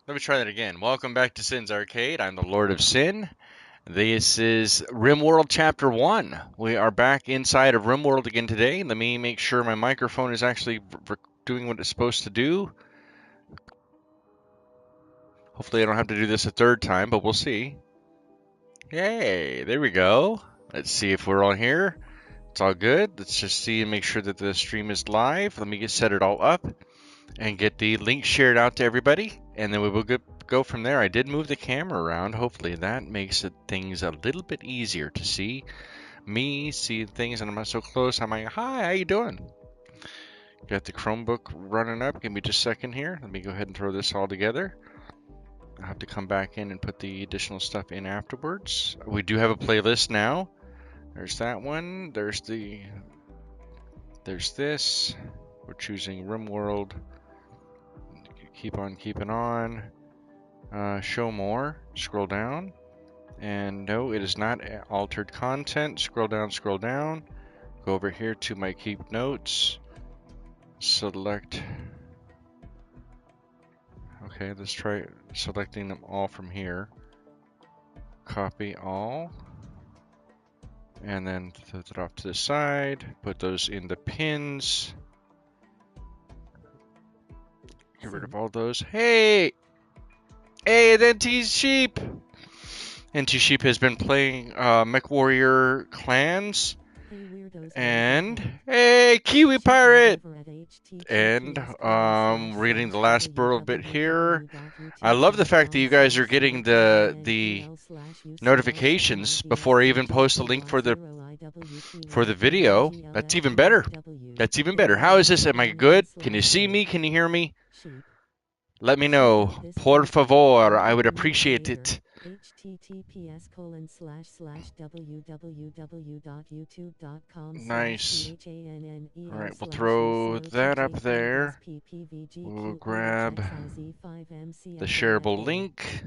Let me try that again. Welcome back to Sin's Arcade. I'm the Lord of Sin. This is Rimworld Chapter 1. We are back inside of Rimworld again today. Let me make sure my microphone is actually doing what it's supposed to do. Hopefully I don't have to do this a third time, but we'll see. Yay, there we go. Let's see if we're on here. It's all good. Let's just see and make sure that the stream is live. Let me set it all up and get the link shared out to everybody, and then we will go from there. I did move the camera around. Hopefully that makes things a little bit easier to see me, see things, and I'm not so close. I'm like, hi, how you doing? Got the Chromebook running up. Give me just a second here. Let me go ahead and throw this all together. I'll have to come back in and put the additional stuff in afterwards. We do have a playlist now. There's that one. There's this. We're choosing Rimworld. Keep on keeping on. Show more. Scroll down. And no, it is not altered content. Scroll down, scroll down. Go over here to my keep notes. Select. Okay, let's try selecting them all from here. Copy all. And then put it off to the side. Put those in the pins. Get rid of all those. Hey! Hey, NT Sheep! NT Sheep has been playing Mech Warrior Clans. And hey, Kiwi Pirate! And reading the last little bit here. I love the fact that you guys are getting the notifications before I even post the link for the video. That's even better. That's even better. How is this? Am I good? Can you see me? Can you hear me? Let me know. Por favor, I would appreciate it. Nice. Alright, we'll throw that up there. We'll grab the shareable link.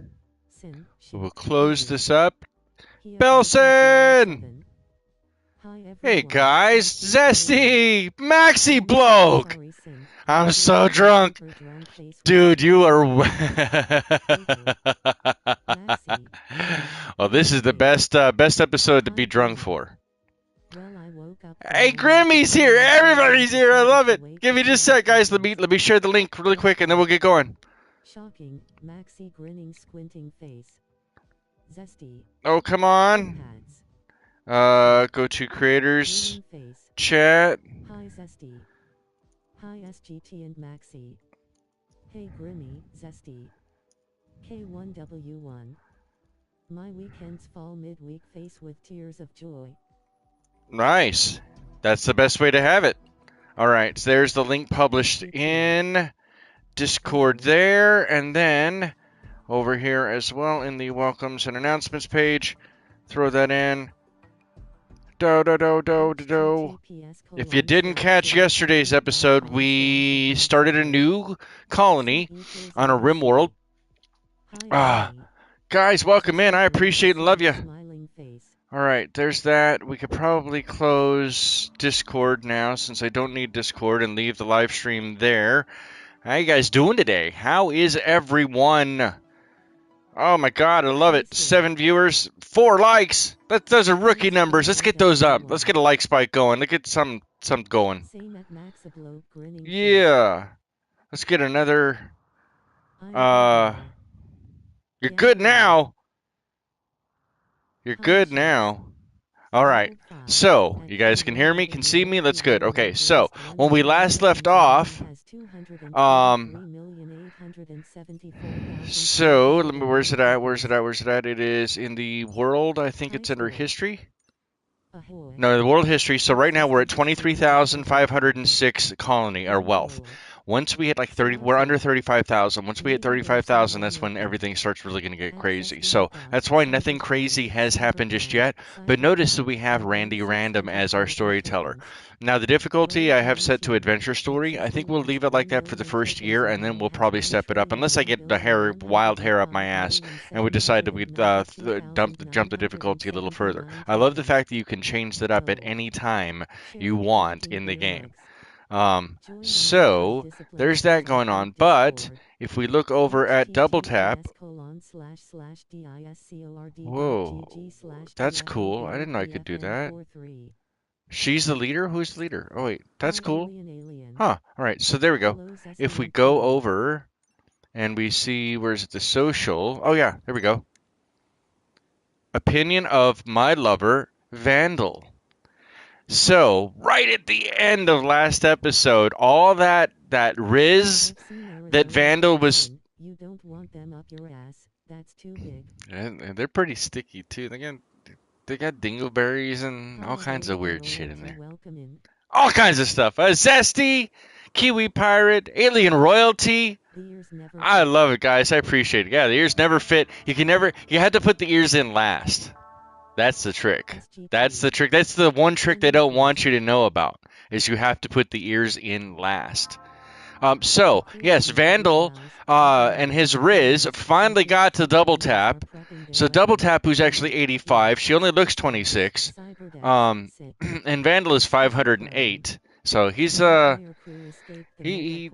We'll close this up. Belson! Hey guys, Zesty! Maxi Bloke! I'm so drunk! Dude, you are... Well, this is the best episode to be drunk for. Hey, Grimmy's here! Everybody's here! I love it! Give me just a sec, guys. Let me share the link really quick, and then we'll get going. Shocking, Maxi grinning, squinting face. Zesty. Oh, come on. Go to creators, chat. Hi, Zesty. Hi, SGT and Maxi. Hey, Grimmy, Zesty. K1W1. My weekends fall midweek face with tears of joy. Nice. That's the best way to have it. All right, so there's the link published in Discord there, and then over here as well in the welcomes and announcements page. Throw that in. If you didn't catch yesterday's episode, we started a new colony on a Rimworld. Guys, welcome in. I appreciate and love you. Alright, there's that. We could probably close Discord now since I don't need Discord and leave the live stream there. How you guys doing today? How is everyone? Oh my god, I love it. 7 viewers, 4 likes. Those are rookie numbers. Let's get those up. Let's get a like spike going. Let's get some going. Yeah. Let's get another. You're good now. You're good now. Alright. So, you guys can hear me, can see me? That's good. Okay, so, when we last left off, so, let me, where's it at? It is in the world, I think it's under history. No, the world history. So right now we're at 23,506 colony, or wealth. Once we hit like 30, we're under 35,000. Once we hit 35,000, that's when everything starts really going to get crazy. So that's why nothing crazy has happened just yet. But notice that we have Randy Random as our storyteller. Now the difficulty I have set to adventure story. I think we'll leave it like that for the first year, and then we'll probably step it up. Unless I get the wild hair up my ass, and we decide that we jump the difficulty a little further. I love the fact that you can change that up at any time you want in the game. So there's that going on. But if we look over at double tap, whoa, that's cool. I didn't know I could do that. She's the leader? Who's the leader? Oh, wait, that's cool. Huh. All right, so there we go. If we go over and we see, where's it, the social? Oh, yeah, there we go. Opinion of my lover, Vandal. So, right at the end of last episode, all that Riz that Vandal was. You don't want them up your ass. That's too big. And they're pretty sticky too. They got dingleberries and all kinds of weird shit in there. All kinds of stuff. A zesty, kiwi pirate, alien royalty. I love it, guys. I appreciate it. Yeah, the ears never fit. You had to put the ears in last. That's the trick. That's the trick. That's the one trick they don't want you to know about, is you have to put the ears in last. So, yes, Vandal and his Riz finally got to Double Tap. So Double Tap, who's actually 85, she only looks 26. And Vandal is 508. So he's he's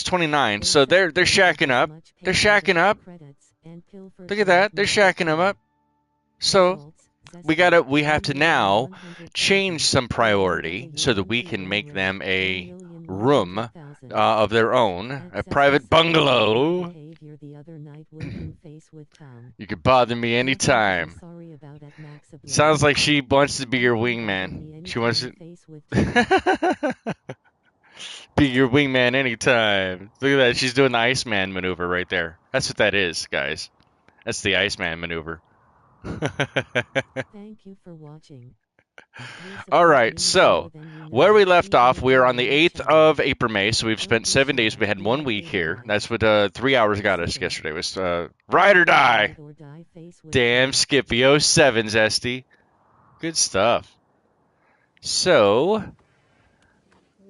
29. So they're shacking up. They're shacking up. Look at that. They're shacking him up. So we have to now change some priority so that we can make them a room of their own, a private bungalow. You can bother me anytime. Sounds like she wants to be your wingman. She wants to be your wingman anytime. Look at that. She's doing the Iceman maneuver right there. That's what that is, guys. That's the Iceman maneuver. Thank you for watching. All right, so where we left off, we are on the 8th of Aprimay, so we've spent 7 days. We had 1 week here. That's what 3 hours got us yesterday. It was ride or die. Damn Skippy 07, Zesty. Good stuff. So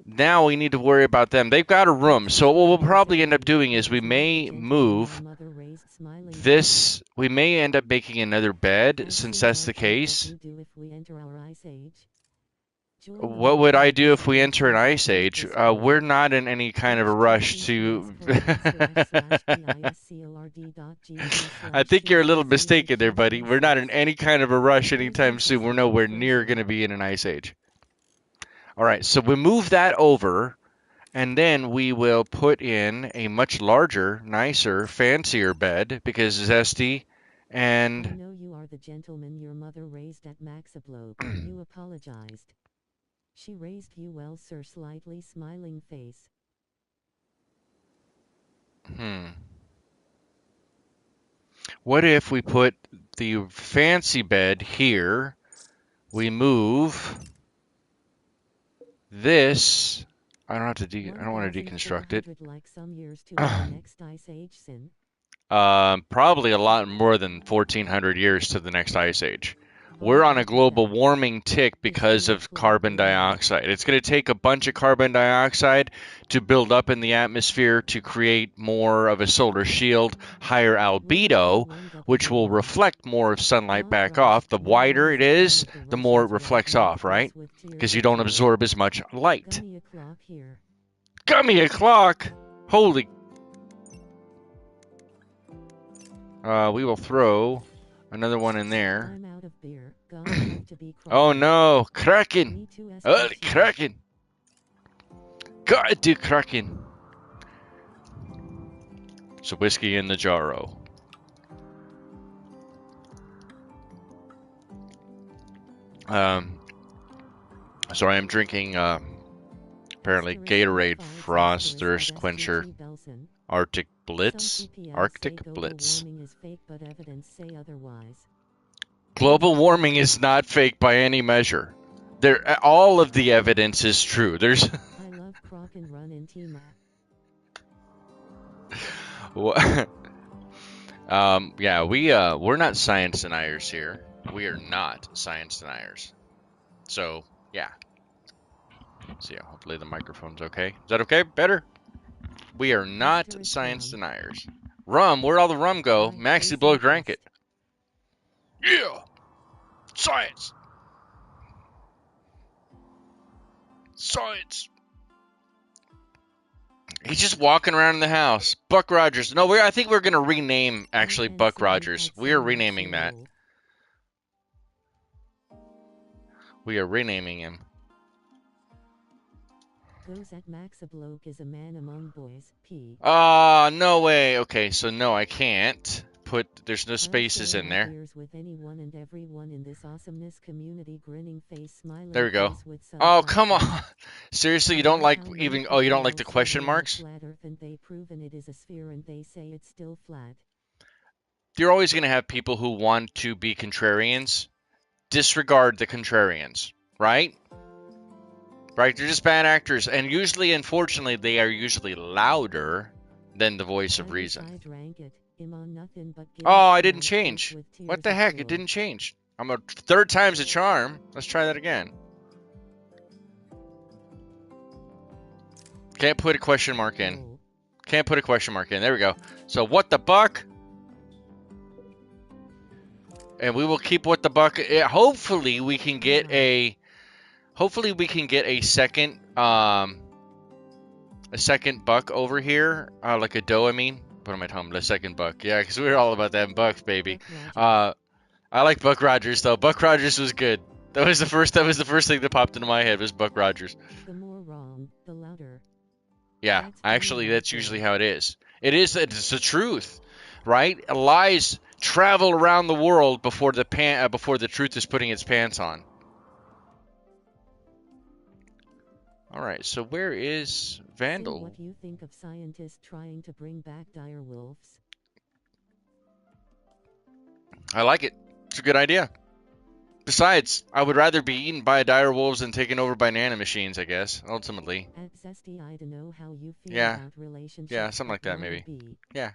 now we need to worry about them. They've got a room, so what we'll probably end up doing is we may move this. We may end up making another bed, since that's the case. What would I do if we enter an ice age? We're not in any kind of a rush to... I think you're a little mistaken there, buddy. We're not in any kind of a rush anytime soon. We're nowhere near going to be in an ice age. All right, so we move that over, and then we will put in a much larger, nicer, fancier bed, because Zesty and... I know you are the gentleman your mother raised at Maxiblobe. You apologized. She raised you well, sir. Slightly smiling face. What if we put the fancy bed here? We move this. I don't want to deconstruct it. Probably a lot more than 1,400 years to the next ice age. We're on a global warming tick because of carbon dioxide. It's going to take a bunch of carbon dioxide to build up in the atmosphere to create more of a solar shield, higher albedo, which will reflect more of sunlight back off. The wider it is, the more it reflects off, right? Because you don't absorb as much light. Gummy o'clock! Holy... we will throw another one in there. Oh no, Kraken! Oh, Kraken! God, do Kraken! So whiskey in the jarro. So I am drinking apparently Gatorade Frost Thirst Quencher Arctic Blitz. Global warming is not fake by any measure. All of the evidence is true. There's. I love Croc and Run in Team. Yeah, we're not science deniers here. We are not science deniers. So yeah. So yeah, hopefully the microphone's okay. Is that okay? Better? We are not science deniers. Rum, where'd all the rum go? Maxi Blow drank it. Yeah! Science! Science. He's just walking around in the house. Buck Rogers. No, I think we're gonna rename actually Buck Rogers. We are renaming that. We are renaming him. Goes at Max a bloke is a man among boys. P. No way. Okay, so no, I can't put. There's no spaces in there. With anyone and everyone in this awesomeness community, grinning face, smiling there we go. face with Oh, come on. Seriously, you don't like even. Oh, you don't like the question marks? Flat Earth and they proven it is a sphere and they say it's still flat. You're always going to have people who want to be contrarians. Disregard the contrarians, right? Right? They're just bad actors. And usually, unfortunately, they are usually louder than the voice of reason. Oh, I didn't change. What the heck? It didn't change. I'm a third time's a charm. Let's try that again. Can't put a question mark in. Can't put a question mark in. There we go. So, what the buck? And we will keep what the buck. Hopefully, we can get a. Hopefully, we can get a second buck over here, like a doe. I mean, what am I talking about? A second buck. Yeah, because we're all about that bucks, baby. I like Buck Rogers though. Buck Rogers was good. That was the first thing that popped into my head was Buck Rogers. The more wrong, the louder. Yeah, actually, that's usually how it is. It's the truth, right? Lies travel around the world before the truth is putting its pants on. All right, so where is Vandal? What do you think of scientists trying to bring back dire wolves? I like it. It's a good idea. Besides, I would rather be eaten by dire wolves than taken over by nanomachines, I guess, ultimately. To know how you feel yeah. About relationships yeah, something like that, maybe. Yeah.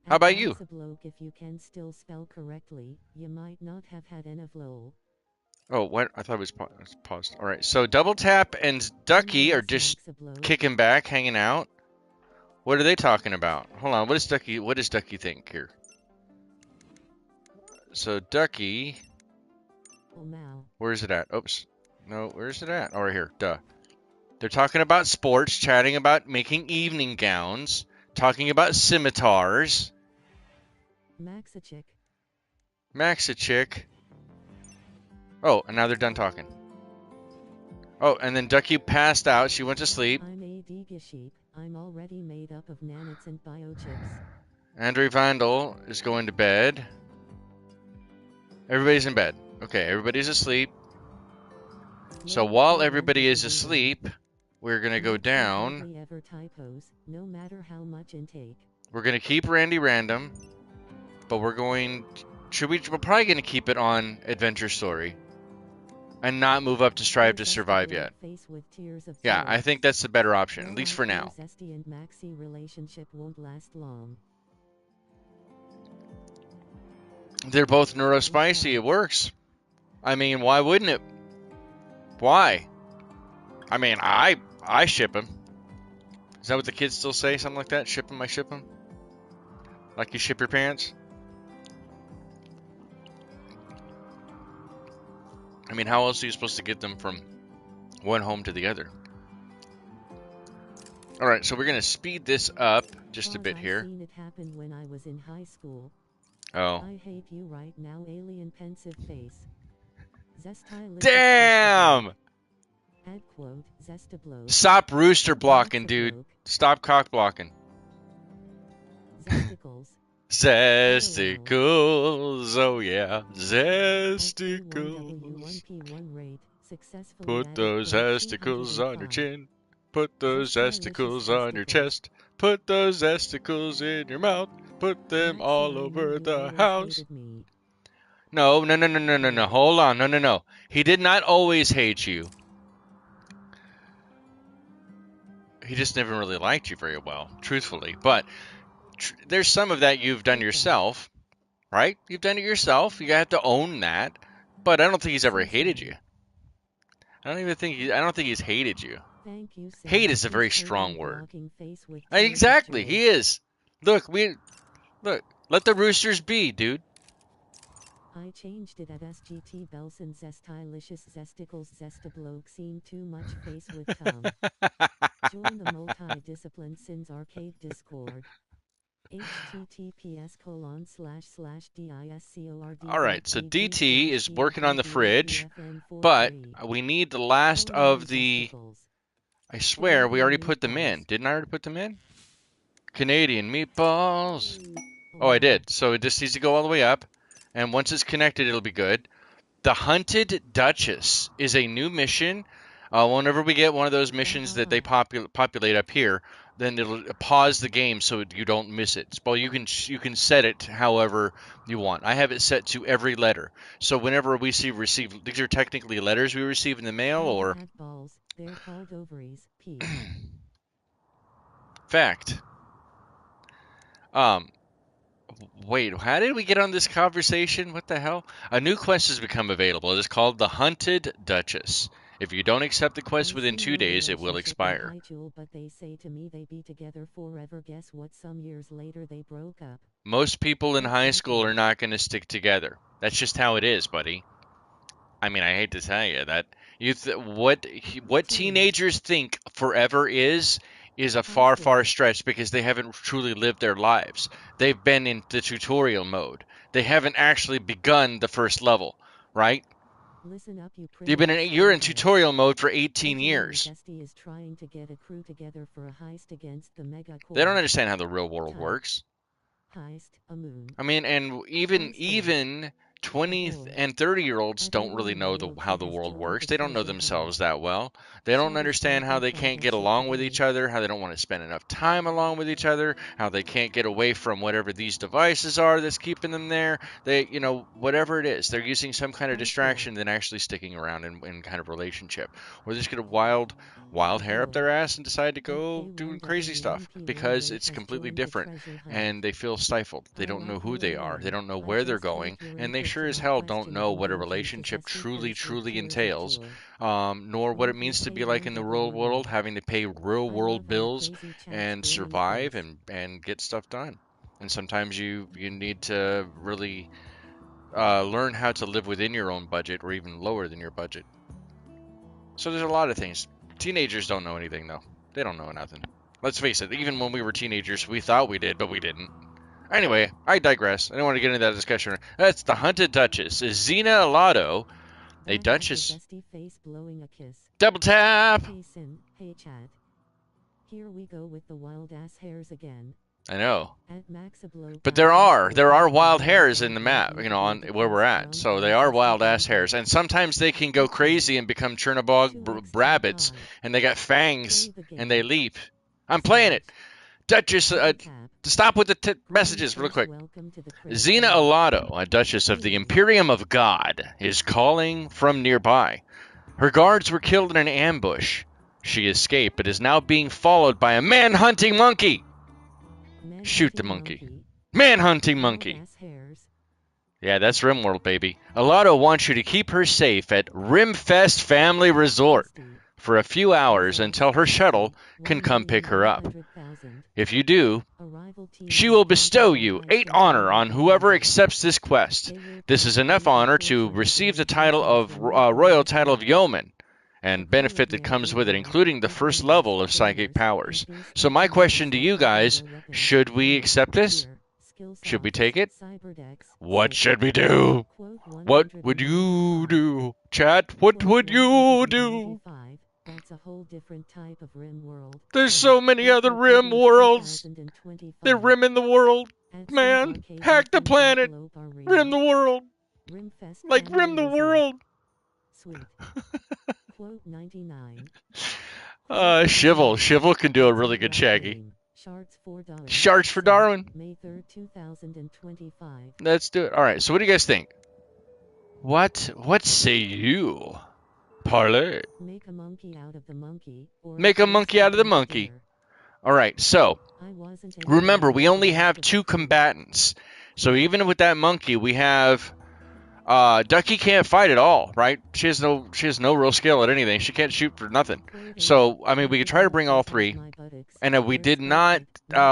How How about you? If you can still spell correctly, you might not have had enough lol. Oh, what? I thought it was paused. All right, so Double Tap and Ducky are just kicking back, hanging out. What are they talking about? Hold on, what does Ducky think here? So Ducky, where is it at? Oops, no, where is it at? Oh, right here. Duh. They're talking about sports, chatting about making evening gowns, talking about scimitars. Max-a-chick. Oh, and now they're done talking. Oh, and then Ducky passed out. She went to sleep. I'm a Diga sheep. I'm already made up of nanites and biochips. Andre Vandal is going to bed. Everybody's in bed. Okay, everybody's asleep. So while everybody is asleep, we're going to go down. No matter how much intake. We're going to keep Randy random, but we're going... We're probably going to keep it on Adventure Story and not move up to Strive to Survive yet. Yeah, I think that's the better option, at least for now. Zesty and Maxie relationship won't last long. They're both neurospicy. It works. I mean, why wouldn't it? Why? I mean, I ship him. Is that what the kids still say? Something like that? Ship him, I ship him? Like you ship your parents? I mean, how else are you supposed to get them from one home to the other? All right, so we're going to speed this up just a bit here. Seen it happen when I was in high school. Oh. I hate you right now, alien pensive face. Damn! Add quote, Stop rooster blocking, dude. Stop cock blocking. Zesticles. Zesticles, oh yeah, zesticles. Put those zesticles on your chin. Put those zesticles on your chest. Put those zesticles in your mouth. Put them all over the house. No. Hold on. No. He did not always hate you. He just never really liked you very well, truthfully. But there's some of that you've done yourself, right? You've done it yourself. You have to own that. But I don't think he's ever hated you. I don't think he's hated you. Hate is a very strong word. Exactly, he is. Look, let the roosters be, dude. I changed it at SGT Belson Zestylicious Zesticles Zestabloke seen too much face with tongue. Join the multi-discipline Sins Arcade Discord. Alright, so DT is working on the fridge, but we need the last of the... I swear, we already put them in. Didn't I already put them in? Canadian meatballs. Oh, I did. So it just needs to go all the way up, and once it's connected, it'll be good. The Hunted Duchess is a new mission. Whenever we get one of those missions that they populate up here, then it'll pause the game so you don't miss it. Well, you can set it however you want. I have it set to every letter. So whenever we receive, these are technically letters we receive in the mail, or they're called ovaries. Fact. Wait, how did we get on this conversation? What the hell? A new quest has become available. It is called the Hunted Duchess. If you don't accept the quest within 2 days, it will expire. But they say to me they be together forever. Guess what? Some years later they broke up. Most people in high school are not going to stick together. That's just how it is, buddy. I mean, I hate to tell you that. What teenagers think forever is a far stretch because they haven't truly lived their lives. They've been in the tutorial mode. They haven't actually begun the first level, right? Listen up, you're in tutorial mode for 18 years. Is trying to get a crew together for a heist against the mega they don't understand how the real world works. Heist, a moon. I mean, and even 20 and 30-year-olds don't really know how the world works. They don't know themselves that well. They don't understand how they can't get along with each other, how they don't want to spend enough time along with each other, how they can't get away from whatever these devices are that's keeping them there. They, whatever it is, they're using some kind of distraction than actually sticking around in kind of relationship. Or they just get a wild hair up their ass and decide to go doing crazy stuff because it's completely different and they feel stifled. They don't know who they are. They don't know where they're going, and they sure as hell don't know what a relationship truly entails, nor what it means to be like in the real world, having to pay real world bills and survive and get stuff done. And sometimes you need to really learn how to live within your own budget or even lower than your budget. So there's a lot of things. Teenagers don't know anything, though. They don't know nothing. Let's face it, even when we were teenagers, we thought we did, but we didn't. Anyway, I digress. I don't want to get into that discussion. That's the Hunted Duchess. Is Xena Alado a duchess? Double tap! Hey, Chad. Here we go with the wild-ass hairs again. I know. But there are wild hairs in the map, on where we're at. So they are wild ass hairs, and sometimes they can go crazy and become Chernobog rabbits, and they got fangs and they leap. I'm playing it. Duchess, stop with the messages real quick. Xena Alado, a duchess of the Imperium of God, is calling from nearby. Her guards were killed in an ambush. She escaped, but is now being followed by a man-hunting monkey. Shoot the monkey. Man-hunting monkey. Yeah, that's Rimworld, baby. Alado wants you to keep her safe at Rimfest Family Resort for a few hours until her shuttle can come pick her up. If you do, she will bestow you 8 honor on whoever accepts this quest. This is enough honor to receive the title of royal title of yeoman and benefit that comes with it, including the first level of psychic powers. So my question to you guys, should we accept this? Should we take it? What should we do? What would you do? Chat, what would you do? That's a whole different type of Rimworld. There's so many other Rim worlds. They're Rim in the world. Man, hack the planet. Rim the world. Like Rim the world. Sweet. Quote 99. Shivel can do a really good Shaggy. Shards for Darwin. May 3rd, 2025. Let's do it. All right. So what do you guys think? What say you? Parlay. Make a monkey out of the monkey. Make a monkey out of the monkey. All right. So remember, we only have 2 combatants. So even with that monkey, we have Ducky can't fight at all, right? She has no real skill at anything. She can't shoot for nothing. So I mean, we could try to bring all 3. And we did not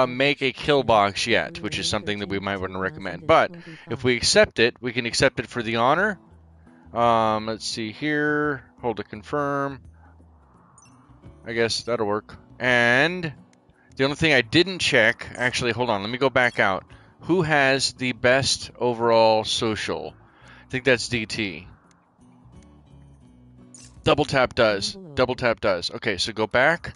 make a kill box yet, which is something that we might want to recommend. But if we accept it, we can accept it for the honor. Let's see here. Hold to confirm. I guess that'll work. And the only thing I didn't check, actually, hold on, let me go back out. Who has the best overall social? I think that's DT. Double tap does. Double tap does. Okay, so go back.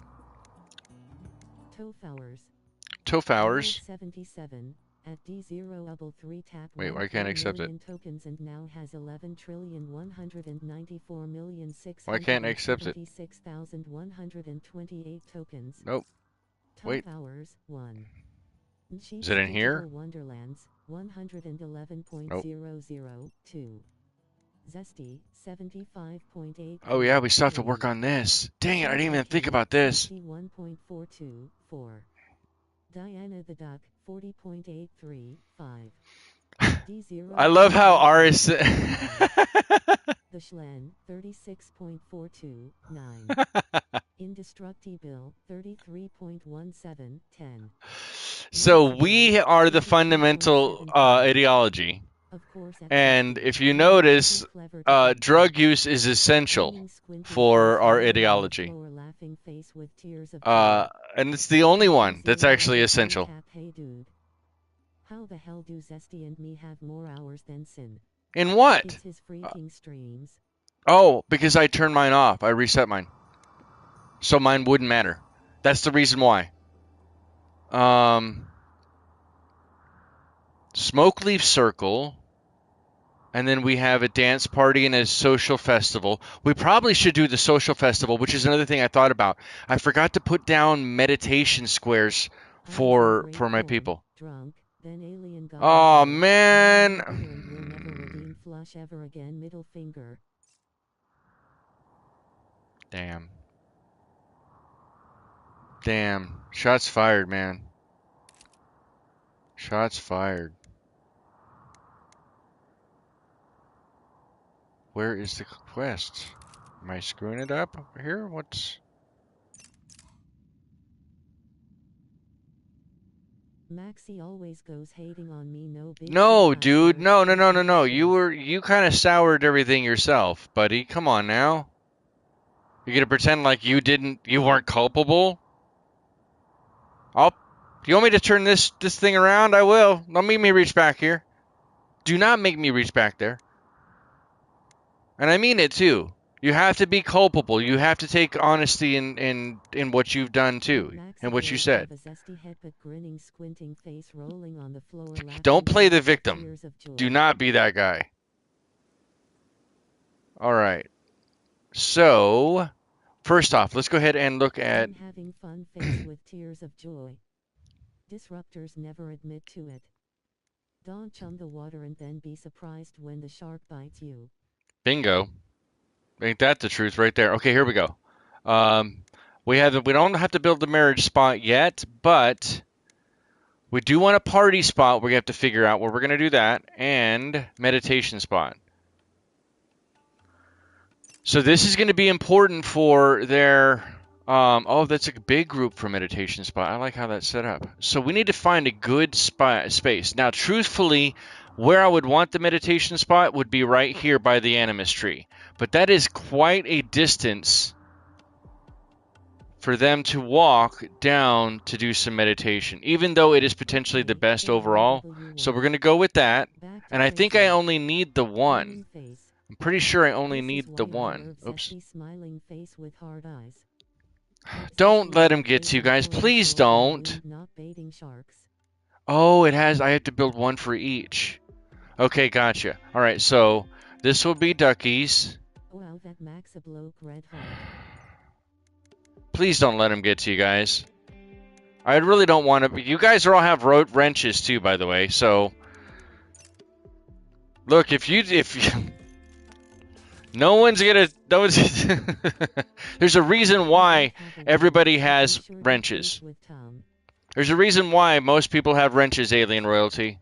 Tofowers. 77 at D0 3 tap. Wait, why can't I accept it? Tokens and now has 11,194,676,128 Why can't I accept it? tokens. Nope. Wait. Tofowers 1. Is it in here? Wonderlands 111.002. Nope. Zesty 75.8. Oh yeah, we still have to work on this. Dang it, I didn't even think about this. 1.424. Diana the Duck 40.835. I love how RS The Schlen 36.429. Indestructible 33.1710. So we are the fundamental ideology. And if you notice, drug use is essential for our ideology. And it's the only one that's actually essential. How the hell do Zesty and me have more hours than Sin? In what? It's his freaking streams. Oh, because I turned mine off. I reset mine. So mine wouldn't matter. That's the reason why. Smoke Leaf Circle. And then we have a dance party and a social festival. We probably should do the social festival, which is another thing I thought about. I forgot to put down meditation squares for my people. Oh, man. Damn. Damn. Shots fired, man. Shots fired. Where is the quest? Am I screwing it up here? What's... Maxie always goes hating on me. No, dude. No. You kind of soured everything yourself, buddy. Come on now. You're gonna pretend like you weren't culpable? You want me to turn this thing around? I will. Don't make me reach back here. Do not make me reach back there. And I mean it too. You have to be culpable. You have to take honesty in what you've done too, and what you said. Don't play the victim. Do not be that guy. All right. So, first off, let's go ahead and look at. Having fun face with tears of joy. Disruptors never admit to it. Don't chum the water and then be surprised when the shark bites you. Bingo. Ain't that the truth right there? Okay, here we go. We don't have to build the marriage spot yet, but we do want a party spot. We have to figure out where we're going to do that, and meditation spot. So this is going to be important for their... oh, that's a big group for meditation spot. I like how that's set up. So we need to find a good space. Now, truthfully, where I would want the meditation spot would be right here by the animus tree. But that is quite a distance for them to walk down to do some meditation, even though it is potentially the best overall. So we're going to go with that. And I think I only need the one. I'm pretty sure I only need the one. Oops. Don't let him get to you guys. Please don't. Oh, it has. I have to build one for each. Okay, gotcha. All right, so this will be duckies. Please don't let him get to you guys. I really don't want to. You guys all have wrenches too, by the way. So look, if no one's gonna. There's a reason why everybody has wrenches. There's a reason why most people have wrenches, Alien Royalty.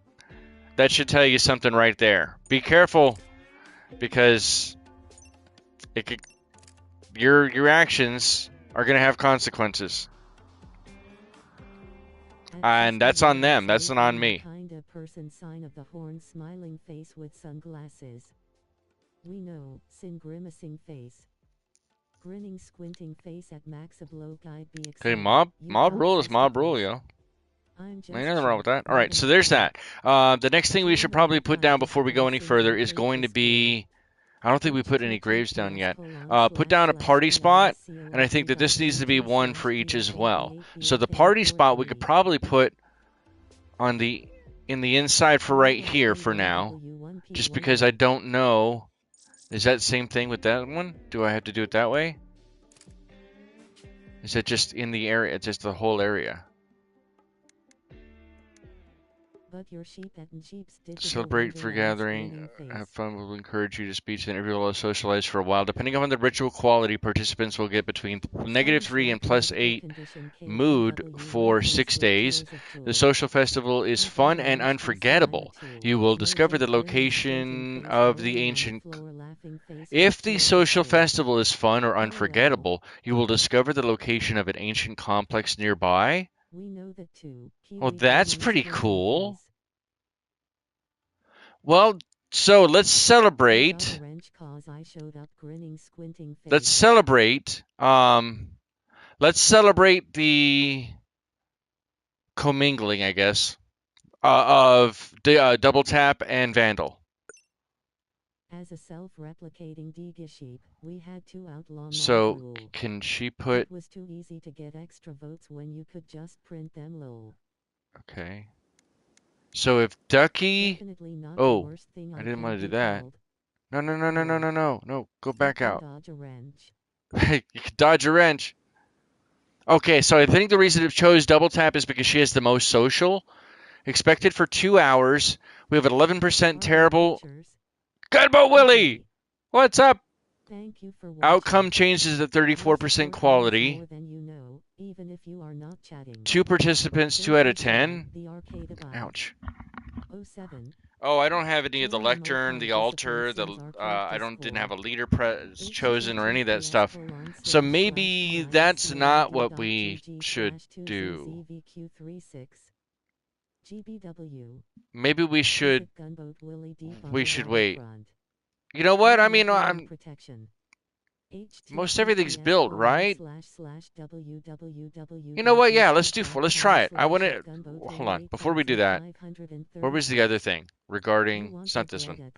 That should tell you something right there. Be careful, because your actions are gonna have consequences. And that's on them. That's not on me. Kind of person sign of the horn smiling face with sunglasses. We know, sin grimacing face. Grinning squinting face at max a blow guide be Okay, excited. mob rule is mob rule, yo. Ain't nothing wrong with that. All right, so there's that. The next thing we should probably put down before we go any further is going to be, I don't think we put any graves down yet. Put down a party spot, and I think that this needs to be one for each as well. So the party spot we could probably put on in the inside for right here for now, just because I don't know. Is that the same thing with that one? Do I have to do it that way? Is it just in the area, just the whole area? Celebrate for gathering, have fun, will encourage you to speech and interview, socialize for a while. Depending on the ritual quality, participants will get between -3 and +8 mood for 6 days. The social festival is fun and unforgettable. You will discover the location of the ancient... If the social festival is fun or unforgettable, you will discover the location of an ancient complex nearby. Well, that's pretty cool. Well, so let's celebrate. Let's celebrate. Let's celebrate the commingling, I guess, of the double tap and vandal. As a self-replicating sheep, we had to outlaw so can she put? It was too easy to get extra votes when you could just print them lol. Okay. So if Ducky, oh, I didn't want to do that. No, go back out. Dodge a wrench. You can dodge a wrench. Okay, so I think the reason it chose double tap is because she has the most social. Expected for 2 hours. We have an 11% terrible. Gunboat Willie! What's up? Thank you for Outcome changes at 34% quality. Even if you are not chatting. 2 participants, 2 out of 10. Ouch. 07. Oh, I don't have any of the lectern, the altar, I didn't have a leader chosen or any of that stuff. So maybe that's not what we should do. Maybe we should wait. You know what? I mean, most everything's built, right? You know what? Yeah, let's try it. I want to, hold on, before we do that, what was the other thing regarding, it's not this one.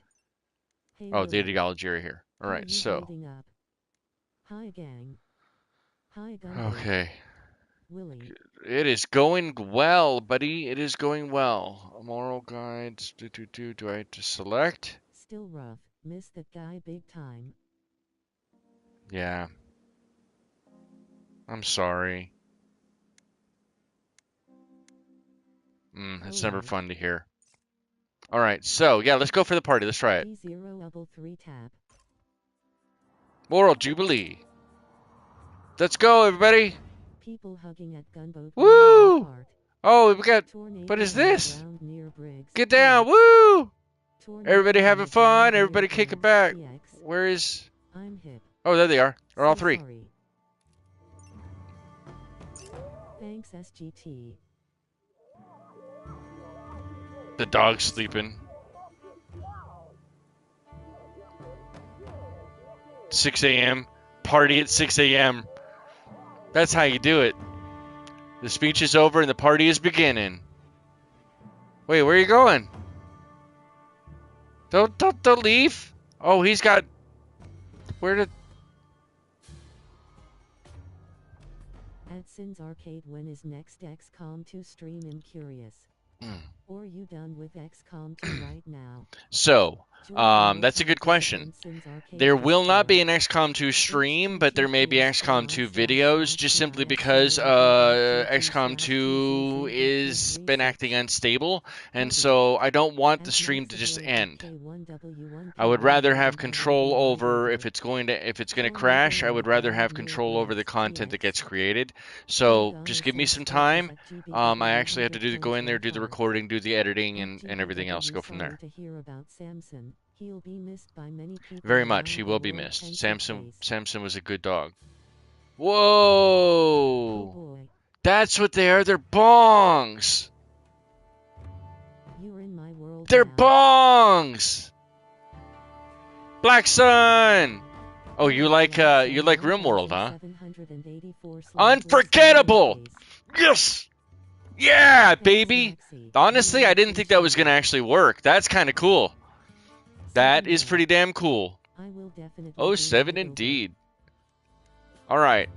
Oh, the ideology right here. All right, so. Okay. It is going well, buddy. It is going well. Moral guides. Do I have to select? Still rough. Missed that guy big time. Yeah. I'm sorry. It's never fun to hear. All right, so yeah, let's go for the party. Let's try it. Moral Jubilee. Let's go, everybody. People hugging at gunboat. Woo! Oh, we got. What is this? Get down! Woo! Everybody having fun. Everybody kicking back. Where is? Oh, there they are. They're all three. Thanks, SGT. The dog's sleeping. 6 a.m. Party at 6 a.m. That's how you do it. The speech is over and the party is beginning. Wait, where are you going? Don't leave. Oh, he's got. Where did? AdSense Arcade, when is next XCOM 2 stream? I'm curious. Or are you done with XCOM 2 right now? So, that's a good question. There will not be an XCOM 2 stream, but there may be XCOM 2 videos, just simply because XCOM 2 is been acting unstable, and so I don't want the stream to just end. I would rather have control over if it's going to crash. I would rather have control over the content that gets created. So just give me some time. I actually have to go in there, do the recording, do the editing, and everything else. Go from there. Very much, he will be missed. Samson was a good dog. Whoa! That's what they are. They're bongs. You're in my world They're now. bongs. Black Sun. Oh, you like Rimworld, huh? 784 Unforgettable. days. Yes. Yeah, Thanks, baby. Maxie. Honestly, Really I didn't think that was appreciate gonna it. actually work. That's kind of cool. That is 7 pretty damn cool. I will definitely Oh, do 7 right over. indeed. All right.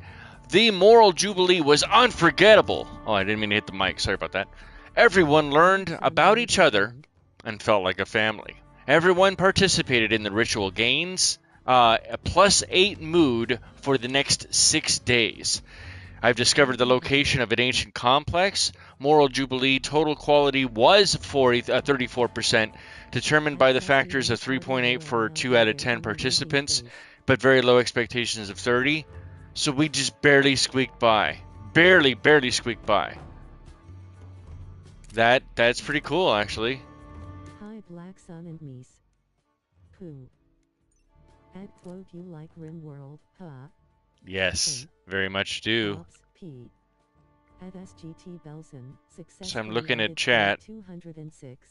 The Moral Jubilee was unforgettable. Oh, I didn't mean to hit the mic. Sorry about that. Everyone learned Sun about on each the other end. and felt like a family. Everyone participated in the ritual gains, a +8 mood for the next 6 days. I've discovered the location of an ancient complex. Moral Jubilee total quality was 34%, determined by the factors of 3.8 for 2 out of 10 participants, but very low expectations of 30. So we just barely squeaked by. Barely squeaked by. That's pretty cool, actually. Hi, Black Sun and Mies. Pooh. Add quote you like Rimworld, huh? Yes, very much do. Ops, P. At SGT Belson, successfully So I'm looking at added chat. 206.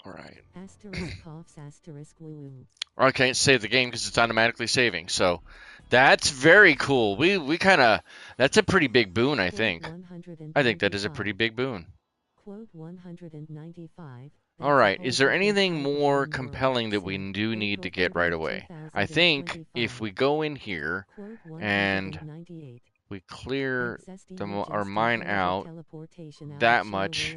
All right. Asterisk coughs asterisk woo. I can't save the game because it's automatically saving. So that's very cool. We kind of that's a pretty big boon, I think. I think that is a pretty big boon. Quote 195. All right. Is there anything more compelling that we do need to get right away? I think if we go in here and we clear our mine out that much,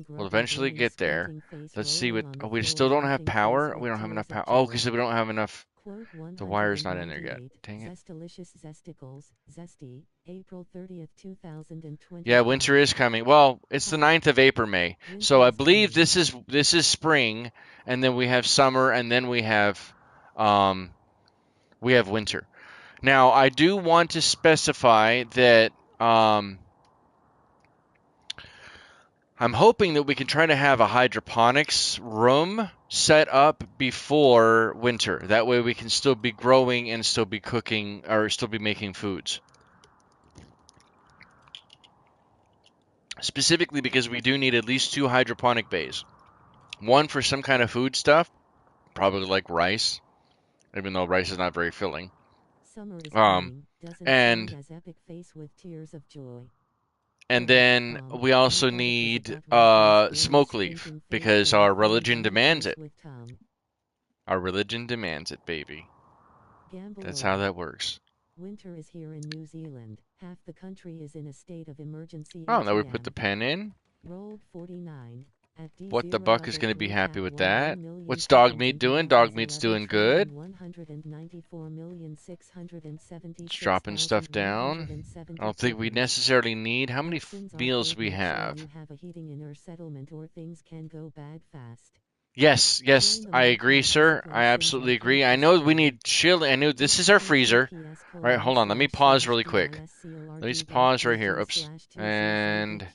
we'll eventually get there. Let's see what. Oh, we still don't have power. We don't have enough power. Oh, because we don't have enough. The wire's not in there yet. Dang it. Zestalicious Zesticles, Zesty, April 30th, 2020. Yeah, winter is coming. Well, it's the 9th of Aprimay. So I believe this is spring, and then we have summer, and then we have winter. Now, I do want to specify that I'm hoping that we can try to have a hydroponics room set up before winter. That way we can still be growing and still be cooking or still be making foods. Specifically because we do need at least 2 hydroponic bays. One for some kind of food stuff, probably like rice, even though rice is not very filling. And then we also need smoke leaf because our religion demands it. Our religion demands it, baby. That's how that works. Winter is here in New Zealand. Half the country is in a state of emergency. Oh, now we put the pen in. Rolled 49. What the buck is going to be happy with that? What's dog meat doing? Dog meat's doing good. It's dropping stuff down. I don't think we necessarily need. How many meals we have? Yes, I agree, sir. I absolutely agree. I know we need chili. I know this is our freezer. All right, hold on. Let me pause really quick. Let me just pause right here. Oops. And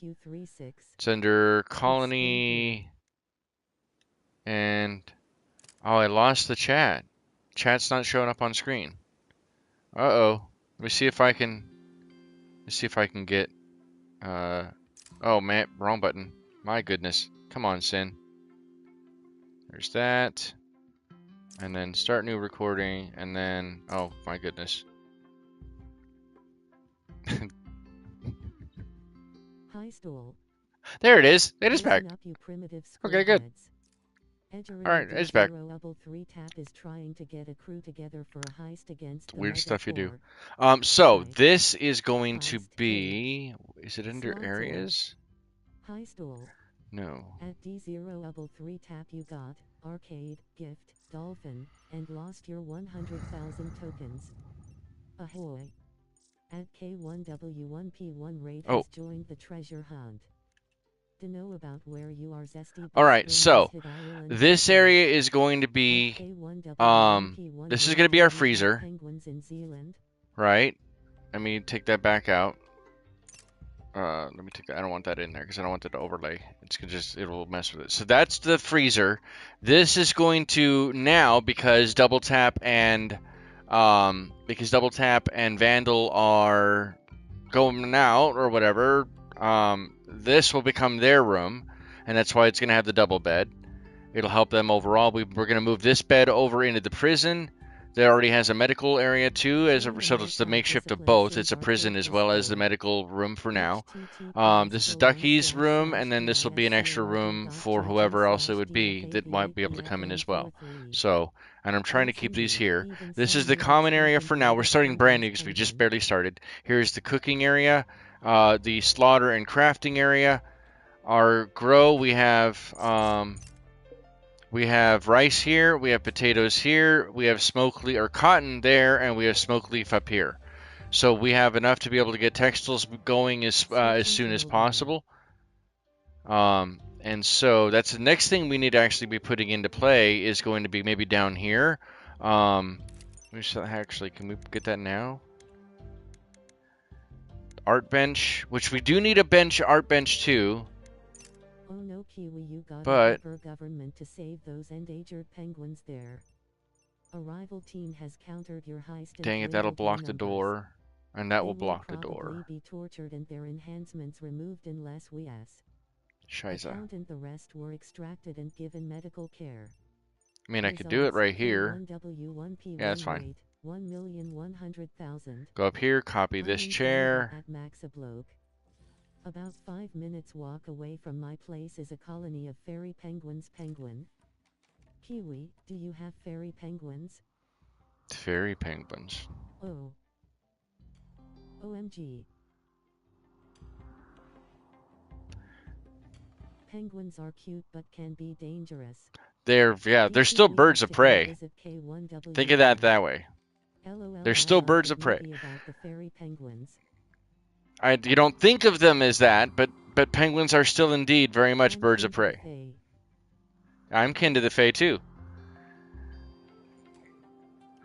it's under colony. And oh, I lost the chat. Chat's not showing up on screen. Uh-oh. Let me see if I can. Let's see if I can get. Oh man, wrong button. My goodness. Come on, Sin. There's that. And then start new recording. And then, oh my goodness. There it is. It is back. Okay, good. Alright, it's back. It's weird stuff you do. So this is going to be. Is it under areas? No. At D0 tap you got arcade, gift, dolphin, and lost your 100,000 tokens. Ahoy. At K1W1P1 raid has joined the treasure hunt. To know about where you are, Zesty. Alright, so this area is going to be this is going to be our freezer. Right? Let me take that back out. Let me take that. I don't want that in there because I don't want that to overlay. It's gonna just, it'll mess with it. So that's the freezer. This is going to now because double tap and Vandal are going out or whatever. this will become their room, and that's why it's going to have the double bed. It'll help them overall. We're going to move this bed over into the prison. That already has a medical area too, so it's the makeshift of both. It's a prison as well as the medical room for now. This is Ducky's room, and then this will be an extra room for whoever else it would be that might be able to come in as well. So, and I'm trying to keep these here. This is the common area for now. We're starting brand new because we just barely started. Here's the cooking area, the slaughter and crafting area. Our grow, we have rice here, we have potatoes here, we have smoke leaf or cotton there, and we have smoke leaf up here. So we have enough to be able to get textiles going as soon as possible. And so that's the next thing we need to actually be putting into play is going to be maybe down here. Actually, can we get that now? Art bench, which we do need a art bench too. Oh no, Kiwi, you got But government to save those endangered penguins there. A rival team has countered your heist. Dang it, that'll block the door. And that will block the door. Be tortured and their enhancements removed unless we ask. Scheiße. And the rest were extracted and given medical care. I mean, I could do it right here. Yeah, that's fine. 1,100,000. Go up here, copy this chair. At Maxabloke. About 5 minutes walk away from my place is a colony of fairy penguins. Kiwi, do you have fairy penguins? Fairy penguins. Oh. OMG. Penguins are cute but can be dangerous. They're still birds of prey. Think of that way. They're still birds of prey. You don't think of them as that, but penguins are still indeed very much birds of prey. I'm kin to the Fae too.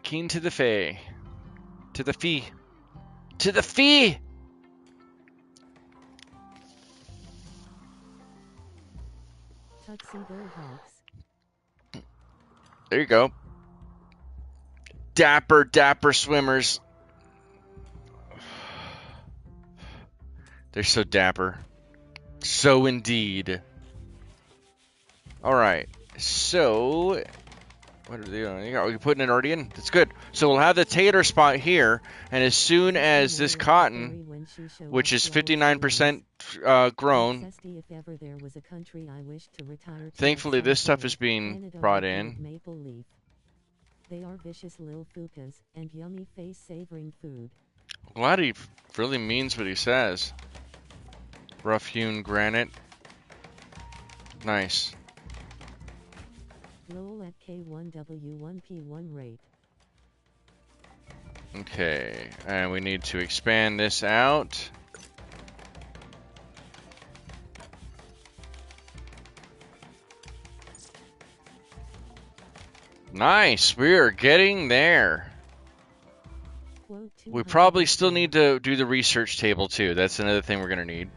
Keen to the Fae. To the Fee. To the Fee! There you go. Dapper swimmers. They're so dapper. So indeed. Alright. So, what are they doing? Are we putting it already in? That's good. So we'll have the tater spot here, and as soon as this cotton, which is 59% grown, thankfully this stuff is being brought in. They are vicious little fukas and yummy face-savoring food. Glad he really means what he says. Rough-hewn granite. Nice. Lol at K1W1P1 rate. Okay, and we need to expand this out. Nice, we are getting there. We probably still need to do the research table too. That's another thing we're going to need.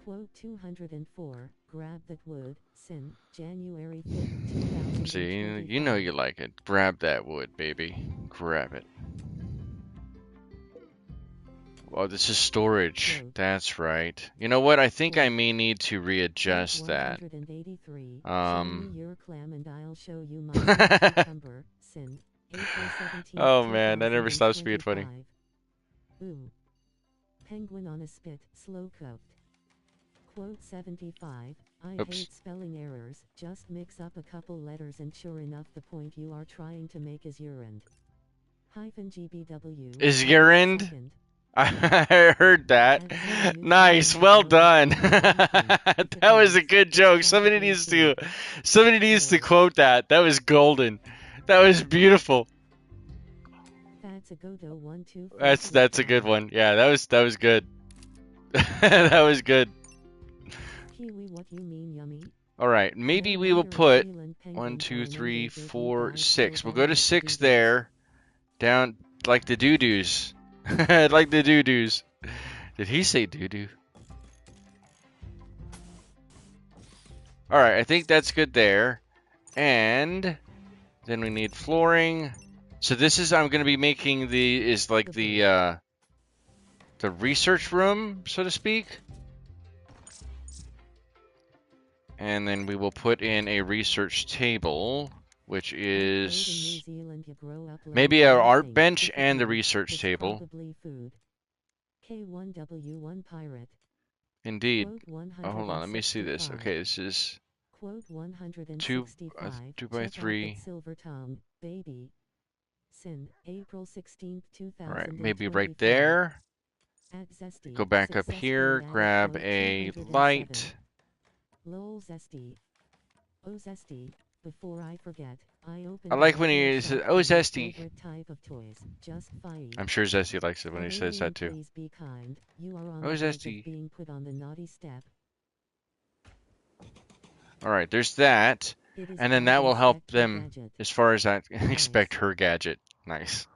Quote 204, grab that wood, sin, January 5th, See, you know you like it. Grab that wood, baby. Grab it. Oh, this is storage. That's right. You know what? I think I may need to readjust that. Oh man, that never stops being funny. Ooh. Penguin on a spit, slow cooked. Quote 75, I hate spelling errors, just mix up a couple letters and sure enough the point you are trying to make is urine. -GBW. Is urine? I heard that. Nice, well done. That was a good joke. Somebody needs to quote that. That was golden. That was beautiful. That's a good one. Yeah, that was good. That was good. All right, maybe we will put 1, 2, 3, 4, 6. We'll go to 6 there. Down like the doo-doos. Like the doo-doos. Did he say doo-doo? Alright, I think that's good there. And then we need flooring. So this is, I'm going to be making the research room, so to speak. And then we will put in a research table, which is maybe an art bench and the research table. K1W1 pirate. Indeed. Quote Oh, hold on, let me see this. 165. Okay, this is Quote 2 165. 2 by Check 3. out Silver Tongue, baby. Sin, April 16, All right, maybe right 2025. there. At Zesty, Go back up successfully here, added grab quote a 207. light. Lol Zesty. Oh Zesty, before I forget, I opened I like my when he shop says, for "Oh, your Zesty." favorite type of toys. Just five. I'm sure Zesty likes it when he says Alien, that too. please be kind. You are on Oh, the verge of Zesty. being put on the naughty step. All right, there's that. It is And then called that will help Inspect Her them Gadget. as far as that Nice. expect her gadget. Nice.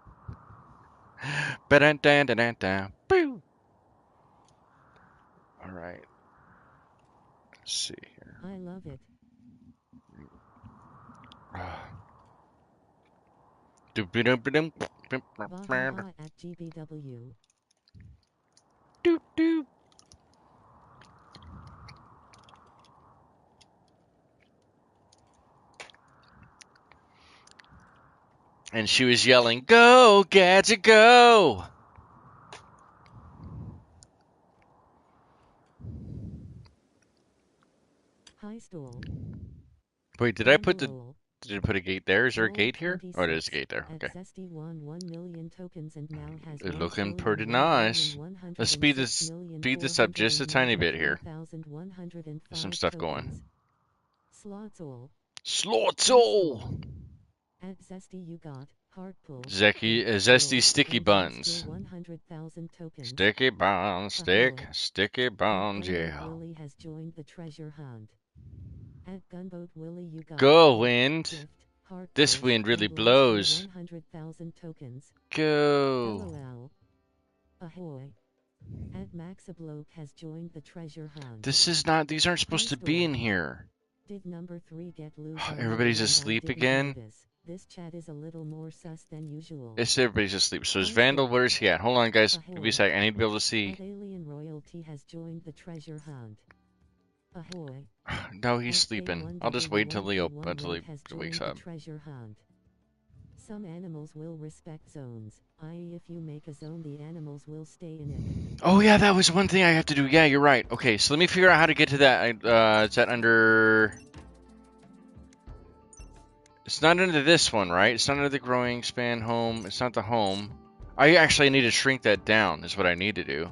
Ba-dun-dun-dun-dun-dun. Boo. All right. Let's see here. I love it. Doop-a-doop-a-doop. Bahaha at GBW. Doop doop. And she was yelling, "Go, gadget, go!" High stool. Wait, did I put a gate there? Is there a Roll gate here? Oh, there's a 26. gate there. At Okay. Zesty won 1 million tokens and now has It's 1 looking trillion pretty 1 nice. billion Let's speed this up just a tiny bit here. 493,105 Get some stuff going. tokens. Slotzol. Slotzo! At Zesty you got heart pull. Zesty sticky and buns. 100,000 tokens. Sticky buns, sticky buns, Gunboat yeah. Willie has joined the treasure hunt. At Gunboat Willie you got Go, wind. gift, heart This pulls, wind really and lost blows. 100,000 tokens. Go. LOL. Ahoy. At Maxabloke has joined the treasure hunt. These aren't supposed to be in here. Did number 3 get loose? Everybody's asleep again? This chat is a little more sus than usual. Everybody's asleep. So is Vandal, where's he at? Hold on, guys. Give me a sec. I need to be able to see. At Alien Royalty has joined the treasure hunt. Ahoy. No, he's sleeping. I'll just wait until he wakes up. Treasure hunt. Some animals will respect zones, i.e. if you make a zone the animals will stay in it. Oh yeah, that was one thing I have to do. Yeah, you're right. Okay, so let me figure out how to get to that. Is that under... It's not under this one, right? It's not under the growing span home. It's not the home. I actually need to shrink that down is what I need to do.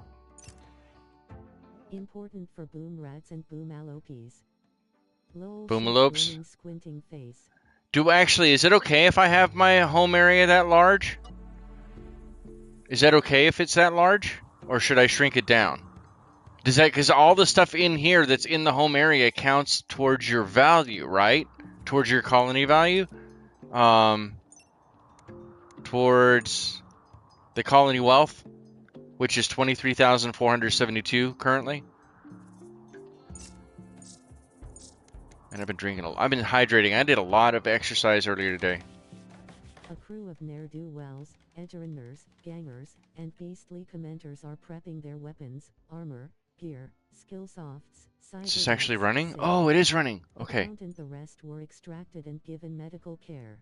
Important for boom rats and boomalopes. Boomalopes? Squinting face. Is it okay if I have my home area that large? Is that okay if it's that large? Or should I shrink it down? Because all the stuff in here that's in the home area counts towards your value, right? Towards your colony value? Towards the colony wealth, which is 23,472 currently. And I've been hydrating. I did a lot of exercise earlier today. A crew of ne'er-do-wells, edgeruners, gangers, and beastly commenters are prepping their weapons, armor, gear, skill softs, Is this actually running? Oh, it is running. Okay. And the rest were extracted and given medical care.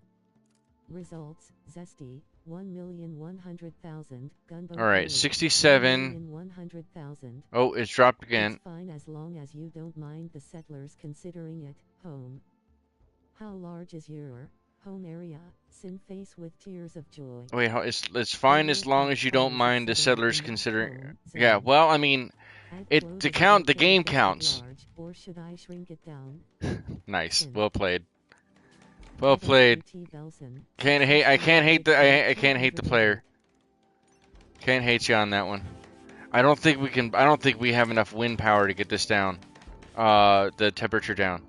Results: Zesty, 1,100,000. Gunboat. All right, 67. 100,000. Oh, it's dropped again. It's fine as long as you don't mind the settlers considering it home. How large is your home area? Sin face with tears of joy. Wait, it's fine as long as you don't mind the settlers considering. Yeah, well, I mean, the game counts. Or should I shrink it down? Nice, well played. Well played. I can't hate the player. Can't hate you on that one. I don't think we have enough wind power to get this down. The temperature down.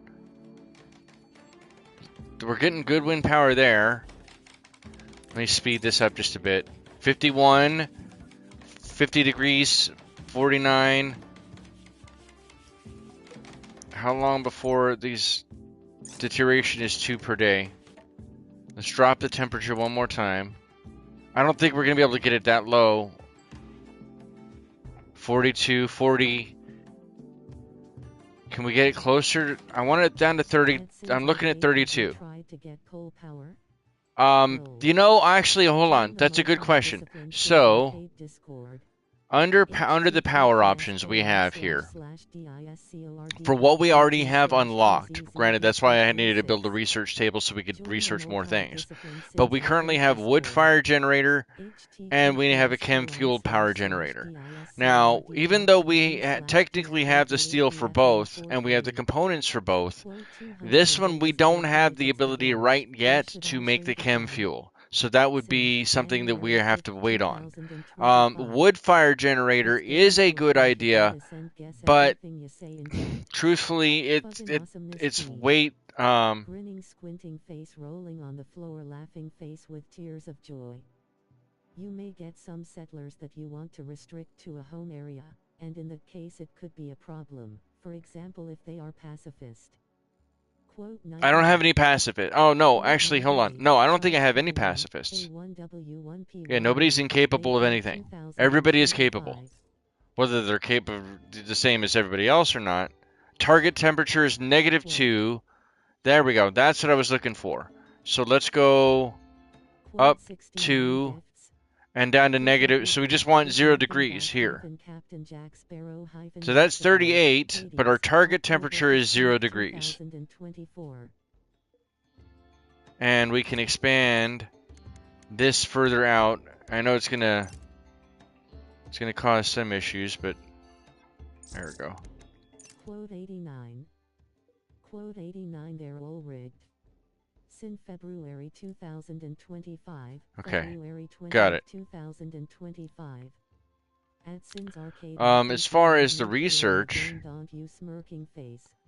We're getting good wind power there. Let me speed this up just a bit. 51, 50 degrees, 49. How long before these deterioration is 2 per day? Let's drop the temperature one more time. I don't think we're going to be able to get it that low. 42, 40. Can we get it closer? I want it down to 30. I'm looking at 32. You know, actually, hold on. That's a good question. So, under the power options we have here, for what we already have unlocked, granted, that's why I needed to build a research table so we could research more things. But we currently have wood fire generator, and we have a chem-fueled power generator. Now, even though we technically have the steel for both, and we have the components for both, this one we don't have the ability right yet to make the chem fuel. So that would be something that we have to wait on. Wood fire generator is a good idea, but truthfully, it's weight. Grinning, squinting face, rolling on the floor, laughing face with tears of joy. You may get some settlers that you want to restrict to a home area, and in that case it could be a problem, for example if they are pacifist. Quote, I don't have any pacifists. Oh, no, actually, hold on. No, I don't think I have any pacifists. Yeah, nobody's incapable of anything. Everybody is capable. Whether they're capable the same as everybody else or not. Target temperature is -2. There we go. That's what I was looking for. So let's go up to and down to negative. So we just want 0 degrees here. So that's 38, but our target temperature is 0 degrees. And we can expand this further out. I know it's gonna cause some issues, but there we go. Quote 89. Quote 89. They're all rigged. Since February 2025. Okay. February 20, Got it. 2025. As far as the research,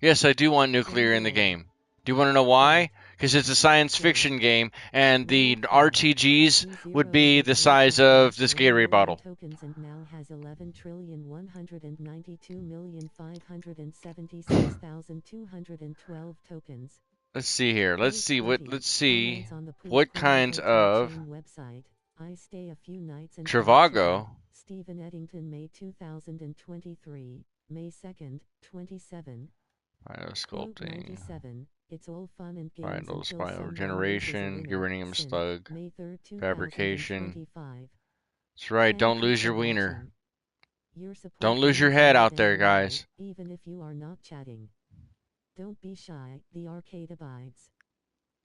yes, I do want nuclear in the game. Do you want to know why? Because it's a science fiction game, and the RTGs would be the size of this Gatorade bottle. Tokens and now has 11,192,576,212 tokens. Let's see here. Let's see what kinds of Trivago. Stephen Editon, May 2023, May 2nd, 27. Bio sculpting. It's all fun and games Final until spiral someone generation, loses a uranium winner. slug, May 3rd, fabrication. 2025. That's right, don't lose your wiener. Don't lose your head out there, guys. Even if you are not chatting. Don't be shy, the arcade abides.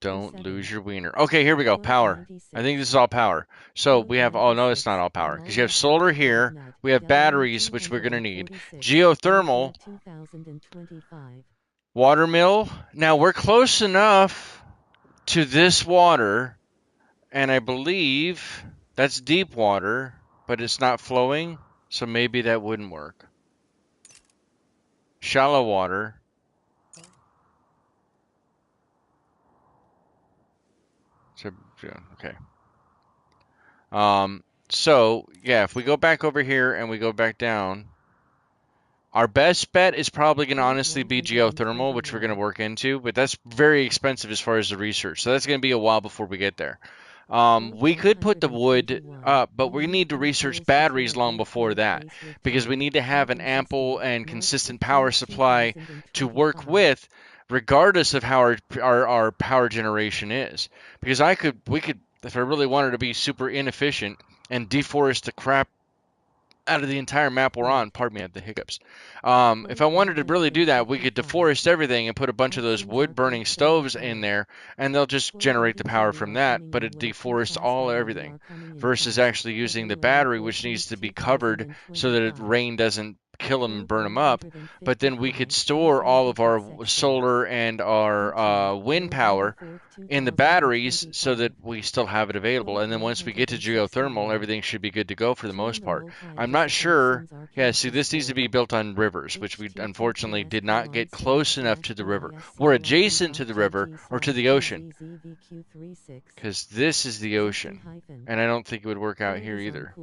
Don't lose your wiener. Okay, here we go. Power. I think this is all power. So we have, oh no, it's not all power. Because you have solar here. We have batteries, which we're going to need. Geothermal. Water mill. Now we're close enough to this water. And I believe that's deep water, but it's not flowing. So maybe that wouldn't work. Shallow water. Okay. So, yeah, if we go back over here and we go back down, our best bet is probably going to honestly be geothermal, which we're going to work into, but that's very expensive as far as the research. So that's going to be a while before we get there. We could put the wood up, but we need to research batteries long before that because we need to have an ample and consistent power supply to work with regardless of how our power generation is. Because we could, if I really wanted to be super inefficient and deforest the crap out of the entire map we're on, pardon me, I have the hiccups. If I wanted to really do that, we could deforest everything and put a bunch of those wood-burning stoves in there, and they'll just generate the power from that, but it deforests everything, versus actually using the battery, which needs to be covered so that rain doesn't kill them and burn them up. But then we could store all of our solar and our wind power in the batteries so that we still have it available. And then once we get to geothermal, everything should be good to go for the most part. I'm not sure. Yeah, see, this needs to be built on rivers, which we unfortunately did not get close enough to the river. We're adjacent to the river or to the ocean, because this is the ocean, and I don't think it would work out here either.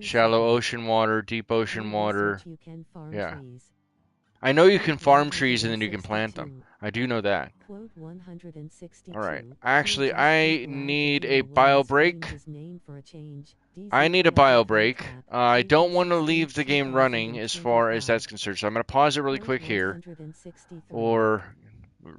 Shallow ocean water, deep ocean water. Yeah. I know you Quote can farm trees and then you can plant them. 162. I do know that. Quote 162. Alright. You'll Actually, just be I glad to need hear a when bio this stream break. is named for a change. I need a DZ bio level 3 break. tap. I don't want to 3.16 leave the game running as far as 2025. that's concerned. So I'm going to pause it really Quote quick here. 163. Or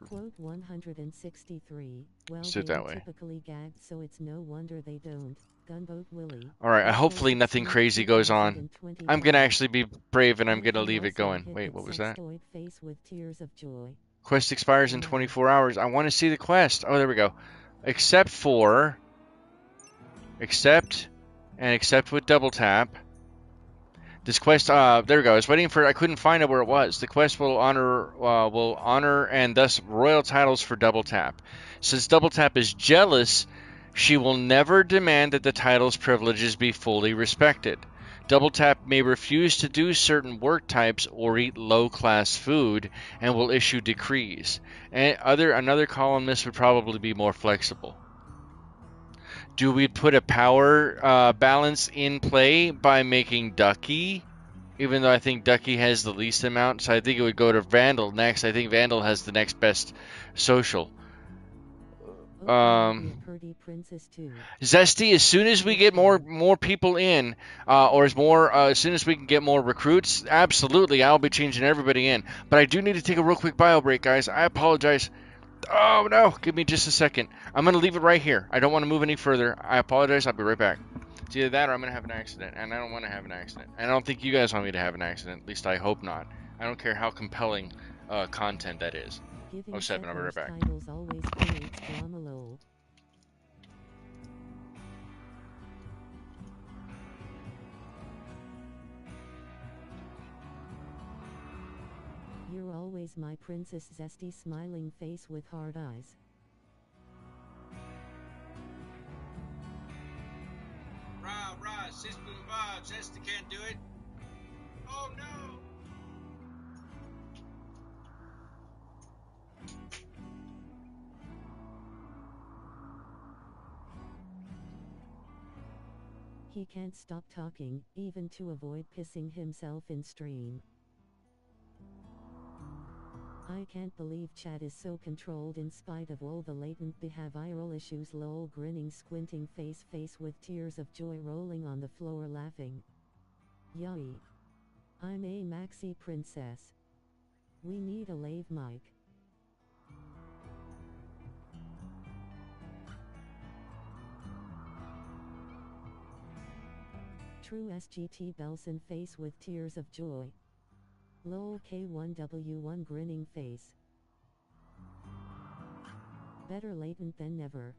Quote 163. Well, let's do it they that are way. typically gagged, so it's no wonder they don't. Gunboat Willie. Alright, April hopefully nothing 16, crazy goes on. I'm going to 2025. actually be brave and I'm going to Dolphin leave it also going. hit Wait, the what was that? sextoid face with tears of joy. Quest expires in Wow. 24 hours. I want to see the quest. Oh, there we go. Accept and accept with double tap. This quest, there we go. I was waiting for. I couldn't find it where it was. The quest will honor and thus royal titles for double tap. Since double tap is jealous, she will never demand that the title's privileges be fully respected. Double tap may refuse to do certain work types or eat low-class food, and will issue decrees. And another columnist would probably be more flexible. Do we put a power balance in play by making Ducky? Even though I think Ducky has the least amount, so I think it would go to Vandal next. I think Vandal has the next best social. Zesty, as soon as we get more people in, as soon as we can get more recruits, absolutely, I'll be changing everybody in. But I do need to take a real quick bio break, guys. I apologize. Oh no, give me just a second. I'm gonna leave it right here. I don't want to move any further. I apologize. I'll be right back. It's either that or I'm gonna have an accident, and I don't want to have an accident. And I don't think you guys want me to have an accident. At least I hope not. I don't care how compelling content that is. Giving 07, I'll be right back. titles always creates drama, lol. You're always my princess, zesty smiling face with hard eyes. Rah, sis boom ba, Zesty can't do it. Oh no! He can't stop talking, even to avoid pissing himself in stream. I can't believe chat is so controlled in spite of all the latent behavioral issues, lol, grinning squinting face with tears of joy rolling on the floor laughing. Yay. I'm a maxi princess. We need a lave mic. True SGT Belson face with tears of joy. Lol K1W1 grinning face. Better latent than never.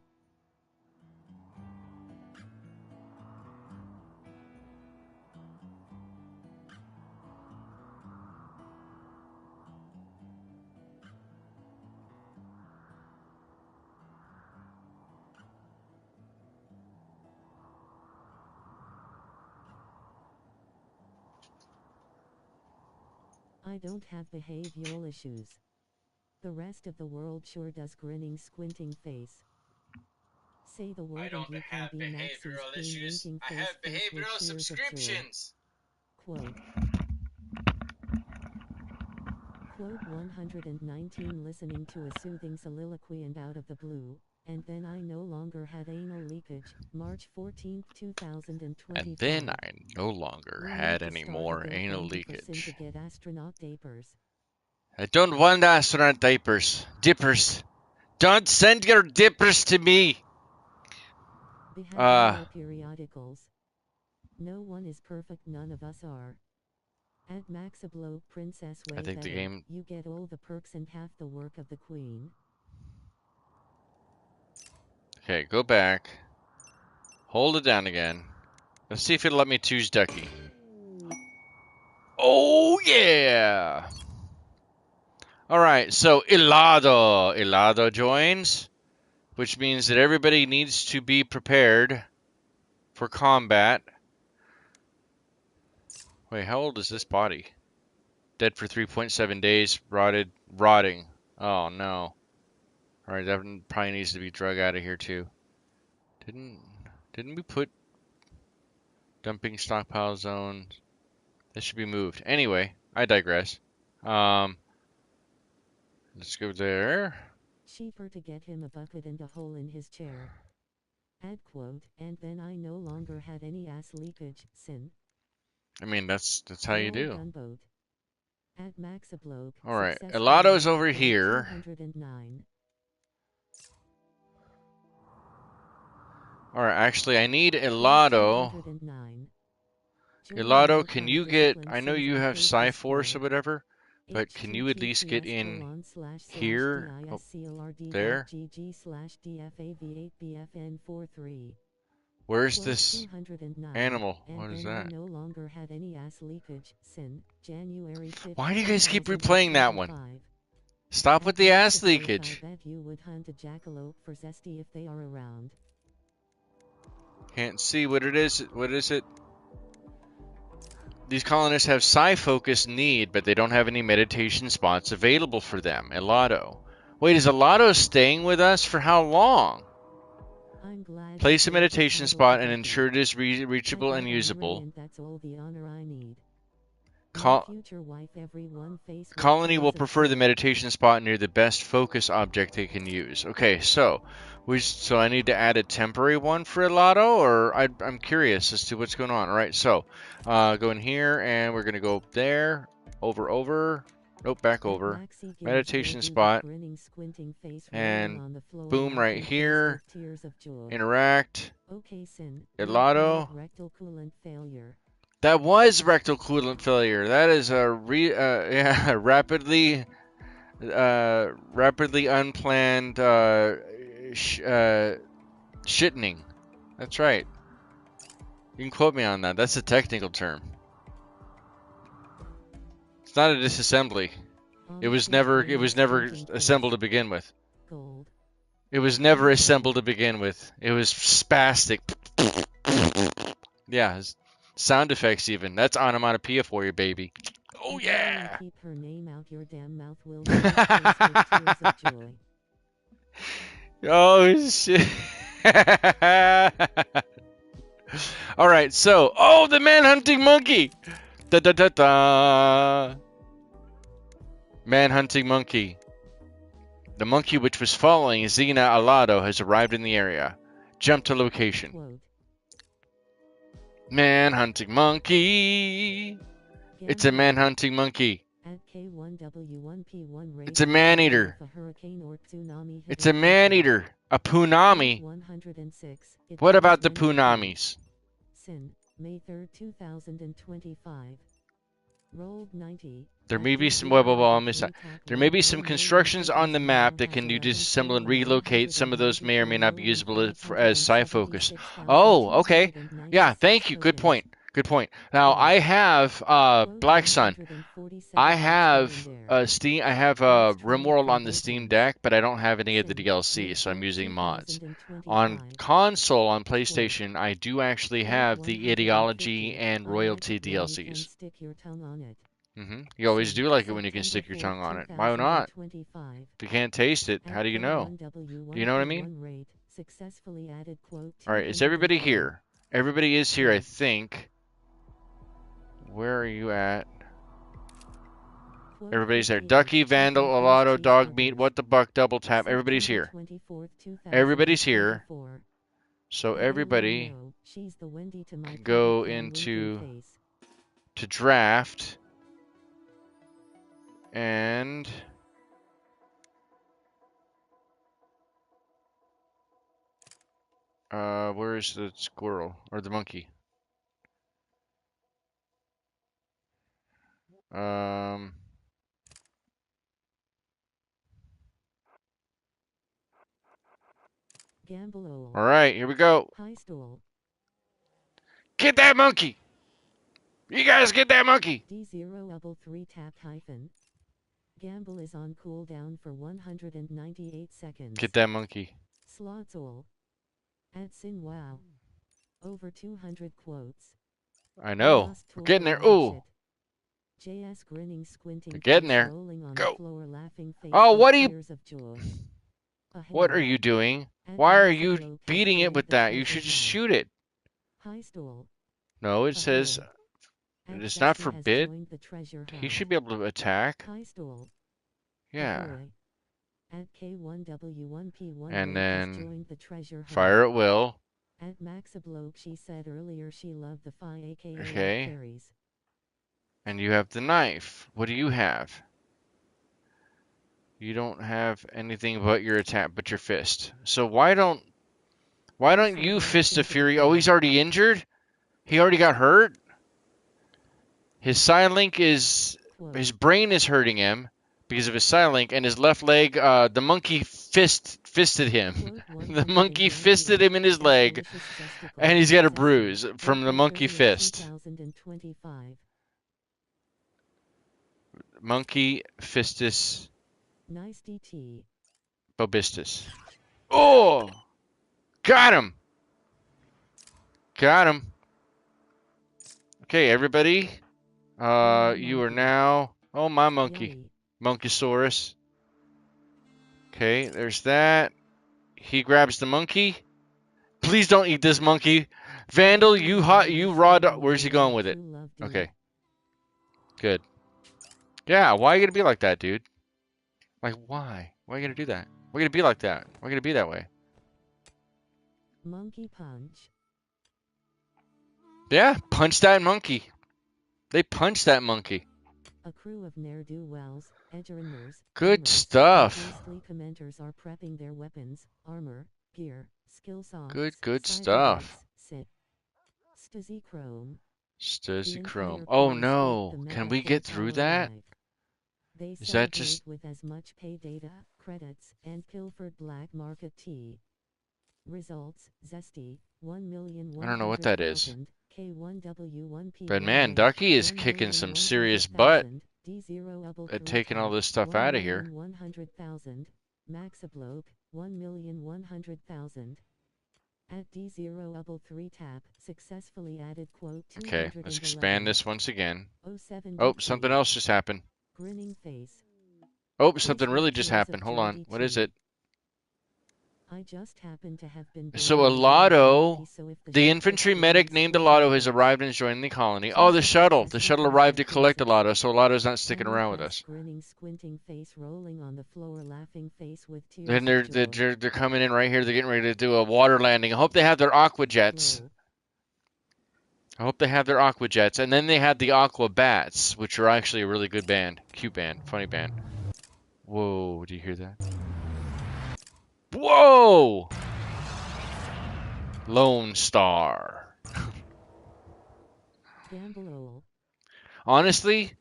I don't have behavioral issues. The rest of the world sure does, grinning squinting face. Say the word and you can be Maxie's issues. I have behavioral subscriptions. Quote. Quote 119, listening to a soothing soliloquy and out of the blue, and then I no longer had anal leakage, March 14, 2025. And then I no longer had any more anal leakage. To get astronaut diapers. I don't want astronaut diapers. Dippers. Don't send your dippers to me. Behavioral periodicals. No one is perfect, none of us are. At Maxablo, Princess way I think better. the game... You get all the perks and half the work of the queen. Okay, go back. Hold it down again. Let's see if it'll let me choose Ducky. Oh, yeah! Alright, so Ilado joins, which means that everybody needs to be prepared for combat. Wait, how old is this body? Dead for 3.7 days, rotting. Oh no. Alright, that probably needs to be drug out of here too. Didn't we put dumping stockpile zones? That should be moved. Anyway, I digress. Let's go there. Cheaper to get him a bucket and a hole in his chair. Add quote, and then I no longer had any ass leakage, sin. I mean, that's how you do. Gunboat. Add max a bloke. All right, Elato's over here. 209. All right, actually, I need Elato. 209. Elato, can you get? I know you have Psi-Force or whatever, but can you at least get in here? Oh, there. Where's this animal? What is that? Why do you guys keep replaying that one? Stop with the ass leakage. Can't see what it is. What is it? These colonists have psi-focus need, but they don't have any meditation spots available for them. Elato. Wait, is Elato staying with us for how long? Place a meditation spot and ensure it is reachable and usable. Colony will prefer the meditation spot near the best focus object they can use. Okay, so I need to add a temporary one for Elato, or I'm curious as to what's going on. All right, so go in here and we're gonna go there, over. Nope, back over. Meditation spot. And boom, right here. Interact. Elato. That was rectal coolant failure. That is a rapidly unplanned shittening. That's right. You can quote me on that. That's a technical term. It's not a disassembly. It was never assembled to begin with. It was never assembled to begin with. It was spastic. Yeah, sound effects even. That's onomatopoeia for you, baby. Oh yeah. Keep her name out your damn mouth, will Oh shit. All right, so the man-hunting monkey. Da da da da. Man-hunting monkey. The monkey which was following Xena Elato has arrived in the area. Jump to location. Man-hunting monkey. It's a man-hunting monkey. It's a man-eater. It's a man-eater. A punami. What about the punamis? May 3rd, 2025. Rolled 90. There may be some there may be some constructions on the map that can you disassemble and relocate. Some of those may or may not be usable as psi-focus. Oh, okay. Yeah, thank you. Good point. Good point. Now I have Black Sun. I have Steam. I have Rimworld on the Steam Deck, but I don't have any of the DLC, so I'm using mods. On console, on PlayStation, I do actually have the Ideology and Royalty DLCs. You always do like it when you can stick your tongue on it. Why not? If you can't taste it, how do you know? Do you know what I mean? Alright, is everybody here? Everybody is here, I think. Where are you at? Everybody's there. Ducky, Vandal, Elato, Dog Meat, What the Buck, Double Tap. Everybody's here. Everybody's here. So everybody can go into to draft. And where is the squirrel or the monkey? All right, here we go. Get that monkey! You guys get that monkey! D0 tap hyphen. Gamble is on cooldown for 198 seconds. Get that monkey. Slots all. Adsin wow. Over 200 quotes. I know. We're getting there. Ooh. JS grinning, squinting. We're getting there. Go. Floor, oh, what are you? What are you doing? Why are you beating it with that? You should just shoot it. No, it says It's not Zesty has forbid. joined the treasure He hunt. should be able to attack. High stool. Yeah. Ahoy. At K1W1P1 And Bloke has then joined the treasure hunt. fire at will. At Maxabloke, she said earlier she loved the Phi aka Okay. fairies. And you have the knife. What do you have? You don't have anything but your attack, but your fist. So why don't you fist of fury? Oh, he's already injured? He already got hurt? His Psylink is his brain is hurting him because of his Psylink, and his left leg, the monkey fisted him. The monkey fisted him in his leg, and he's got a bruise from the monkey fist. Monkey fistus Nice DT. bobistus. Oh! Got him! Got him. Okay, everybody. You are now... Oh, my monkey. Monkeysaurus. Okay, there's that. He grabs the monkey. Please don't eat this monkey. Vandal, you raw dog. Where's he going with it? Okay. Good. Yeah, why are you gonna be like that, dude? Like, why? Why are you gonna do that? Why are you gonna be like that? Why are you gonna be that way? Monkey punch. Yeah, punch that monkey. They punched that monkey. A crew of ne'er-do-wells, edgerunners, Good stuff. commenters are prepping their weapons, armor, gear, skill songs. Good stuff. Stuzzy Chrome. Stuzzy Chrome. Oh no! Can we get through that? Is that just with as much pay data, credits, and pilfered black market tea? Results: Zesty, 1,100,000. I don't know what that is. K1W1P. But man, Ducky is kicking some serious butt at taking all this stuff out of here. 100,000. Maxabloke, 1,100,000. At D0 tap successfully added quote. Okay, let's expand this once again. 07 Oh, something else just happened. Grinning face. Oh, something really just happened. Hold on. What is it? I just happen to have been So Alato, the infantry medic named Alato has arrived and joined the colony. Oh, the shuttle. The shuttle arrived to collect Alato, so Alato's not sticking around with us. Grinning, squinting face, rolling on the floor, laughing face with tears. Then they're coming in right here. They're getting ready to do a water landing. I hope they have their aqua jets. I hope they have their aqua jets. And then they had the aqua bats, which are actually a really good band. Cute band. Funny band. Whoa, do you hear that? Whoa! Lone Star. Honestly,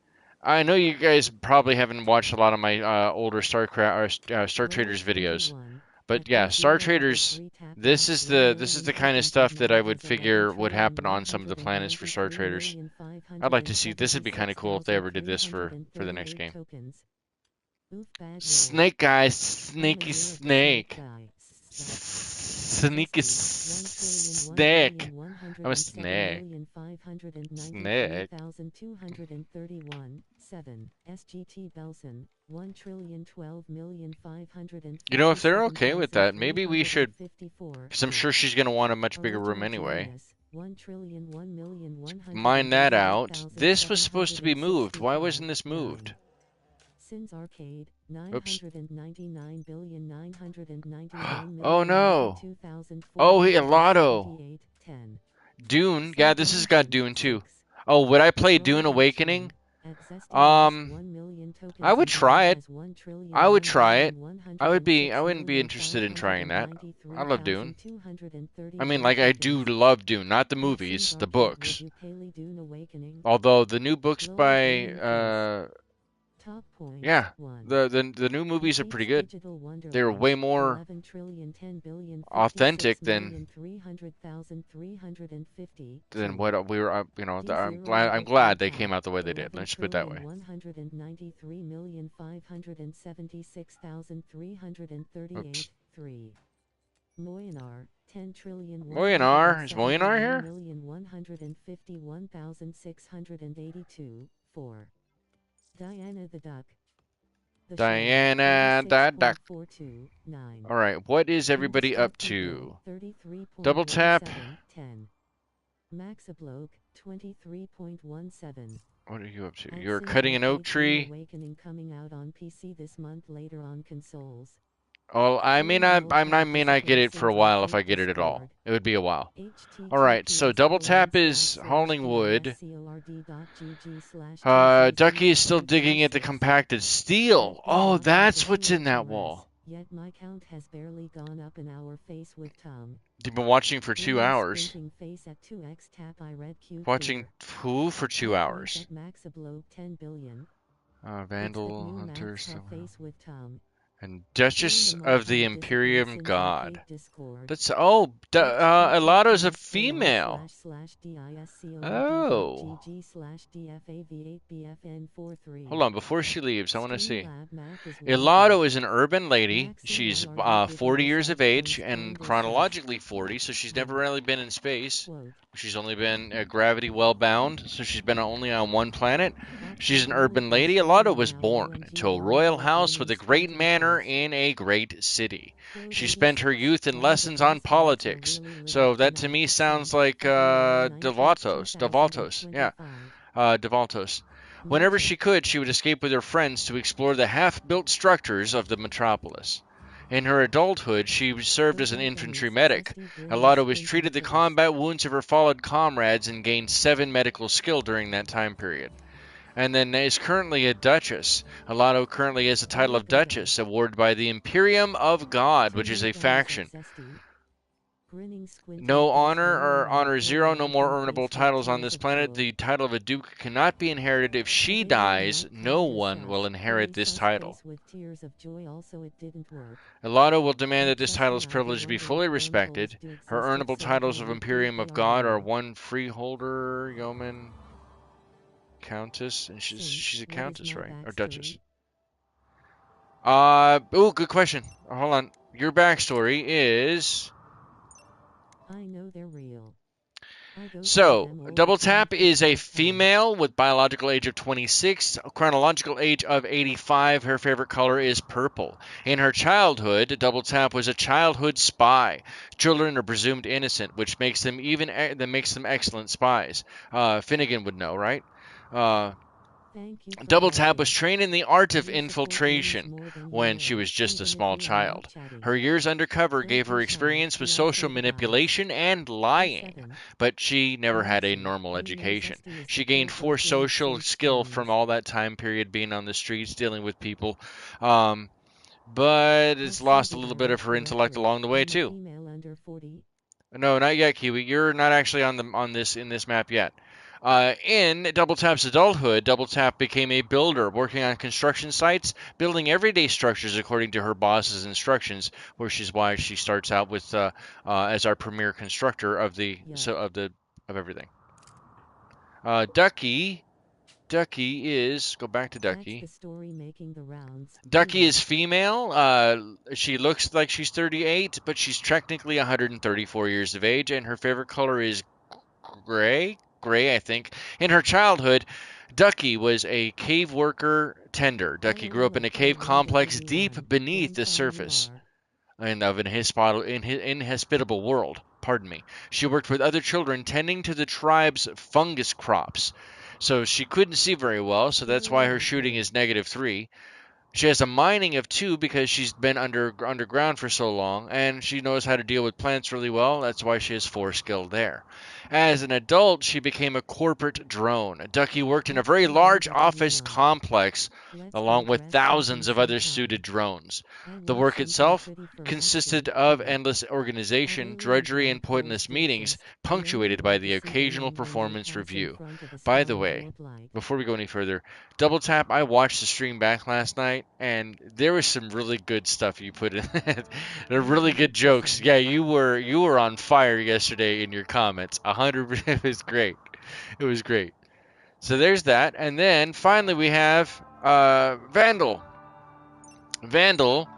I know you guys probably haven't watched a lot of my older Star Traders videos, but yeah, Star Traders. This is the kind of stuff that I would figure would happen on some of the planets for Star Traders. I'd like to see. This would be kind of cool if they ever did this for the next game. Snake guys, snaky snake. Sneaky snake. I'm a snake. Snake. You know, if they're okay with that, maybe we should, because I'm sure she's going to want a much bigger room anyway. Mine that out. This was supposed to be moved. Why wasn't this moved? Arcade, oops. Oh no. Oh, hey, Alato. Dune. Yeah, this has got Dune too. Oh, would I play Dune Awakening? I would try it. I would try it. I wouldn't be interested in trying that. I love Dune. I mean, like, I do love Dune, not the movies, the books. Although the new books by yeah, the new movies are pretty good. They're way more authentic than what we were. You know, I'm glad they came out the way they did. Let's put it that way. 193,576,338.3. Moyanar, 10,000,000,000. Moyanar? Is Moyanar here? 151,682.4. Diana the Duck. Diana the Duck. Alright, what is everybody up to? Double tap. Maxabloke, 23.17. What are you up to? At You're Sync cutting an oak Arcade tree. Awakening coming out on PC this month, later on consoles. Oh, I may not. Rimworld I may not get it for a Participation while if I Fate get it at all. Discord. It would be a while. All right. So double tap is hauling wood. Ducky is still digging at the compacted steel. Oh, that's what's in that wall. Yet my count has barely gone up an hour. Face with Tom. You've been watching for 2 hours. Face at 2x tap I read Q Watching who for 2 hours? Max ablow 10 billion. Vandal, Hunter, Face with Tom. and Duchess of the Imperium God. Discord. That's Elato's a female. Oh. Hold on, before she leaves, I want to see. Elato is an urban lady. She's 40 years of age and chronologically 40, so she's never really been in space. She's only been gravity well bound, so she's been only on one planet. She's an urban lady. Elato was born to a royal house with a great manor in a great city. She spent her youth in lessons on politics. So that to me sounds like Devaltos. Yeah, Devaltos. Whenever she could, she would escape with her friends to explore the half-built structures of the metropolis. In her adulthood, she served as an infantry medic. Elato was treated the combat wounds of her fallen comrades and gained 7 medical skill during that time period. And then is currently a Duchess. Elato currently has the title of Duchess, awarded by the Imperium of God, which is a faction. No honor or honor 0, no more earnable titles on this planet. The title of a duke cannot be inherited. If she dies, no one will inherit this title. Elato will demand that this title's privilege be fully respected. Her earnable titles of Imperium of God are 1 freeholder, yeoman, countess, and she's a countess, right? Or duchess. Good question. Hold on. Your backstory is... I know they're real. So, Double Tap is a female with biological age of 26, chronological age of 85. Her favorite color is purple. In her childhood, Double Tap was a childhood spy. Children are presumed innocent, which makes them excellent spies. Finnegan would know, right? Double Tap was trained in the art of infiltration when she was just a small child. Her years undercover gave her experience with social manipulation and lying, but she never had a normal education. She gained 4 social skill from all that time period being on the streets, dealing with people, but it's lost a little bit of her intellect along the way too. No, not yet, Kiwi. You're not actually in this map yet. In Double Tap's adulthood, Double Tap became a builder, working on construction sites, building everyday structures according to her boss's instructions, which is why she starts out with as our premier constructor of everything. Ducky is go back to Ducky. Ducky is female. She looks like she's 38, but she's technically 134 years of age, and her favorite color is gray, I think. In her childhood, Ducky was a cave worker tender. Ducky grew up in a cave complex deep beneath the surface and of an inhospitable world. Pardon me. She worked with other children tending to the tribe's fungus crops. So she couldn't see very well, so that's why her shooting is -3. She has a mining of 2 because she's been underground for so long, and she knows how to deal with plants really well. That's why she has 4 skill there. As an adult, she became a corporate drone. Ducky worked in a very large office complex along with thousands of other suited drones. The work itself consisted of endless organization, drudgery, and pointless meetings, punctuated by the occasional performance review. By the way, before we go any further, Double Tap, I watched the stream back last night, and there was some really good stuff you put in. They're really good jokes. Yeah, you were on fire yesterday in your comments. 100%. It was great. It was great. So there's that, and then finally we have Vandal. Vandal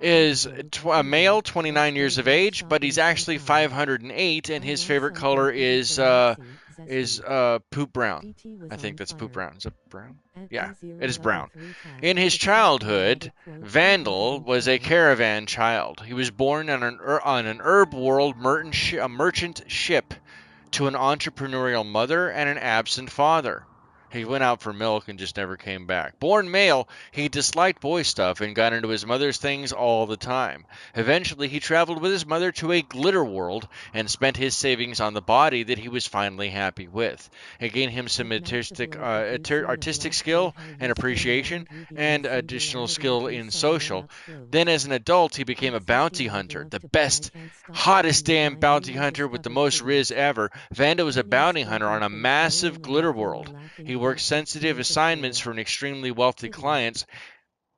is a male, 29 years of age, but he's actually 508, and his favorite color is poop brown. I think that's poop brown. Is it brown? Yeah, it is brown. In his childhood, Vandal was a caravan child. He was born on an herb world merchant ship to an entrepreneurial mother and an absent father. He went out for milk and just never came back. Born male, he disliked boy stuff and got into his mother's things all the time. Eventually, he traveled with his mother to a glitter world and spent his savings on the body that he was finally happy with. It gained him some artistic skill and appreciation and additional skill in social. Then, as an adult, he became a bounty hunter, the best, hottest damn bounty hunter with the most riz ever. Vanda was a bounty hunter on a massive glitter world. He worked sensitive assignments for an extremely wealthy clients.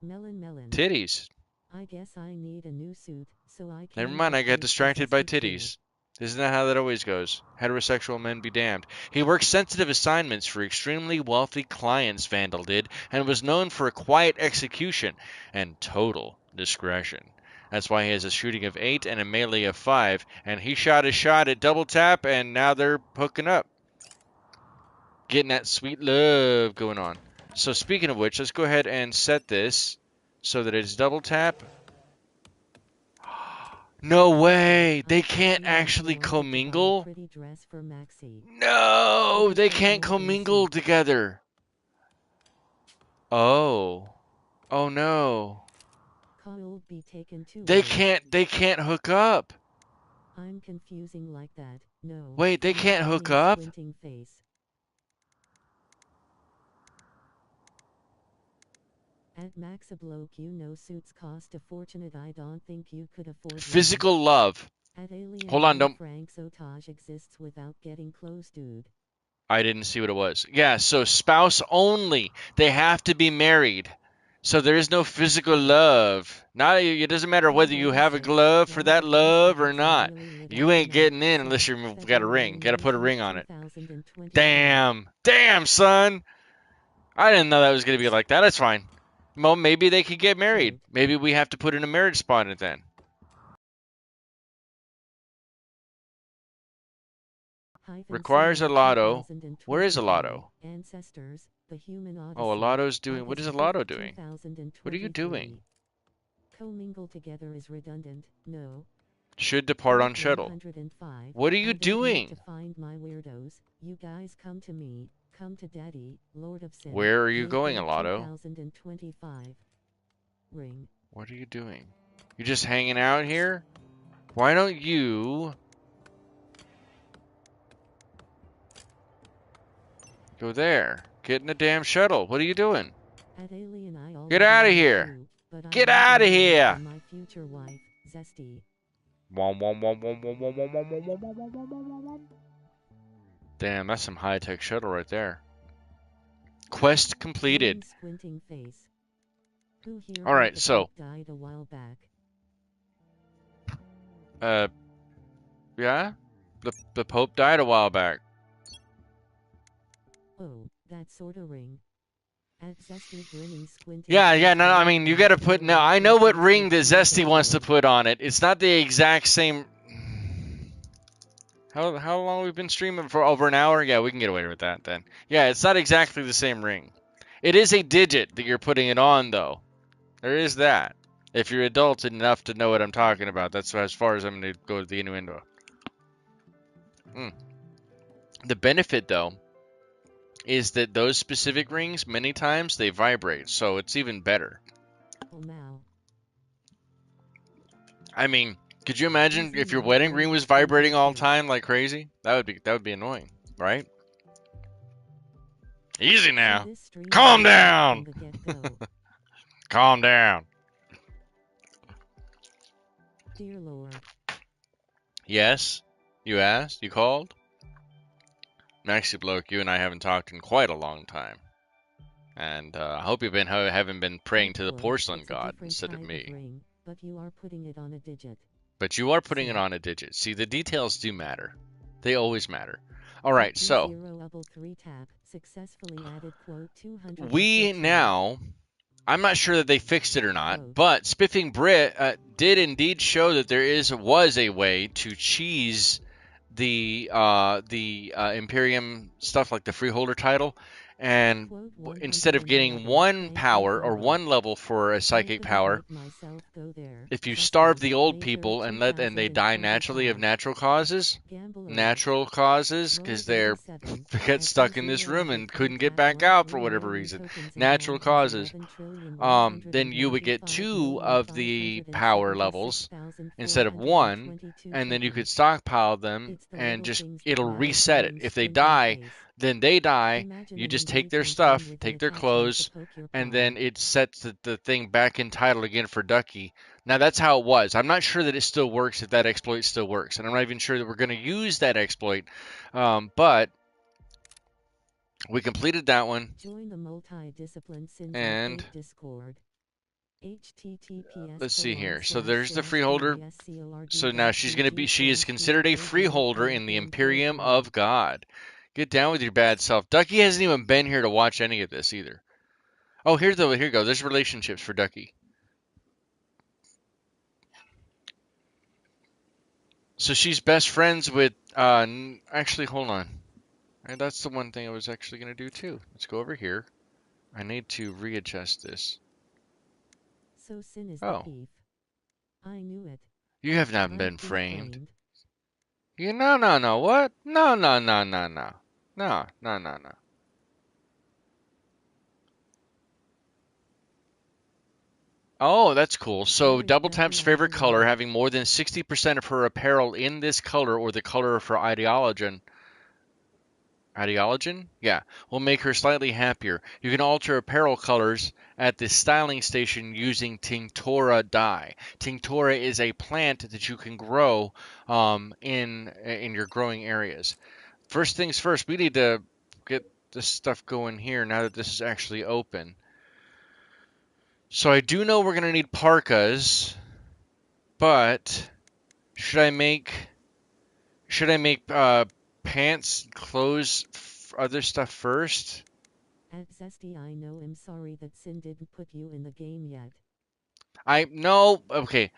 Titties. I guess I need a new suit, so I Never mind, I got distracted by titties. Isn't that how that always goes? Heterosexual men be damned. He worked sensitive assignments for extremely wealthy clients, Vandal did, and was known for a quiet execution and total discretion. That's why he has a shooting of 8 and a melee of 5, and he shot his shot at double tap, and now they're hooking up. Getting that sweet love going on. So speaking of which, let's go ahead and set this so that it's double tap. No way! They can't actually commingle? No! They can't commingle together. Oh. Oh no. They can't hook up. I'm confusing like that. No. Wait, they can't hook up? At Maxibloke, you know suits cost a fortune. I don't think you could afford physical love. At Alien, hold on, don't. Frank's otage exists without getting close, dude. I didn't see what it was. Yeah, so spouse only. They have to be married. So there is no physical love. Not, it doesn't matter whether you have a glove for that love or not. You ain't getting in unless you've got a ring. Got to put a ring on it. Damn. Damn, son. I didn't know that was going to be like that. That's fine. Well, maybe they could get married. Maybe we have to put in a marriage spot in it then. Requires a lotto. Where is a lotto? Oh, a lotto's doing... What is a lotto doing? What are you doing? Commingle together is redundant. No. Should depart on shuttle. What are you doing? To find my weirdos. You guys come to me. Come to Daddy, Lord of Sin. Where are you going, Alotto? 2025. Ring. What are you doing? You just hanging out here? Why don't you... go there. Get in the damn shuttle. What are you doing? Get out of here. Get out of here. My future wife, Zesty. Damn, that's some high-tech shuttle right there. Quest completed. Alright, so... yeah? The Pope died a while back. Oh, that sort of ring. Yeah, no, I mean, you gotta put... No, I know what ring that Zesty wants to put on it. It's not the exact same... How long we've been streaming? For over an hour? Yeah, we can get away with that then. Yeah, it's not exactly the same ring. It is a digit that you're putting it on, though. There is that. If you're adult enough to know what I'm talking about, that's as far as I'm going to go with the innuendo. The benefit, though, is that those specific rings, many times, they vibrate, so it's even better. I mean... could you imagine if your wedding ring was vibrating all the time like crazy? That would be annoying, right? Easy now. Calm down. Calm down. Dear Lord. Yes? You asked? You called? Maxibloke, you and I haven't talked in quite a long time. And I hope you haven't been praying to the porcelain god instead of me. Ring, but you are putting it on a digit. But you are putting it on a digit. See, the details do matter. They always matter. Alright, so... we now... I'm not sure that they fixed it or not, but Spiffing Brit did indeed show that there was a way to cheese the Imperium stuff, like the Freeholder title, and instead of getting 1 power or 1 level for a psychic power, if you starve the old people and they die naturally of natural causes, natural causes, because they're they got stuck in this room and couldn't get back out for whatever reason. Natural causes. Then you would get 2 of the power levels instead of 1, and then you could stockpile them and just it'll reset it. If they die, then they die. You just take their stuff, take their clothes, and then it sets the thing back in title again for Ducky. Now that's how it was. I'm not sure that it still works, if that exploit still works, and I'm not even sure that we're going to use that exploit. But we completed that one. Join the multi-discipline and Discord. Let's see here. So there's the freeholder. So now she is considered a freeholder in the Imperium of God. Get down with your bad self. Ducky hasn't even been here to watch any of this either. Oh, here you go. There's relationships for Ducky. So she's best friends with, actually, hold on. And that's the one thing I was actually going to do too. Let's go over here. I need to readjust this. So sin is the thief. I knew it. You have not been framed. You no, what? No. No. Oh, that's cool. So double taps favorite color, having more than 60% of her apparel in this color or the color of her ideology. Ideology? Yeah, will make her slightly happier. You can alter apparel colors at the styling station using Tinctura dye. Tinctura is a plant that you can grow in your growing areas. First things first, we need to get this stuff going here now that this is actually open. So I do know we're going to need parkas, but should I make pants, clothes, other stuff first? At Zesty, I know. I'm sorry that Sin didn't put you in the game yet. Okay.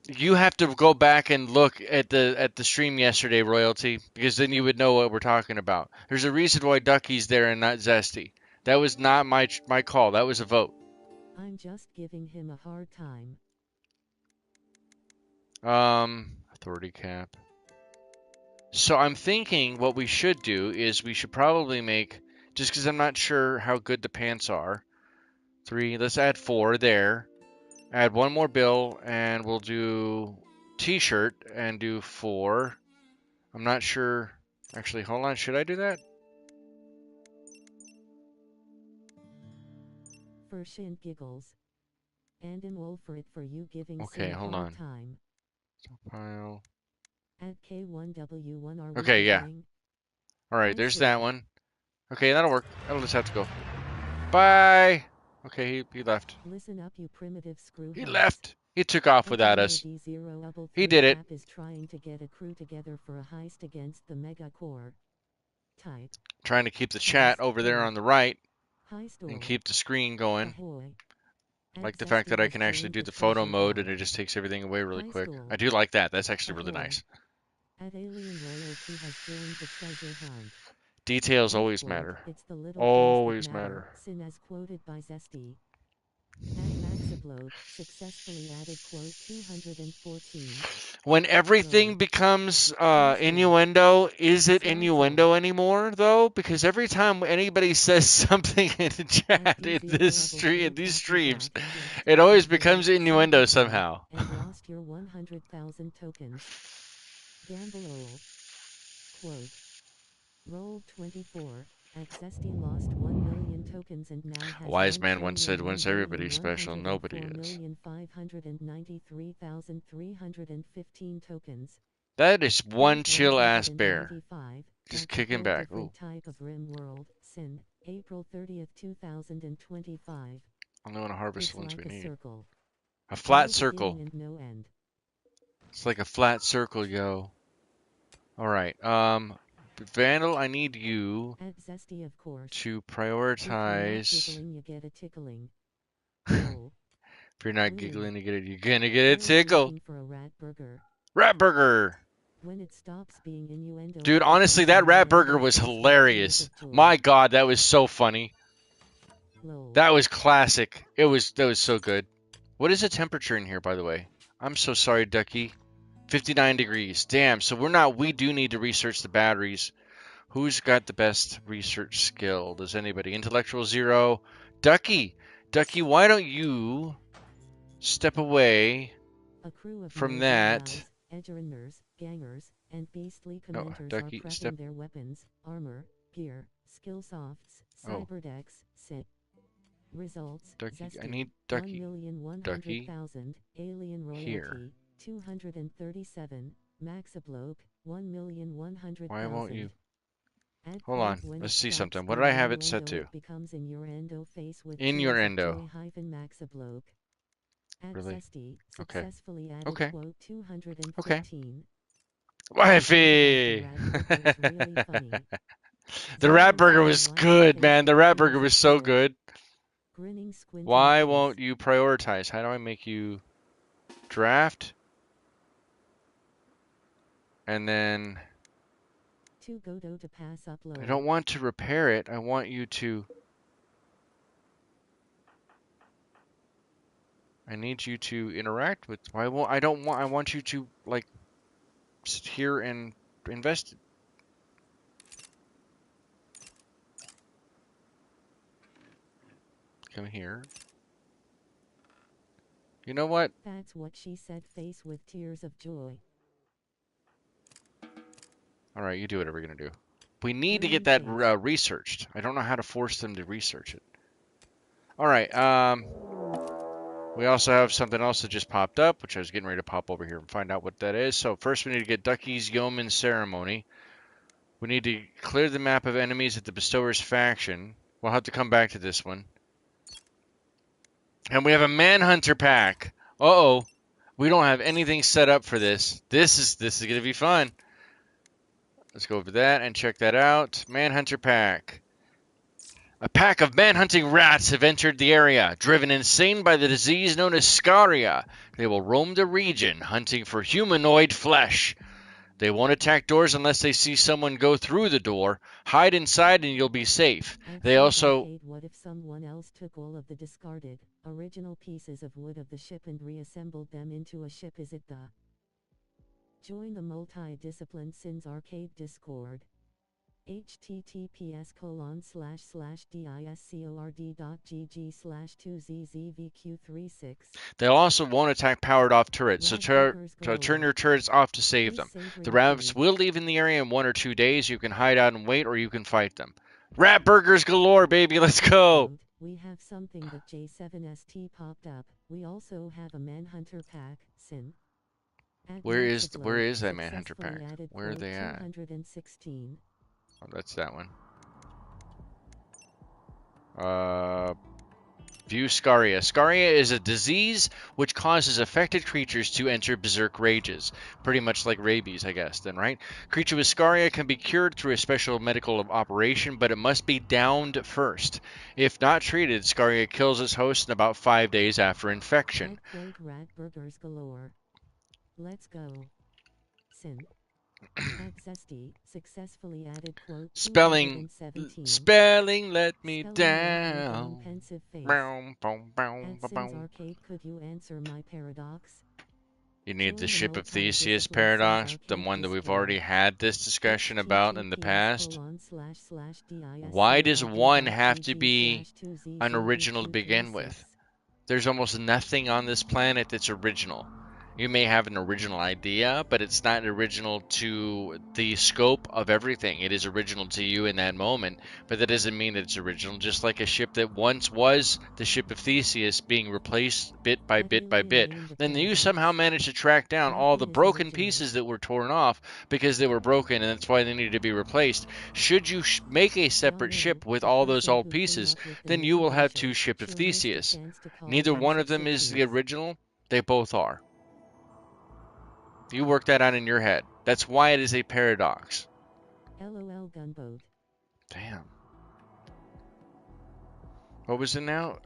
You have to go back and look at the stream yesterday, Royalty, because then you would know what we're talking about. There's a reason why Ducky's there and not Zesty. That was not my call. That was a vote. I'm just giving him a hard time. Authority cap. So I'm thinking what we should do is we should probably make, just because I'm not sure how good the pants are, 3, let's add 4 there. Add 1 more bill, and we'll do t-shirt and do 4. I'm not sure. Actually, hold on. Should I do that? For Shin giggles. And I'm all for it for you giving okay, hold on. Time. Pile. Add K1W1 are okay, yeah. Going? Alright, there's that one. Okay, that'll work. That'll just have to go. Bye! Okay, he left. Listen up, you primitive screw. He left! He took off without us. He did it. Is trying to get a crew together for a heist against the Mega Core. Type. Trying to keep the chat over there on the right. And keep the screen going. I like the fact that I can actually do the photo mode and it just takes everything away really quick. I do like that. That's actually really nice. Details always matter. Always matter. Sin as quoted by Zesty. Successfully added quote 214. When everything becomes innuendo, is it innuendo anymore though? Because every time anybody says something in the chat in these streams, it always becomes innuendo somehow. And lost your 100,000 tokens. Gamble all. Quote. Roll 24. At Zesty lost 1 million tokens and now has Wise man once said, once everybody's special, nobody is. 593,315 tokens. That is one chill-ass bear. Just kicking back. Ooh. Type of Rimworld, Sin, April 30th, 2025. Only want to harvest the ones we need. Circle. A flat circle. No end. It's like a flat circle, yo. Alright, Vandal, I need you Zesty, of course. to prioritize. You get a tickling. If you're not giggling, you're gonna get a tickle. For a rat burger. Rat burger! When it stops being innuendo. Dude, honestly, that rat burger was hilarious. My god, that was so funny. That was classic. That was so good. What is the temperature in here, by the way? I'm so sorry, Ducky. 59 degrees. Damn, so we do need to research the batteries. Who's got the best research skill? Does anybody? Intellectual 0. Ducky! Ducky, why don't you step away A crew of from mercenaries, that? edgerunners, gangers, and beastly No, commenters are Ducky, prepping their weapons, armor, gear, skill softs, Oh. cyberdecks, sit. Results, Ducky, I Zesty, need Ducky. 1,100,000, alien royalty, Here. 237, Maxabloke, 1,100,000. Why won't you? Add Hold quote on, when let's it see stops something. What did I have it set innuendo, to? it becomes innuendo face with Innuendo. joy hyphen Maxabloke. Add Really? Zesty, Okay. successfully added Okay. quote 215. Okay. Wifey! Really funny. The rat burger was good, man. The rat burger was so good. Grinning, squinting Why face. won't you prioritize? How do I make you draft? And then To Godot to pass upload. I don't want to repair it. I want you to. I need you to interact with. Why won't I don't want? I want you to like sit here and invest. Come here. You know what? That's what she said, face with tears of joy. All right, you do whatever you're gonna do. We need to Grinning get that face. researched. I don't know how to force them to research it. All right. We also have something else that just popped up, which I was getting ready to pop over here and find out what that is. So first, we need to get Ducky's Yeoman Ceremony. We need to clear the map of enemies at the Bestower's faction. We'll have to come back to this one. And we have a Manhunter pack. Uh-oh. We don't have anything set up for this. This is gonna be fun. Let's go over that and check that out. Manhunter pack. A pack of man-hunting rats have entered the area. Driven insane by the disease known as scaria, they will roam the region, hunting for humanoid flesh. They won't attack doors unless they see someone go through the door. Hide inside and you'll be safe. They also... What if someone else took all of the discarded, original pieces of wood of the ship and reassembled them into a ship? Is it the... Join the multi-discipline Sins Arcade Discord. https://discord.gg/2zzvq36. They also won't attack powered off turrets, so turn your turrets off to save them. The rabbits will leave in the area in 1 or 2 days. You can hide out and wait, or you can fight them. Rat burgers galore, baby. Let's go. We have something that J7ST popped up. We also have a Manhunter pack, Sin. Where is that Manhunter pack? Where are they at? 216. Oh, that's that one. View Scaria. Scaria is a disease which causes affected creatures to enter berserk rages. Pretty much like rabies, I guess, then, right? Creature with Scaria can be cured through a special medical operation, but it must be downed first. If not treated, Scaria kills its host in about 5 days after infection. Rat burgers galore. Let's go. Sin. Zesty successfully added quote Spelling let me down. Pensive face. Sins Arcade, could you answer my paradox? You need the Ship of Theseus paradox, the one that we've already had this discussion about in the past. Why does one have to be an original to begin with? There's almost nothing on this planet that's original. You may have an original idea, but it's not original to the scope of everything. It is original to you in that moment, but that doesn't mean that it's original. Just like a ship that once was the Ship of Theseus being replaced bit by bit by bit. Then you somehow managed to track down all the broken pieces that were torn off because they were broken, and that's why they needed to be replaced. Should you make a separate ship with all those old pieces, then you will have two Ship of Theseus. Neither one of them is the original. They both are. You work that out in your head. That's why it is a paradox. LOL gunboat. Damn. What was it now?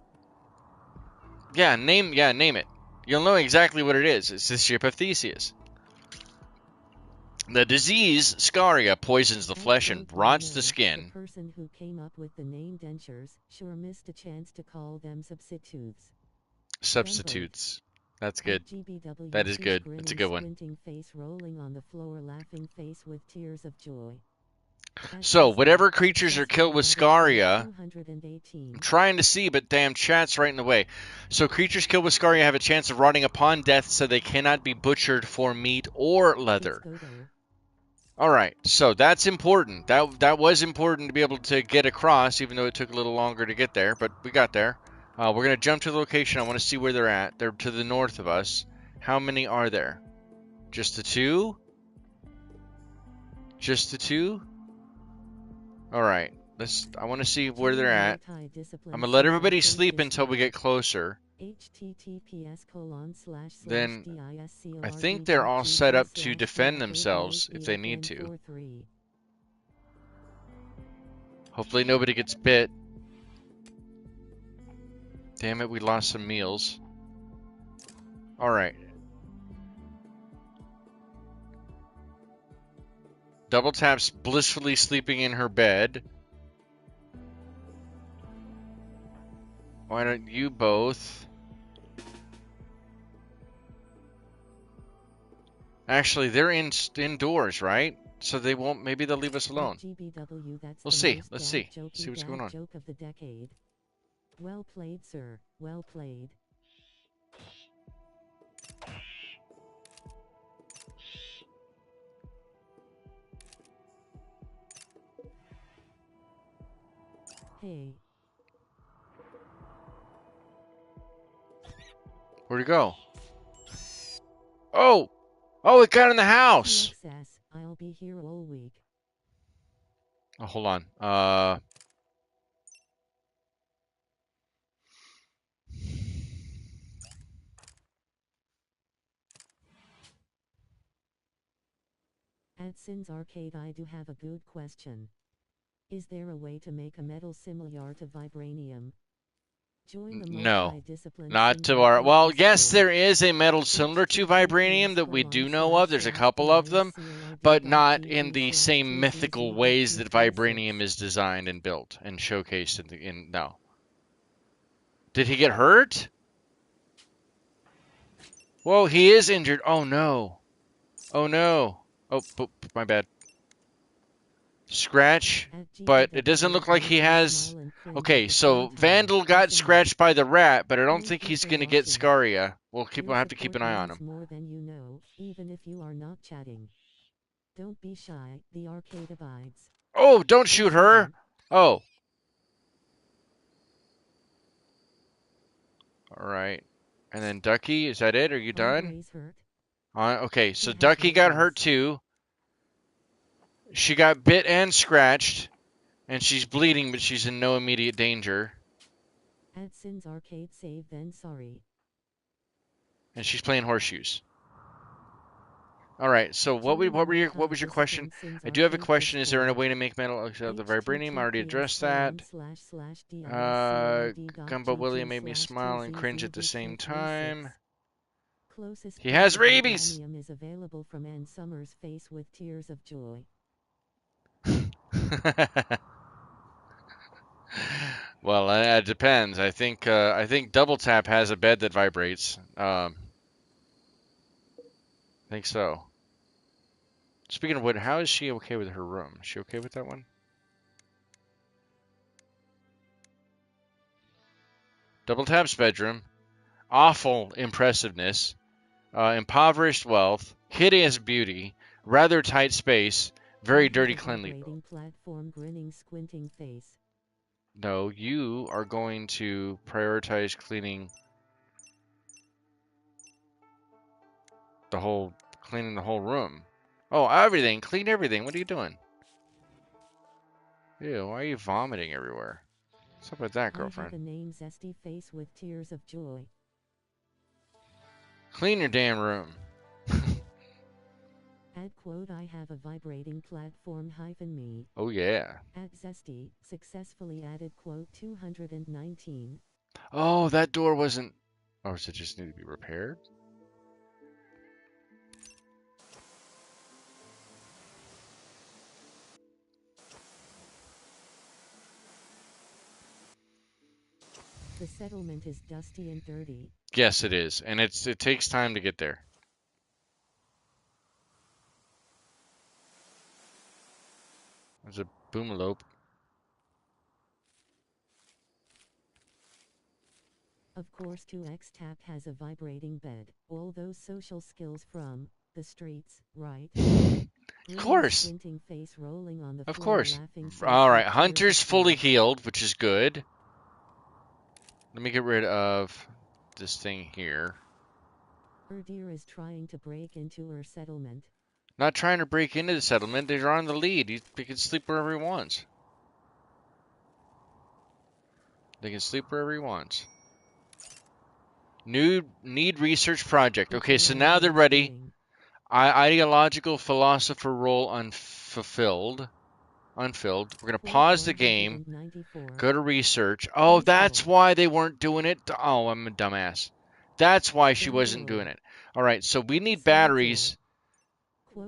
Yeah, name it. You'll know exactly what it is. It's the Ship of Theseus. The disease, scaria, poisons the flesh and rots the skin. The person who came up with the name dentures sure missed a chance to call them substitutes. Substitutes. That's good. GBW That is fish good. grinning, It's a good one. squinting face rolling on the floor, laughing face with tears of joy. So, whatever SSD, creatures are killed with successfully added Scaria, 218. I'm trying to see, but damn, chat's right in the way. So, creatures killed with Scaria have a chance of rotting upon death, so they cannot be butchered for meat or leather. Alright, so that's important. That was important to be able to get across, even though it took a little longer to get there, but we got there. We're going to jump to the location. I want to see where they're at. They're to the north of us. How many are there? Just the two? Just the two? Alright, I want to see where they're at. I'm going to let everybody sleep until we get closer. Then I think they're all set up to defend themselves if they need to. Hopefully nobody gets bit. Damn it, we lost some meals. Alright. Double Tap's blissfully sleeping in her bed. Why don't you both? Actually, they're indoors, right? So they won't. Maybe they'll leave us alone. We'll see. Let's see. See what's going on. Joke of the decade. Well played, sir. Well played. Hey. Where'd it go? Oh! Oh, it got in the house! I'll be here all week. Oh, hold on. At Sin's Arcade, I do have a good question. Is there a way to make a metal similar to vibranium? No. Not to our... Well, yes, there is a metal similar to vibranium that we do know of. There's a couple of them, but not in the same mythical ways that vibranium is designed and built and showcased in no. Did he get hurt? Whoa, he is injured. Oh, no. Oh, no. Oh, my bad. Scratch, but it doesn't look like he has... Okay, so Vandal got scratched by the rat, but I don't think he's going to get Scaria. We'll have to keep an eye on him. More than you know, even if you are not chatting. Don't be shy, the arcade abides. Oh, don't shoot her! Oh. Alright. And then Ducky, is that it? Are you done? Okay, so Ducky got hurt too. She got bit and scratched, and she's bleeding, but she's in no immediate danger. At Sin's Arcade save then, sorry. And she's playing horseshoes. Alright, so what was your question? I do have a question. Is there a way to make metal out of the vibranium? I already addressed that. Gumbo William made me smile and cringe at the same time. He has rabies! Is available from Ann Summers' face with tears of joy. Well, it depends. I think Double Tap has a bed that vibrates. I think so. Speaking of which, how is she okay with her room? Is she okay with that one? Double Tap's bedroom. Awful impressiveness. Impoverished wealth. Hideous beauty. Rather tight space. Very dirty cleanly. Platform grinning squinting face. No, you are going to prioritize cleaning the whole room. Oh, everything. Clean everything. What are you doing? Ew, why are you vomiting everywhere? What's up with that, girlfriend? I have a name zesty face with tears of joy. Clean your damn room. Add quote I have a vibrating platform hyphen me. Oh yeah. Add zesty, successfully added quote 219. Oh, that door wasn't... Oh, does it just need to be repaired? The settlement is dusty and dirty. Yes, it is, and it takes time to get there. There's a boomalope. Of course 2x tap has a vibrating bed. All those social skills from the streets, right? Of course. Squinting face rolling on the Of floor, course. laughing face All right, with tears Hunter's of fully joy. healed, which is good. Let me get rid of this thing here. Deer is trying to break into her settlement. Not trying to break into the settlement. They're on the lead. He can sleep wherever he wants. They can sleep wherever he wants. Need research project. Okay, so now they're ready. Ideological philosopher role unfilled. We're gonna pause the game. Go to research. Oh, that's why they weren't doing it. Oh, I'm a dumbass. That's why she wasn't doing it. All right, so we need batteries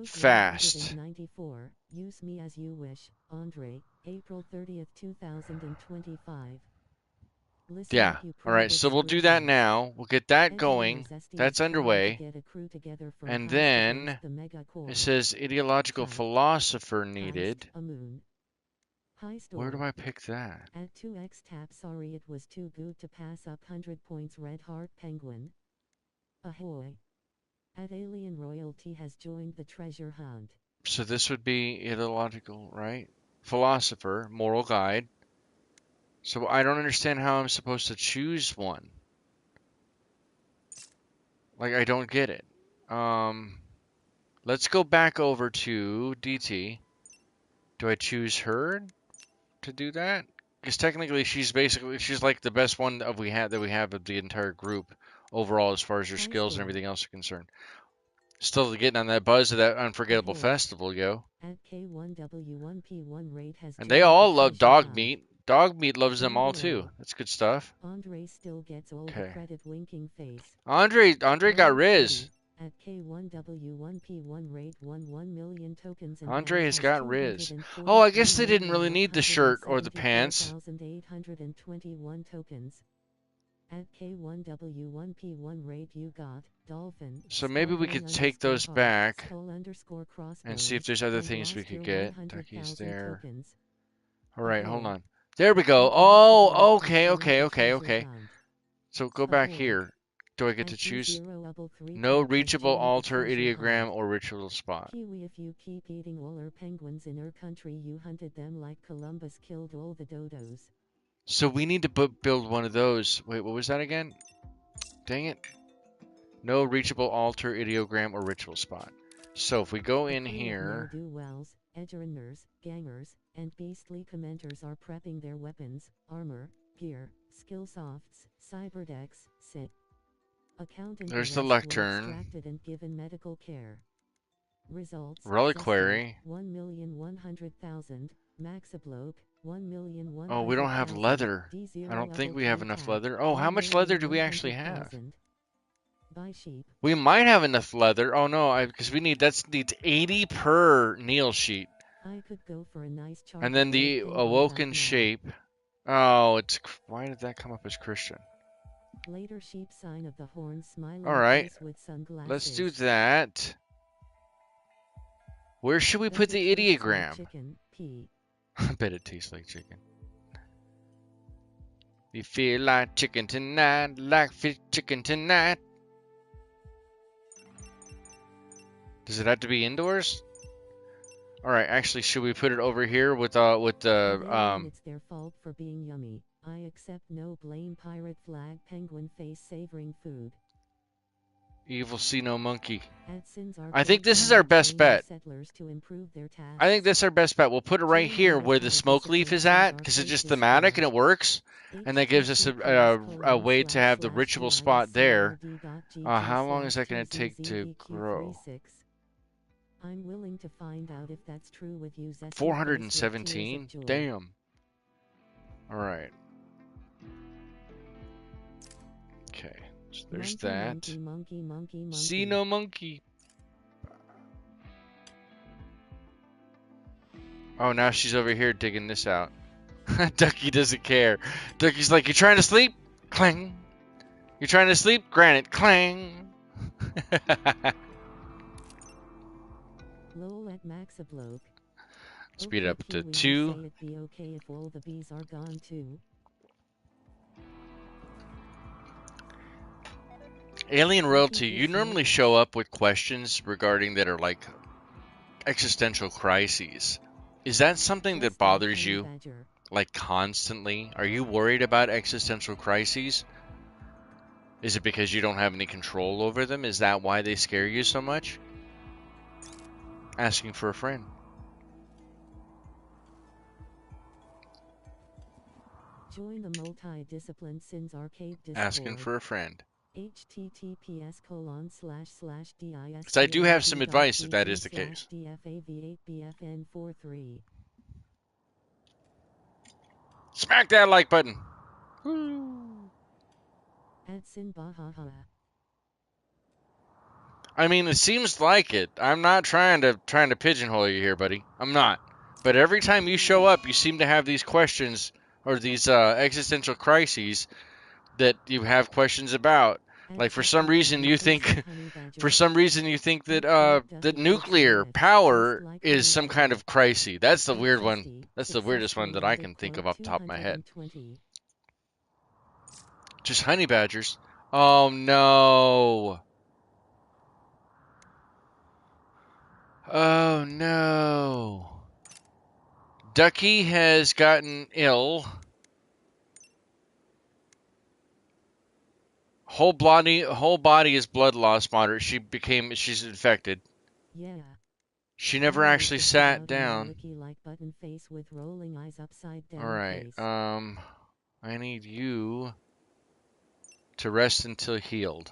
fast. 194. Use me as you wish, Andre. April 30th, 2025. Yeah. All right, so we'll do that now. We'll get that going. That's underway. And then it says ideological philosopher needed. Where do I pick that? At 2x tap, sorry it was too good to pass up 100 points. Red Heart Penguin. Ahoy. At Alien Royalty has joined the treasure hunt. So this would be ideological, right? Philosopher, moral guide. So I don't understand how I'm supposed to choose one. Like, I don't get it. Let's go back over to DT. Do I choose her to do that? Because technically she's like the best one that we have of the entire group overall as far as her skills and everything else are concerned. Still getting on that buzz of that unforgettable festival, yo. At K1W1P1 rate has and they all love dog meat. Dog meat loves them all too. That's good stuff. Andre still gets all the credit, winking face. Andre got Riz. At K1W1P1 rate 1 million tokens and Andre has got Riz. Oh, I guess they didn't really need the shirt or the pants. 821 tokens. At K1W1P1 rate you got Dolphin. So maybe we could take those back and see if there's other things we could get. Ducky's there. Alright, hold on. There we go. Oh, okay. So go back here. Do I get to choose? No reachable altar, ideogram, or ritual spot. Kiwi, if you keep eating all our penguins in our country, you hunted them like Columbus killed all the dodos. So we need to build one of those. Wait, what was that again? Dang it. No reachable altar, ideogram, or ritual spot. So if we go in here... Wells, edgeruners, gangers, and beastly commenters are prepping their weapons, armor, gear, skill softs, cyberdecks, sit. There's the lectern. And given medical care. Results. Reliquary. 1,100,000. Maxibloke. 1,100,000. Oh, we don't have leather. I don't think we have enough leather. Oh, how much leather do we actually have? We might have enough leather. Oh no, because we need needs 80 per Neil sheet. I could go for a nice and then the awoken shape. Oh, why did that come up as Christian? Later sheep sign of the horn smiling. All right, with sunglasses. let's do that. Where should we put the ideogram? Chicken, I bet it tastes like chicken. You feel like chicken tonight, like fish chicken tonight. Does it have to be indoors? All right, actually, should we put it over here with the It's their fault for being yummy. I accept no blame. Pirate flag, penguin face, savoring food. Evil see no monkey. I think this is our best bet. I think this is our best bet. We'll put it right here where the smoke leaf is at, because it's just thematic and it works. And that gives us a way to have the ritual spot there. How long is that going to take to grow? I'm willing to find out if that's true with you. 417? Damn. Alright. Okay. So there's that. Monkey. See no monkey. Oh, now she's over here digging this out. Ducky doesn't care. Ducky's like, you trying to sleep? Clang. You trying to sleep? Granite, clang. Lol at Maxabloke. Speed Okay, up to Kiwi, 2. you say it'd be okay if all the bees are gone too. Alien Royalty, Cookie you gives normally notes. show up with questions regarding that are like existential crises. Is that something that Just like bothers Honey you, Badger. like constantly? Are you worried about existential crises? Is it because you don't have any control over them? Is that why they scare you so much? Asking for a friend. Join the multi-discipline Sins Arcade Asking Discord. for a friend. https://discord.gg/dfav8bfn43. Because I do have some advice if that is the case. Smack that like button. Adsin Bahaha. I mean, it seems like it. I'm not trying to pigeonhole you here, buddy. I'm not. But every time you show up, you seem to have these questions or these existential crises that you have questions about. Like for some reason you think that nuclear power is some kind of crisis. That's the weird one. That's the weirdest one that I can think of off the top of my head. Just honey badgers. Oh no. Oh no. Ducky has gotten ill. Whole body is blood loss moderate. She's infected. Yeah. She never actually sat down. Like button face with rolling eyes upside down. All right. Face. I need you to rest until healed.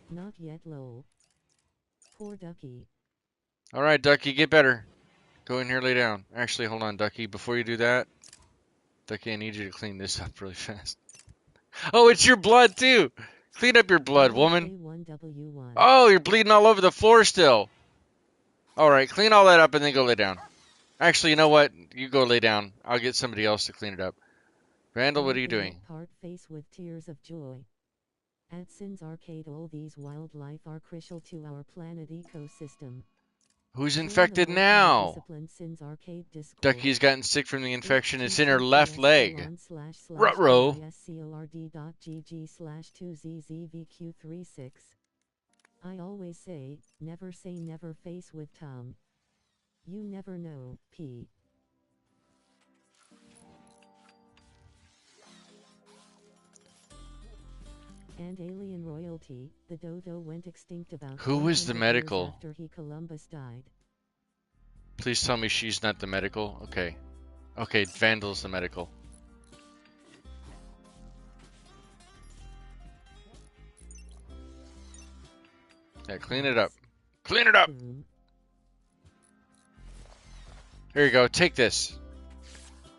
Not yet, lol. Poor Ducky. All right, Ducky, get better. Go in here, lay down. Actually, hold on, Ducky. Before you do that, Ducky, I need you to clean this up really fast. Oh, it's your blood too. Clean up your blood, woman. Oh, you're bleeding all over the floor still. All right, clean all that up and then go lay down. Actually, you know what? You go lay down. I'll get somebody else to clean it up. Vandal, what are you doing? Part face with tears of joy. At Sins Arcade, all these wildlife are crucial to our planet ecosystem. Who's infected now? Ducky's gotten sick from the infection. It's in her left leg. Ruh-roh. I always say never face with Tom. You never know, P. And alien royalty, the dodo went extinct about Who is the medical? After Columbus died. Please tell me she's not the medical. Okay. Okay, Vandal's the medical. Yeah, clean it up. Clean it up! Here you go, take this.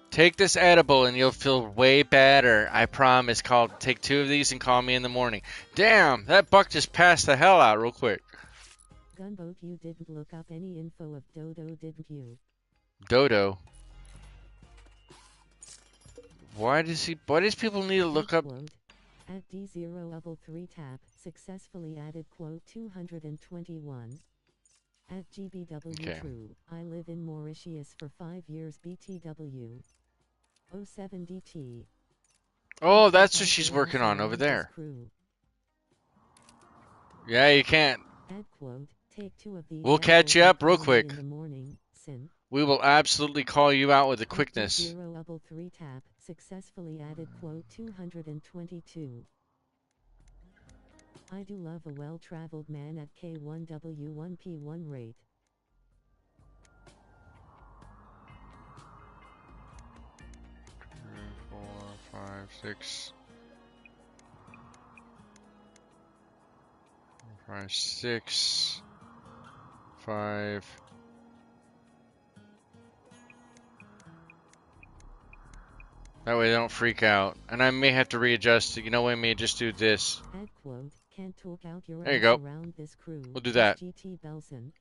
Take this edible and you'll feel way better. I promise. Take 2 of these and call me in the morning. Damn, that buck just passed the hell out real quick. Gunboat, you didn't look up any info of Dodo, didn't you? Dodo? Why does people need to look up? At D0 level 3 tap, successfully added quote 221. At GBW okay. True, I live in Mauritius for 5 years BTW. 07DT. Oh, that's what she's working on over there. Yeah, you can't. Add quote, take 2 of these. We'll catch you up real quick. In the morning, Sin. We will absolutely call you out with a quickness. 0 level 3 tap, successfully added quote 222. I do love a well-traveled man at K1W1P1 rate. Four, 5, 6. 5, 6. 5. That way they don't freak out. And I may have to readjust it. You know what? I may just do this. Add quote, can't talk out your there you go. Around this crew. We'll do that. GT Belson.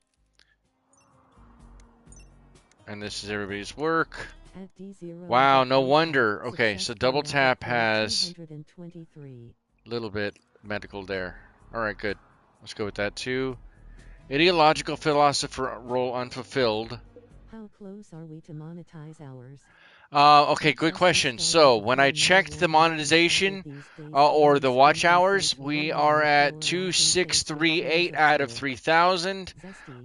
And this is everybody's work. At D0 Wow, no profile, wonder. Okay, so double successfully added tap code has 223. a little bit medical there. Alright, good. Let's go with that too. Ideological philosopher role unfulfilled. How close are we to monetize hours? Okay, good question. So when I checked the monetization or the watch hours, we are at 2638 out of 3000.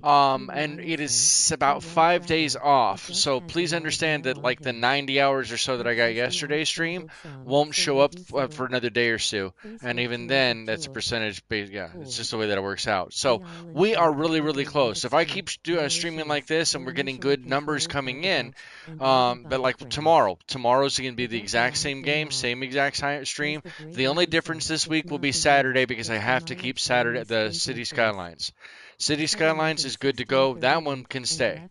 And it is about 5 days off. So please understand that like the 90 hours or so that I got yesterday's stream won't show up for another day or so. And even then, that's a percentage based. Yeah, it's just the way that it works out. So we are really, really close. If I keep streaming like this and we're getting good numbers coming in, but like tomorrow's going to be the exact same game, same exact stream. The only difference this week will be Saturday because I have to keep Saturday the City Skylines. City Skylines is good to go. That one can stay.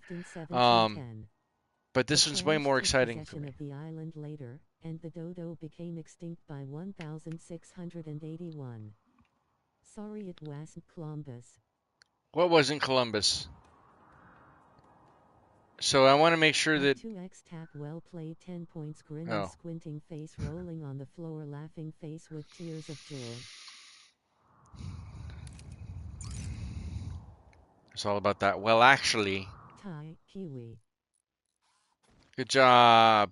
But this one's way more exciting for me. Of the island later, and the dodo became extinct by 1681. Sorry it wasn't Columbus. What wasn't Columbus? So I want to make sure that 2x tap well played 10 points grinning squinting face rolling on the floor laughing face with tears of joy. it's all about that. Well, actually, Thai, Kiwi. Good job.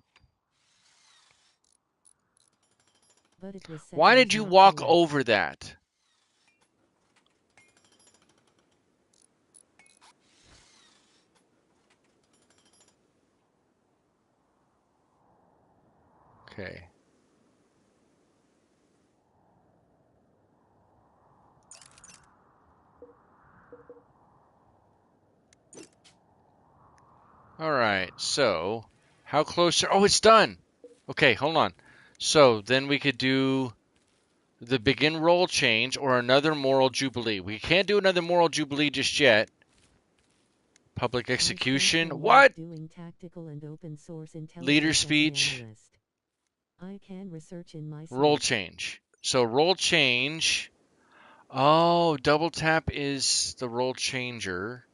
But it was Why did you walk over that? Okay. All right. So, how close are... Oh, it's done. Okay, hold on. So, then we could do the begin roll change or another moral jubilee. We can't do another moral jubilee just yet. Public execution. What? Doing tactical and open source Leader speech. I can research in my roll change. So roll change. Oh, double tap is the roll changer.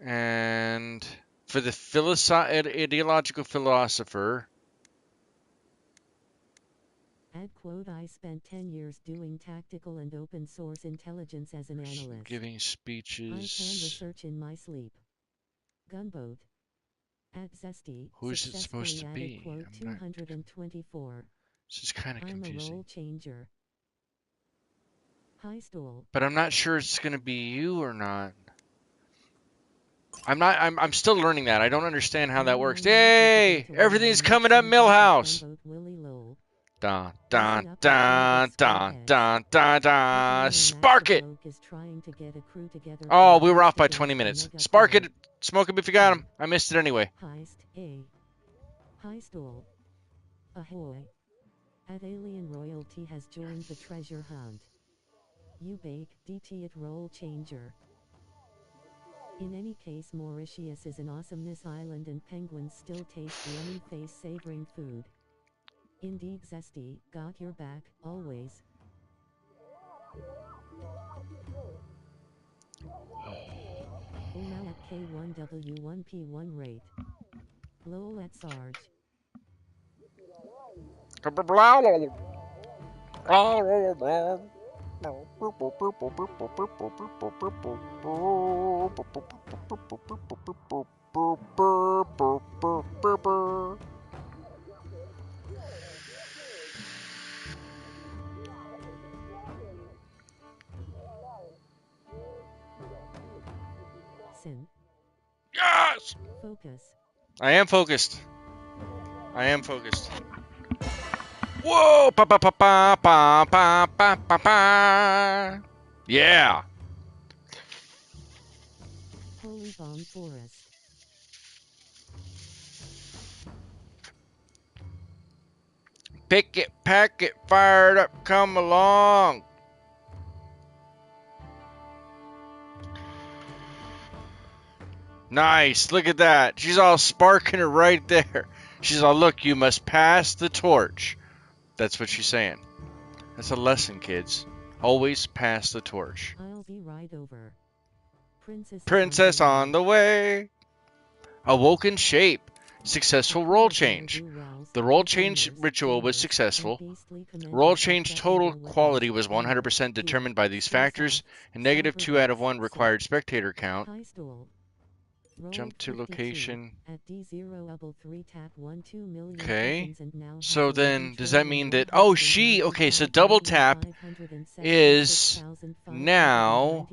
And for the ideological philosopher. Add quote, I spent 10 years doing tactical and open source intelligence as an analyst. Giving speeches. I can research in my sleep. Gunboat. Add zesty. Who's it supposed to be? Quote, 224. This is kind of confusing. I'm a role changer. High stool. But I'm not sure it's going to be you or not. I'm still learning that. I don't understand how that works. Hey! Everything's coming up Millhouse! Dun, dun, dun, dun, dun, dun, dun. Spark it! Oh, we were off by 20 minutes. Spark it! Smoke it if you got him. I missed it anyway. Heist A. High stool. Ahoy. At Alien Royalty has joined the treasure hunt. You bake, DT it roll changer. In any case, Mauritius is an awesomeness island and penguins still taste yummy face savoring food. Indeed zesty, got your back, always. Now at K1W1P1 rate. Lowell at Sarge. Sin. Yes! Focus. I am focused. I am focused. Whoa! Pa pa pa pa pa pa pa pa pa. Yeah. Holy Bomb Forest. Pick it, pack it, fired up, come along. Nice, look at that. She's all sparking it right there. She's all, look, you must pass the torch. That's what she's saying. That's a lesson, kids. Always pass the torch. I'll be right over. Princess on the way. Awoken shape. Successful roll change. The roll change ritual was successful. Roll change total quality was 100% determined by these factors, and negative 2 out of 1 required spectator count. Jump to location. Okay. So then, does that mean that, oh, okay, so double tap is now.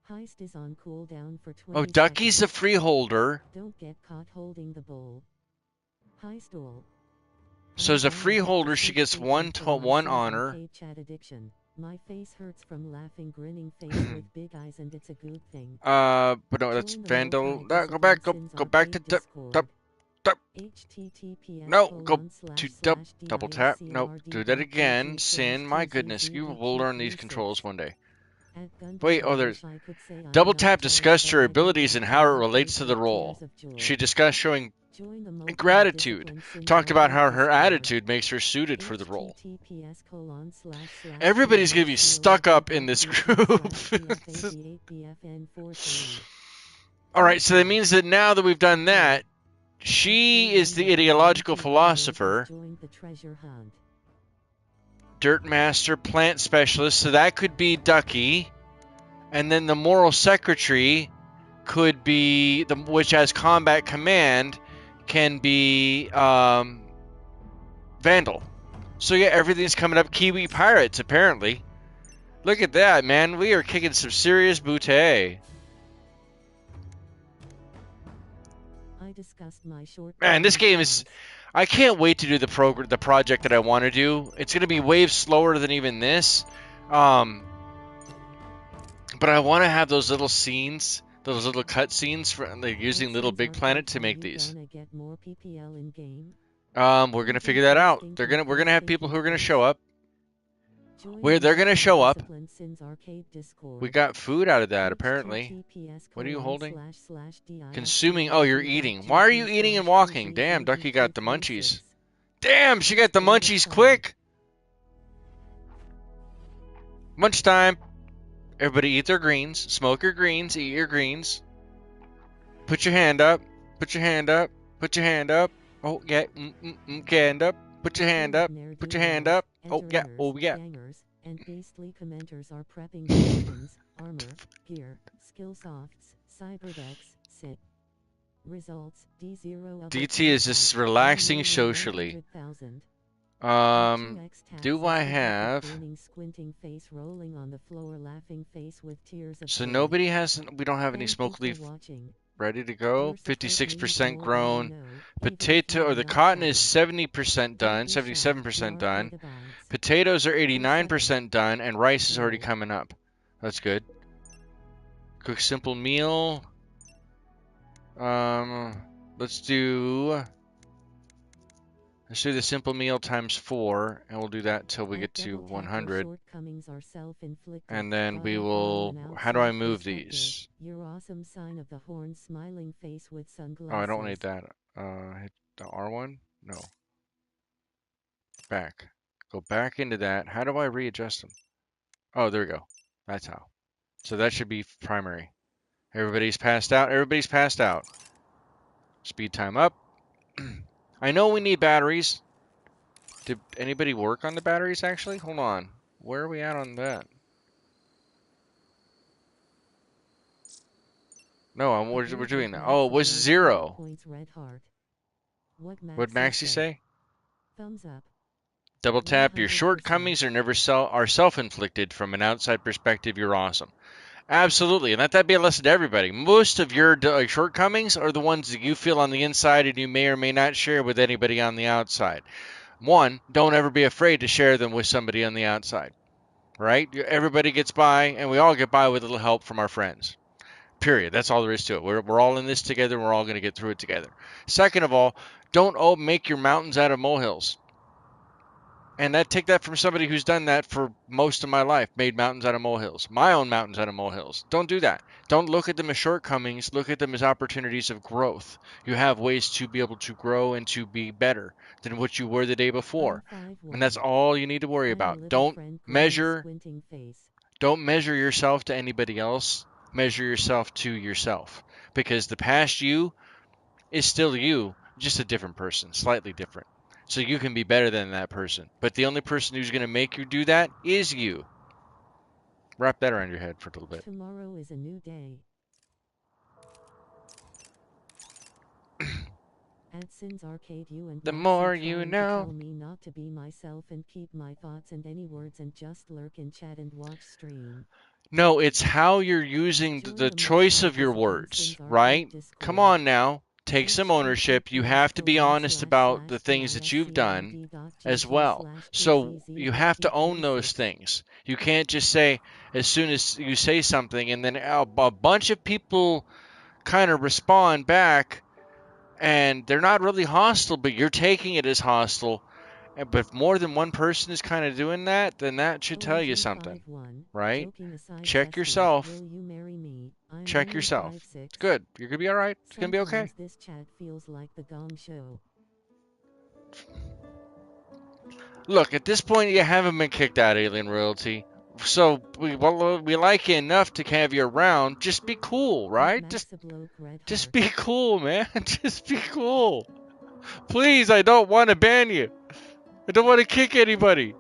Heist is on cooldown for 20 Oh, Ducky's seconds. a freeholder. Don't get caught holding the bowl. Heist all. So as a freeholder, she gets one honor. My face hurts from laughing, grinning face with big eyes, and it's a good thing. But no, that's Vandal. No, go back to no, go to double tap. Nope, do that again. Sin, my goodness, you will learn these controls one day. Wait, oh, there's double tap discussed her abilities and how it relates to the role. She discussed showing gratitude. Talked about how her attitude makes her suited for the role. Everybody's gonna be stuck up in this group. Alright, so that means that now that we've done that, she is the ideological philosopher, dirt master, plant specialist, so that could be Ducky. And then the moral secretary could be, which has combat command, can be Vandal. So yeah, everything's coming up Kiwi Pirates, apparently. Look at that, man. We are kicking some serious booty. Man, this game is... I can't wait to do the project that I want to do. It's going to be way slower than even this. But I want to have those little scenes, those little cut scenes for like, using Little Big Planet to make these. We're gonna figure that out. We're gonna have people who are gonna show up. They're gonna show up. We got food out of that apparently. What are you holding? Consuming. Oh, you're eating. Why are you eating and walking? Damn, Ducky got the munchies. Damn, she got the munchies quick. Munch time. Everybody eat their greens. Smoke your greens. Eat your greens. Put your hand up. Put your hand up. Put your hand up. Oh, yeah. Hand up. Put your hand up. Put your hand up. Oh, yeah. Oh, yeah. And beastly commenters are prepping weapons, armor, gear, skill softs, cyberdecks, sit. Results, D0. DT is just relaxing socially. Do I have... So nobody has... We don't have any smoke leaf ready to go. 56% grown. Potato, or the cotton is 70% done, 77% done. Potatoes are 89% done, and rice is already coming up. That's good. Cook simple meal. Let's do the simple meal times 4, and we'll do that till we get to 100. And then we will... How do I move these? Oh, I don't need that. Hit the R1? No. Back. Go back into that. How do I readjust them? Oh, there we go. That's how. So that should be primary. Everybody's passed out. Everybody's passed out. Speed time up. I know we need batteries. Did anybody work on the batteries, actually? Hold on. Where are we at on that? No, we're doing that. Oh, it was 0. What'd Maxie say? Thumbs up. Double tap. Your shortcomings are never self-inflicted. From an outside perspective, you're awesome. Absolutely, and let that be a lesson to everybody. Most of your shortcomings are the ones that you feel on the inside and you may or may not share with anybody on the outside. One, don't ever be afraid to share them with somebody on the outside, right? Everybody gets by, and we all get by with a little help from our friends. Period. That's all there is to it. We're all in this together, and we're all going to get through it together. Second of all, don't make your mountains out of molehills. And take that from somebody who's done that for most of my life, made mountains out of molehills. My own mountains out of molehills. Don't do that. Don't look at them as shortcomings. Look at them as opportunities of growth. You have ways to be able to grow and to be better than what you were the day before. And that's all you need to worry about. Don't measure yourself to anybody else. measure yourself to yourself, because the past you is still you, just a different person, slightly different. So you can be better than that person. But the only person who's going to make you do that is you. Wrap that around your head for a little bit. Tomorrow is a new day. At Sins Arcade, you and The Moxie more trying you to know. tell me not to be myself and keep my thoughts and any words and just lurk in chat and watch stream. No, it's how you're using Join the the choice of your multi-discipline words, Sins Arcade right? Come Discord. on now. Take some ownership. You have to be honest about the things that you've done as well. So you have to own those things. You can't just say, as soon as you say something, and then a bunch of people kind of respond back, and they're not really hostile, but you're taking it as hostile. But if more than one person is kind of doing that, then that should tell you something, right? Check yourself. Check yourself. It's good. You're gonna be all right. It's gonna be okay. This chat feels like the Gong Show. Look, at this point, you haven't been kicked out, Alien Royalty. So we like you enough to have you around. Just be cool, right? Just be cool, man. Just be cool. Please, I don't want to ban you. I don't want to kick anybody.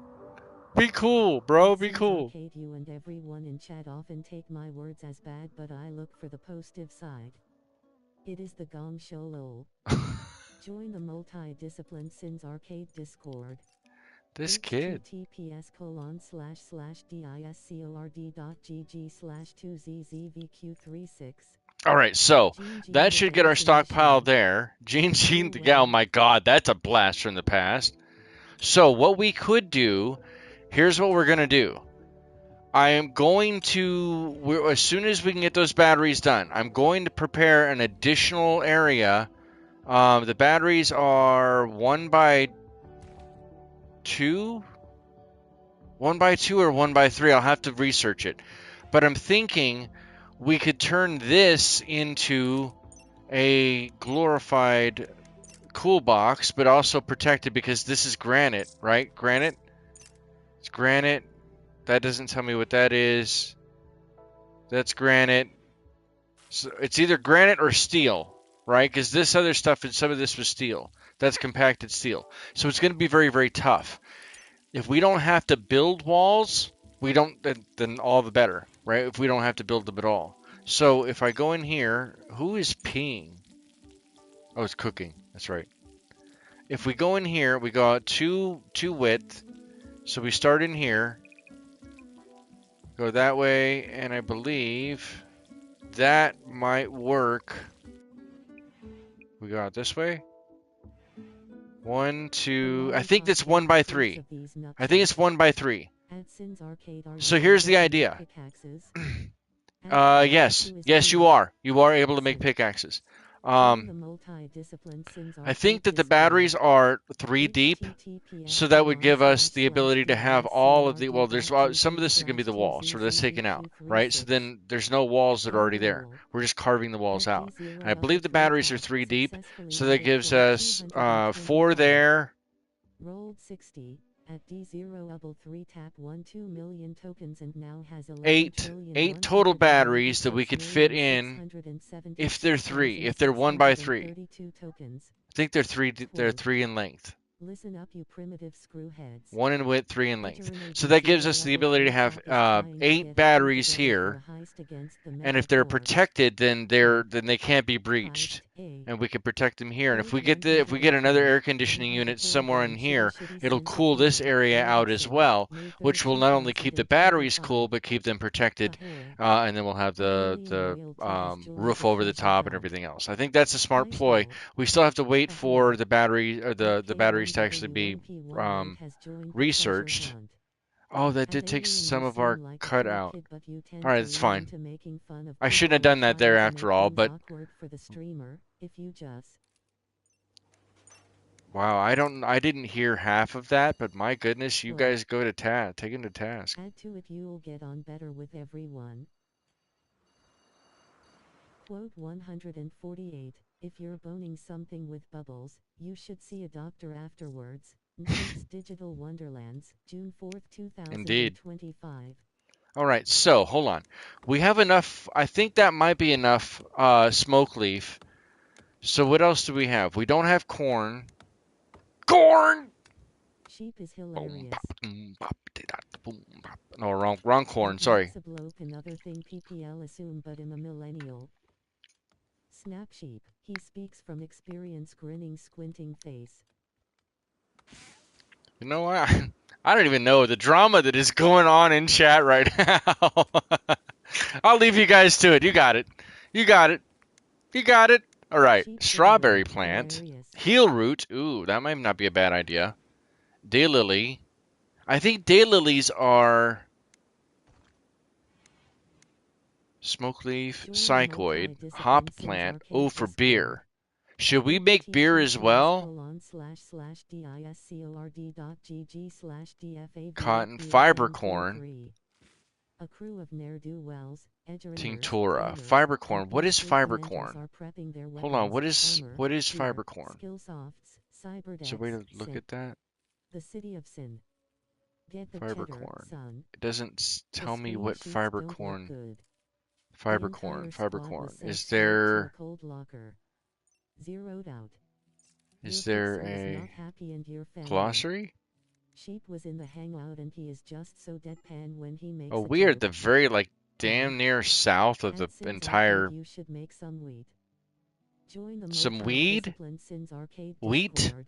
Be cool, bro. Be cool. Arcade, you and everyone in chat often take my words as bad, but I look for the positive side. It is the Gong Show, lol. Join the multi-discipline Sins Arcade Discord. This kid. https://discord.gg/2zzvq36. All right, so that should get our stockpile there. Gene, oh my God, that's a blast from the past. So what we could do, here's what we're gonna do. I am going to, as soon as we can get those batteries done, I'm going to prepare an additional area. The batteries are 1x2? 1x2 or 1x3, I'll have to research it. But I'm thinking we could turn this into a glorified cool box, but also protected because this is granite, right? Granite? It's granite. That doesn't tell me what that is. That's granite. So it's either granite or steel, right? Because this other stuff and some of this was steel. That's compacted steel. So it's going to be very, very tough. If we don't have to build walls, we don't, then all the better, right? If we don't have to build them at all. So if I go in here, who is peeing? Oh, it's cooking. That's right. If we go in here, we go two width. So we start in here, go that way, and I believe that might work. We go out this way. 1, 2. I think that's 1x3. I think it's 1x3. So here's the idea. Yes, you are. You are able to make pickaxes. I think that the batteries are 3 deep, so that would give us the ability to have all of the, well, there's some of this is going to be the wall, so that's taken out, right? So then there's no walls that are already there. We're just carving the walls out. And I believe the batteries are 3 deep, so that gives us 4 there. Rolled 60 at D0 tap 1 million tokens and now has 8 total batteries that we could fit in if they're 3, if they're 1x3. I think they're 3 in length. Listen up, you primitive screwheads. 1 in width, 3 in length. So that gives us the ability to have 8 batteries here, and if they're protected, then they can't be breached, and we can protect them here. And if we get another air conditioning unit somewhere in here, it'll cool this area out as well, which will not only keep the batteries cool but keep them protected, and then we'll have the roof over the top and everything else. I think that's a smart ploy. We still have to wait for the battery or the batteries to actually be researched. Oh, that did take some of our cut out. Alright, that's fine. I shouldn't have done that there after all, but wow, I didn't hear half of that, but my goodness, you guys go to task, take him to task. Add to it, you'll get on better with everyone. Quote 148. If you're boning something with bubbles, you should see a doctor afterwards. Digital Wonderlands, June 4th, 2025. Indeed. All right, so hold on. We have enough. I think that might be enough smoke leaf. So what else do we have? We don't have corn. Corn! Sheep is Boom, hilarious. bop, boom, bop, da, boom, bop. No, wrong corn. At Sorry. Maxabloke another thing PPL assume but I'm a millennial. Snap sheep. He speaks from experience grinning squinting face. You know what? I don't even know the drama that is going on in chat right now. I'll leave you guys to it. You got it. You got it. You got it. All right. Sheep Strawberry giveaway. plant. Hilarious. Heel root. Ooh, that might not be a bad idea. Daylily. I think daylilies are smoke leaf, Join the psychoid, multi-discipline hop Sims plant. arcade Oh, for Discord. beer. Should we make beer as well? Cotton fiber corn. A crew of ne'er-do-wells, Tinctura. Fiber corn. What is fiber corn? Hold on. What is fiber corn? Is there a way to look at that? The city of Sin. Get the Fiber cheddar, corn. son. It doesn't The tell me screen what sheets fiber don't look corn. good. Fiber The corn. entire Fiber squad corn. was sent Is straight to a there cold locker. Zeroed out. is Your there fixer was a not happy and your family. glossary? Sheep was in the hangout and he is just so deadpan when he makes Oh, a we are at joke. the very damn near south of the At Sin's entire Arcade, you should make some wheat. Join the some weed? multi-discipline Sin's Arcade Wheat? Discord.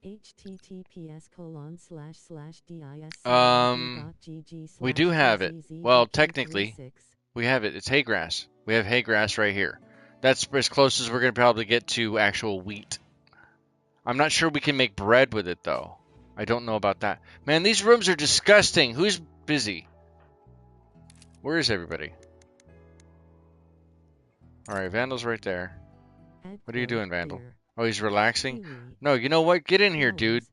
https://discord.gg We do have it. Well, technically, 336. we have it. It's hay grass. We have hay grass right here. That's as close as we're going to probably get to actual wheat. I'm not sure we can make bread with it, though. I don't know about that. Man, these rooms are disgusting. Who's busy? Where is everybody? All right, Vandal's right there. What are you doing, Vandal? Oh, he's relaxing? No, you know what? Get in here, dude.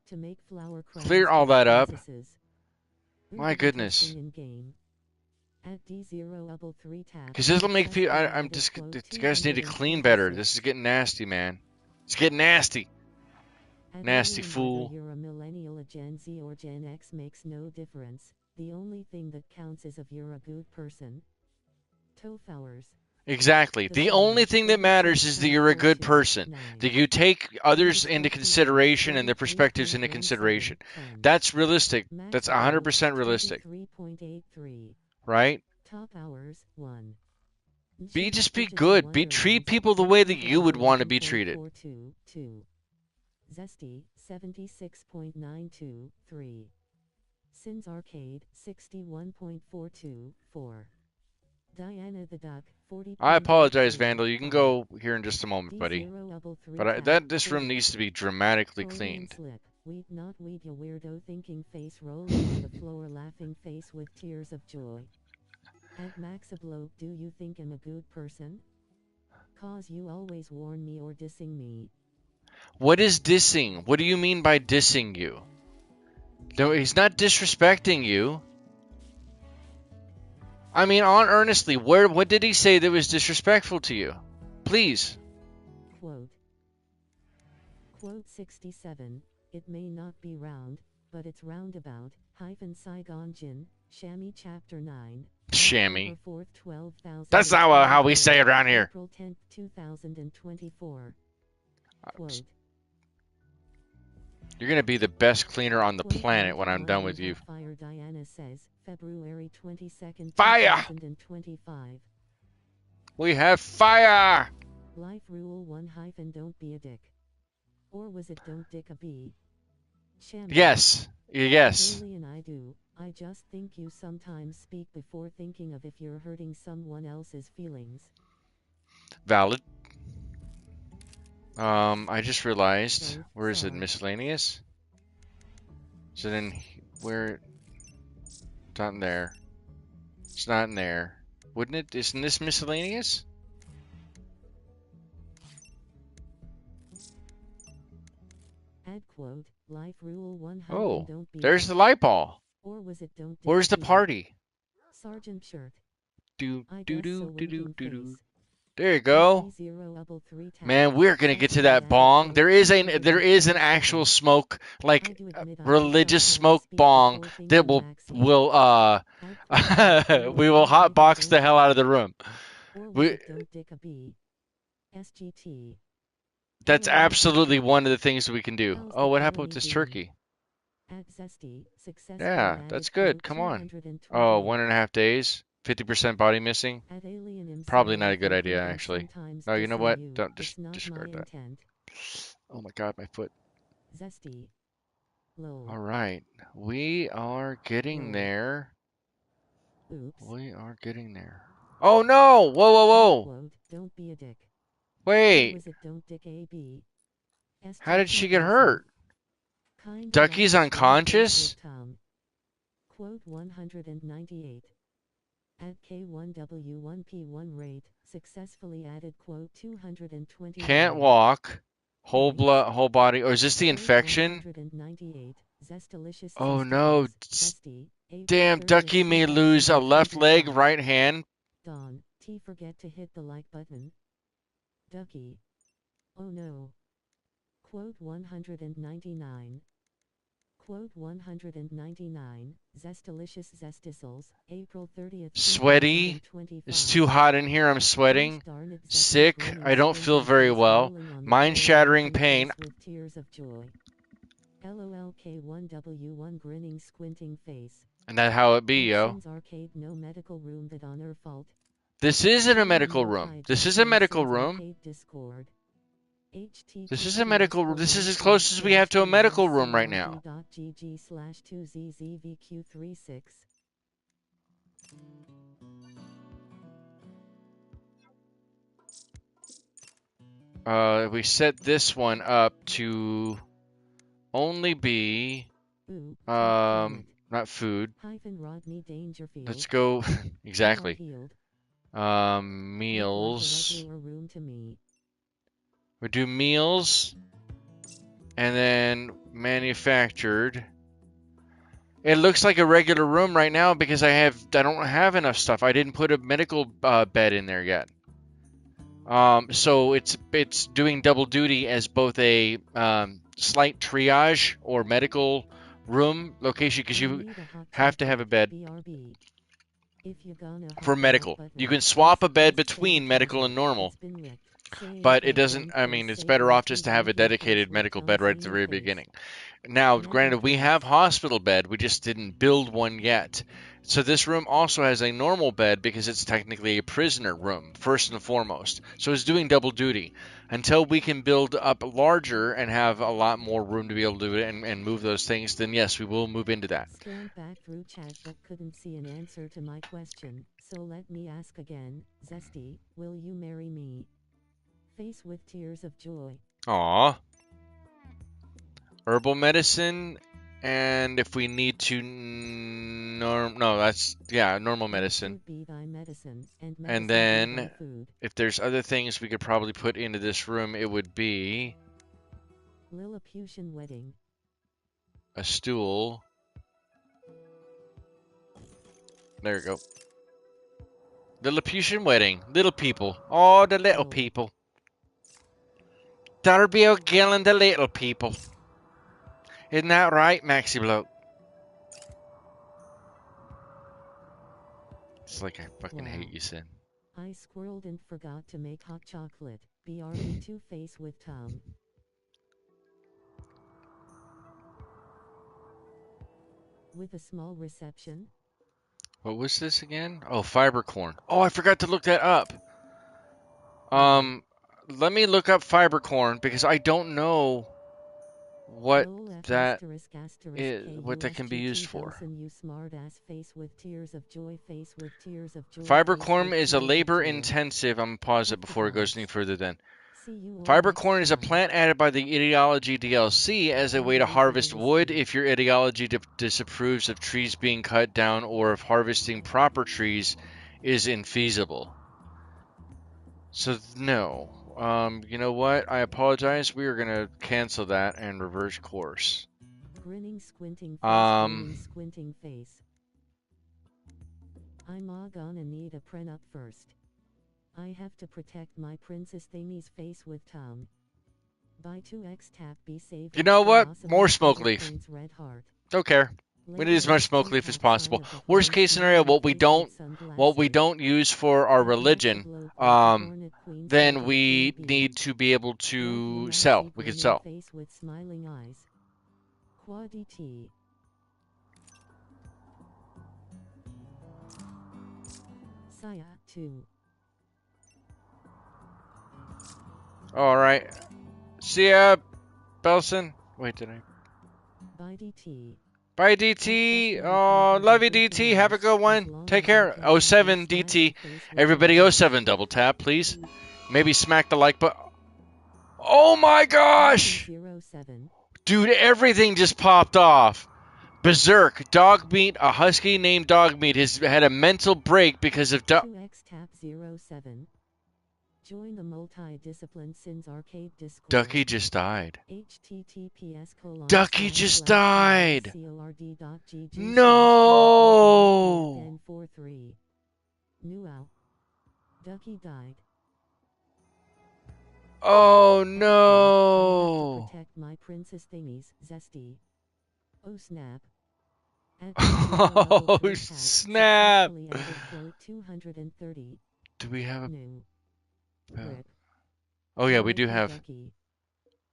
Clear all that up. My goodness. Because this will make people... I'm just... You guys need to clean better. This is getting nasty, man. It's getting nasty. Nasty fool. You're a millennial, a Gen Z or Gen X makes no difference. The only thing that counts is if you're a good person. Tofowers. Exactly. The only thing that matters is that you're a good person. That you take others into consideration and their perspectives into consideration. That's realistic. That's 100% realistic. Right? Top hours 1. Just be good. Treat people the way that you would want to be treated. Zesty 76.923. Sins Arcade 61.424. Diana the Duck 40. I apologize, Vandal. You can go here in just a moment, buddy. But this room needs to be dramatically cleaned. Weed not weed, you weirdo thinking face rolling on the floor laughing face with tears of joy. At Maxabloke, do you think I'm a good person? Cause you always warn me or dissing me. What is dissing? What do you mean by dissing you? No, he's not disrespecting you. I mean, earnestly, what did he say that was disrespectful to you? Please. Quote 67. It may not be round, but it's roundabout. Saigon Jin, Shammy Chapter 9. Shammy. 4th, 12,000. That's not how we say it around here. April 10th, 2024. Quote. You're gonna be the best cleaner on the planet when I'm done with you. Fire, Diana says, February 22nd, fire! 2025. We have fire! Life rule 1 - don't be a dick. Or was it don't dick a bee? Yes. Yes. Alien, I do. I just think you sometimes speak before thinking of if you're hurting someone else's feelings. Valid. I just realized, where is it? Miscellaneous? So then, where? It's not in there. It's not in there. Wouldn't it? Isn't this miscellaneous? Add quote, life rule 1 Oh, don't be there's the light ball. Or was it don't Where's the party? Sergeant Shirt. Do do do do do do do. There you go. Man, we're gonna get to that bong. There is an actual smoke, like religious smoke bong that will we will hotbox the hell out of the room. We That's absolutely one of the things that we can do. Oh, what happened with this turkey? Yeah, that's good. Come on. Oh, 1.5 days, 50% body missing. Probably not a good idea, actually. No, you know what? Don't discard that. Oh my God, my foot. All right, we are getting there. We are getting there. Oh no! Whoa, whoa, whoa! Don't be a dick. Wait, how did she get hurt? Ducky's unconscious? Quote 198. Add K1W1P1 rate. Successfully added quote 220. Can't walk. Whole body. Or is this the infection? Oh no. Damn, Ducky may lose a left leg, right hand. Dawn, forget to hit the like button. Ducky. Oh no. Quote 199. Quote 199. Zestalicious Zesticles, April 30th. Sweaty. It's too hot in here. I'm sweating. Sick. I don't feel very well. Mind-shattering pain. With tears of joy. LOLK1W1 grinning squinting face. And that's how it be, yo. Arcade, no medical room that on her fault. This isn't a medical room. This is a medical room. This is a medical room. This is as close as we have to a medical room right now. We set this one up to only be not food. Let's go exactly. Meals. We do meals and then manufactured. It looks like a regular room right now because I don't have enough stuff. I didn't put a medical bed in there yet. So it's doing double duty as both a slight triage or medical room location because you have to have a bed for medical. You can swap a bed between medical and normal, but it doesn't. I mean, it's better off just to have a dedicated medical bed right at the very beginning. Now, granted, we have hospital bed. We just didn't build one yet. So this room also has a normal bed because it's technically a prisoner room, first and foremost. So it's doing double duty. Until we can build up larger and have a lot more room to be able to do it and move those things, then yes, we will move into that. Scanned back through chat but couldn't see an answer to my question. So let me ask again. Zesty, will you marry me? Face with tears of joy. Aww. Herbal medicine, and if we need to, normal medicine. And then, if there's other things we could probably put into this room, it would be Lilliputian wedding. A stool. There we go. Lilliputian wedding. Little people. Oh, the little people. Darby O'Gill and the little people. Isn't that right, Maxi Bloke? It's like I fucking hate you, Sin. I squirreled and forgot to make hot chocolate. BRB Two-Face with Tom. With a small reception. What was this again? Oh, fiber corn. Oh, I forgot to look that up. Let me look up fiber corn because I don't know what that is, what that can be used for. Fiber corn is a labor-intensive. I'm gonna pause it before it goes any further. Then, fiber corn is a plant added by the ideology DLC as a way to harvest wood if your ideology disapproves of trees being cut down or if harvesting proper trees is infeasible. So no. You know what? I apologize. We are gonna cancel that and reverse course. Grinning, squinting face. I'm gonna need a prenup first. I have to protect my Princess Thingy's face with Tom. Buy 2x tap be saved. You know what? More smoke leaf. Red heart. Don't care. We need as much smoke leaf as possible. Worst case scenario, what we don't use for our religion, then we need to be able to sell. We could sell. Face with smiling eyes. Quad DT. Saya 2. All right. See ya, Belson. Wait, did I? Bye DT. Bye, DT. Oh, love you, DT. Have a good one. Take care. 07 DT. Everybody 07 double tap, please. Maybe smack the like button. Oh my gosh! Dude, everything just popped off. Berserk. Dog meat. A husky named Dog Meat has had a mental break because of 2x tap 07. Join the multi-discipline Sins Arcade Discord. Ducky just died. https:// Ducky just died. No. Ducky died. Oh no. Protect my princess thingies, Zesty. Oh snap. Oh snap. 230. Do we have a... New. Oh yeah, we do have... Ducky.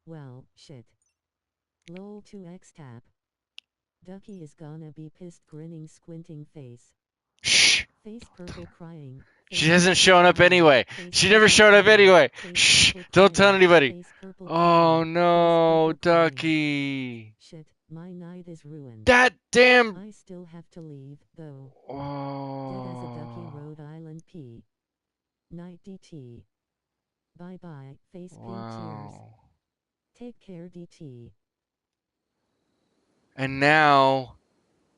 Well, shit. Lol 2x tap. Ducky is gonna be pissed grinning squinting face. Shh. Face purple crying. She hasn't shown up anyway. She never showed up anyway. Shh. Don't tell anybody. Oh no, Ducky. Shit, my night is ruined. That damn... I still have to leave, though. Oh. Dead as a Ducky, Rhode Island P. Night DT. Bye bye, face pink tears. Take care DT. And now...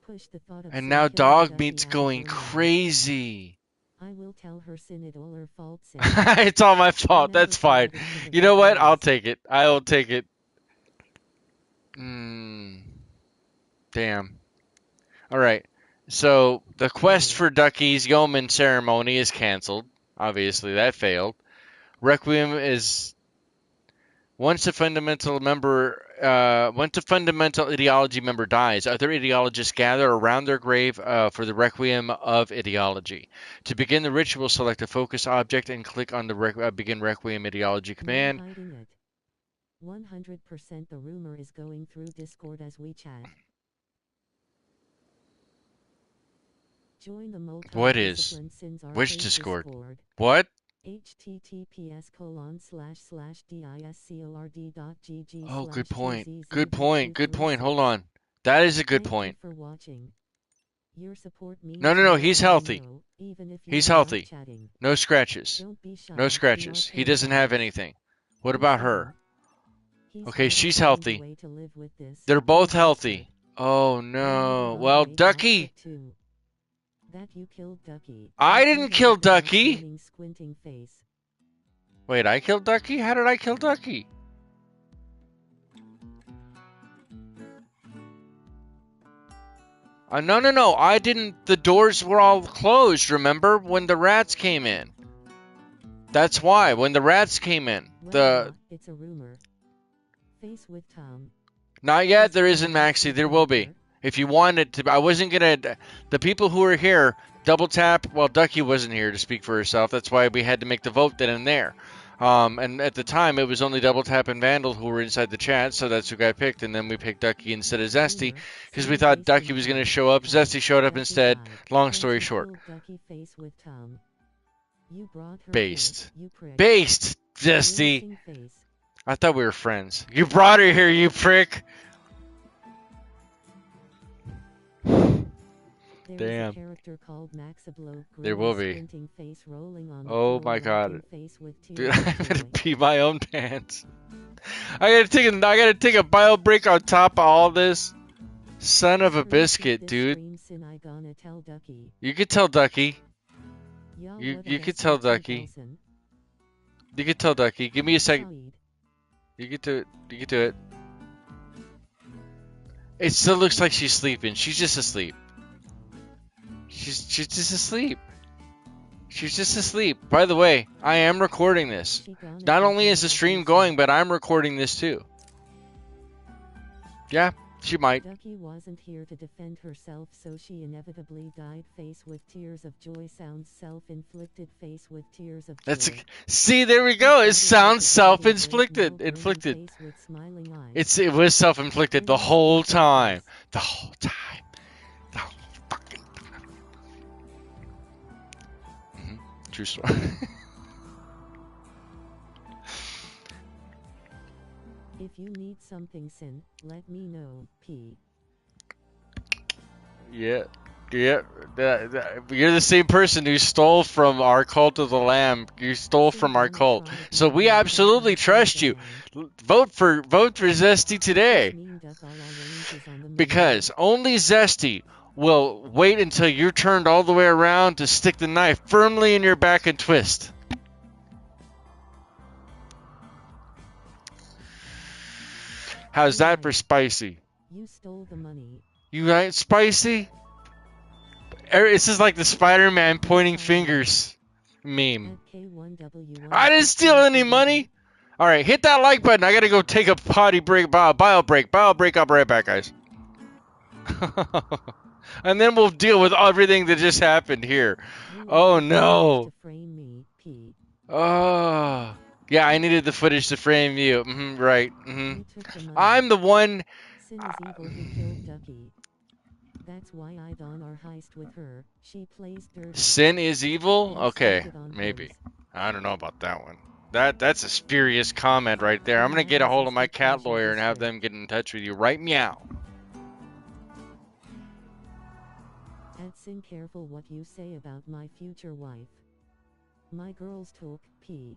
Push the thought of And now Dog Meat's going crazy. I will tell her sin it all her fault. It's all my fault. That's fine. You know what? I'll take it. I will take it. Damn. Alright. So, the quest for Ducky's yeoman ceremony is cancelled. Obviously, that failed. Requiem is... Once a fundamental ideology member dies, other ideologists gather around their grave for the Requiem of Ideology. To begin the ritual, select a focus object and click on the Begin Requiem Ideology command. 100% the rumor is going through Discord as we chat. Join the What is? Which Discord? What? https://discord.gg. Oh, good point. Good point. Good point. Hold on. That is a good point. For watching. Your support means No. He's healthy. Even if He's healthy. No scratches. No scratches. He doesn't have anything. What about her? Okay, she's healthy. They're both healthy. Oh no. Well, Ducky. That you killed Ducky. I didn't kill Ducky. Wait, I killed Ducky? How did I kill Ducky? No. I didn't. The doors were all closed, remember? When the rats came in. That's why. When the rats came in. It's a rumor. Face with Tom. Not yet. There isn't, Maxie. There will be. If you wanted to, I wasn't gonna. The people who were here, double tap. Well, Ducky wasn't here to speak for herself. That's why we had to make the vote then and there. And at the time, it was only double tap and Vandal who were inside the chat, so that's who got picked. And then we picked Ducky instead of Zesty because we thought Ducky was gonna show up. Zesty showed up instead. Long story short. Based, Zesty. I thought we were friends. You brought her here, you prick. Damn. There will be. Oh my god. Dude, I'm gonna pee my own pants. I gotta take a bio break on top of all this. Son of a biscuit, dude. You could tell Ducky. You could tell Ducky. You could tell Ducky. Give me a second. You get to it. You get to it. It still looks like she's sleeping. She's just asleep. She's just asleep. She's just asleep. By the way, I am recording this. She gonna Not get only is the mad at stream you going, soon. but I'm recording this too. Yeah, she might. Ducky wasn't here to defend herself, so she inevitably died. Face with tears of joy sounds self-inflicted. Face with tears of That's joy. see, there we She go. It started sounds with a sad and great self-inflicted. no grinning Inflicted. face with smiling eyes. It was self-inflicted the Grinning whole squinting time. face. The whole time. The whole fucking. True story. If you need something, Sin, let me know. P. Yeah. Yeah, you're the same person who stole from our cult of the Lamb. You stole Sin from our gonna cult, try so being we mean absolutely sometimes trust the you. lamb. Vote for Zesty This today, mean duck all our ranges on the menu. because only Zesty will wait until you're turned all the way around to stick the knife firmly in your back and twist. How's that for Right. spicy? You stole the money. You ain't spicy? This is like the Spider-Man pointing fingers meme. At K1W1 I didn't steal any money. All right, hit that like button. I gotta go take a potty break, bio break. I'll be right back, guys. And then we'll deal with everything that just happened here. Oh no. To frame me, P. Oh. Yeah, I needed the footage to frame you. Right. You took the money. I'm the one. Sin is evil who killed Ducky. That's why I done our heist with her. She plays dirty. Sin is evil? and Okay, started on maybe. pose. I don't know about that one. That's a spurious comment right there. I'm gonna get a hold of my cat lawyer and have them get in touch with you. Right, meow. At Sin, careful what you say about my future wife. My girls talk, P.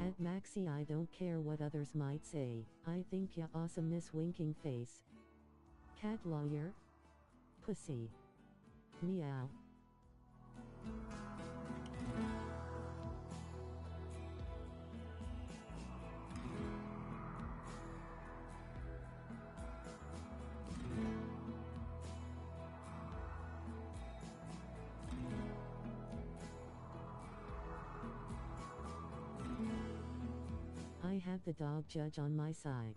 At Maxi, I don't care what others might say. I think ya awesomeness, winking face. Cat lawyer. Pussy. Meow. I have the dog judge on my side.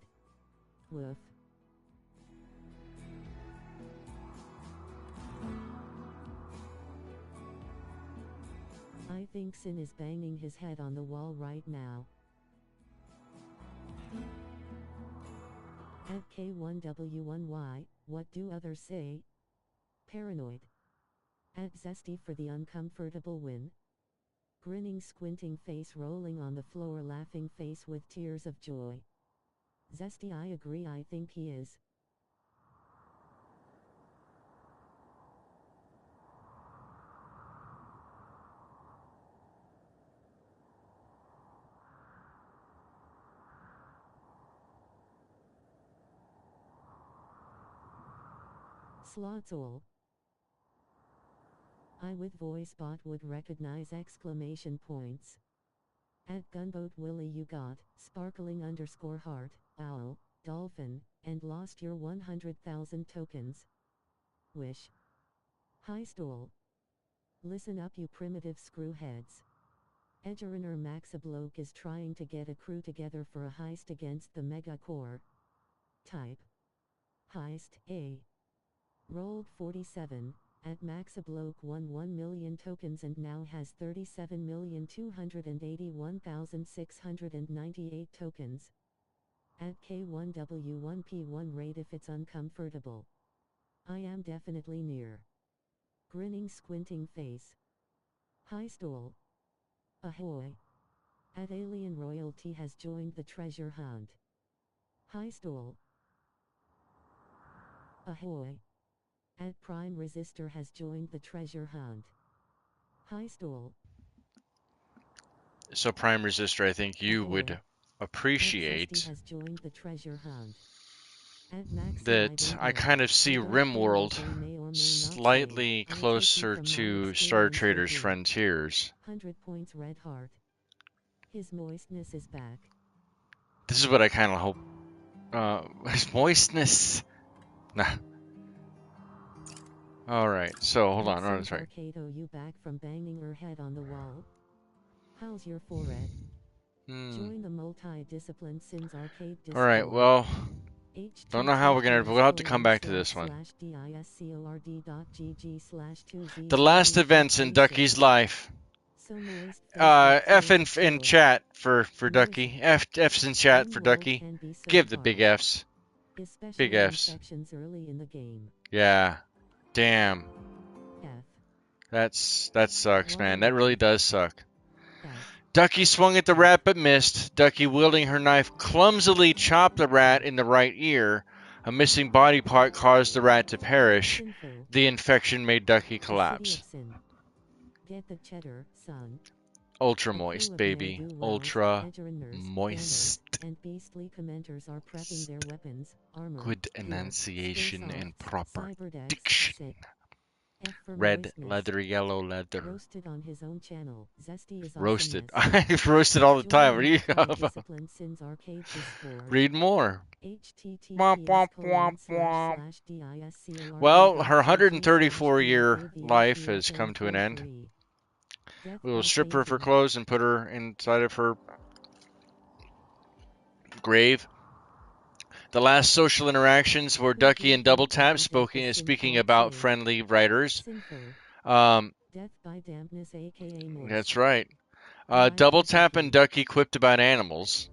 Woof. I think Sin is banging his head on the wall right now. At K1W1Y, what do others say? Paranoid. At Zesty for the uncomfortable win. Grinning, squinting face, rolling on the floor, laughing face with tears of joy. Zesty, I agree, I think he is. Slots all. I with voice bot would recognize exclamation points. At Gunboat Willie, you got sparkling underscore heart, owl, dolphin, and lost your 100,000 tokens. Wish. Hi stole. Listen up, you primitive screwheads. Edgeriner Maxabloke is trying to get a crew together for a heist against the Mega Core. Type. Heist A. Rolled 47. At Maxabloke won 1 million tokens and now has 37,281,698 tokens. At K1W1P1 rate if it's uncomfortable. I am definitely near. Grinning, squinting face. Hi stole. Ahoy. At Alien Royalty has joined the treasure hunt. Hi stole. Ahoy. At Prime Resistor has joined the treasure hunt. Hi stole. So Prime Resistor, I think you would At appreciate has joined the treasure hunt. At Maxi, that I kind of see Rimworld slightly closer to Star Traders Frontiers. 100 points red heart. His moistness is back. This is what I kind of hope. moistness. Nah. All right. So hold on. Oh, that's right. Arcado you back from banging her head on the wall. How's your forehead? Join the multi-discipline Sims Arcade All right. Discord. Well, don't know how we're gonna. We'll have to come back to this one. The last events in Ducky's life. F in chat for Ducky. F's in chat for Ducky. Give the big F's. Big F's. Early in the game. Yeah. Damn. F. That sucks, man. That really does suck. Ducky swung at the rat but missed. Ducky, wielding her knife, clumsily chopped the rat in the right ear. A missing body part caused the rat to perish. The infection made Ducky collapse. Get the cheddar, son. Ultra moist, baby. Ultra moist. And beastly commenters are prepping their weapons, armor, Good enunciation and proper cyberdex, diction. F for Red moistness. leather, yellow leather. Roasted on his own channel. Zesty is Roasted. awesomeness. I roasted all the time. What are you Join about? Discipline Sins Arcade Discord. Read more. https://discord.gg/discord. Well, her 134-year life has come to an end. We will strip her of her clothes and put her inside of her grave. The last social interactions were Ducky and Double Tap speaking about friendly writers. Death by dampness, aka moist. That's right. Double Tap and Ducky quipped about animals.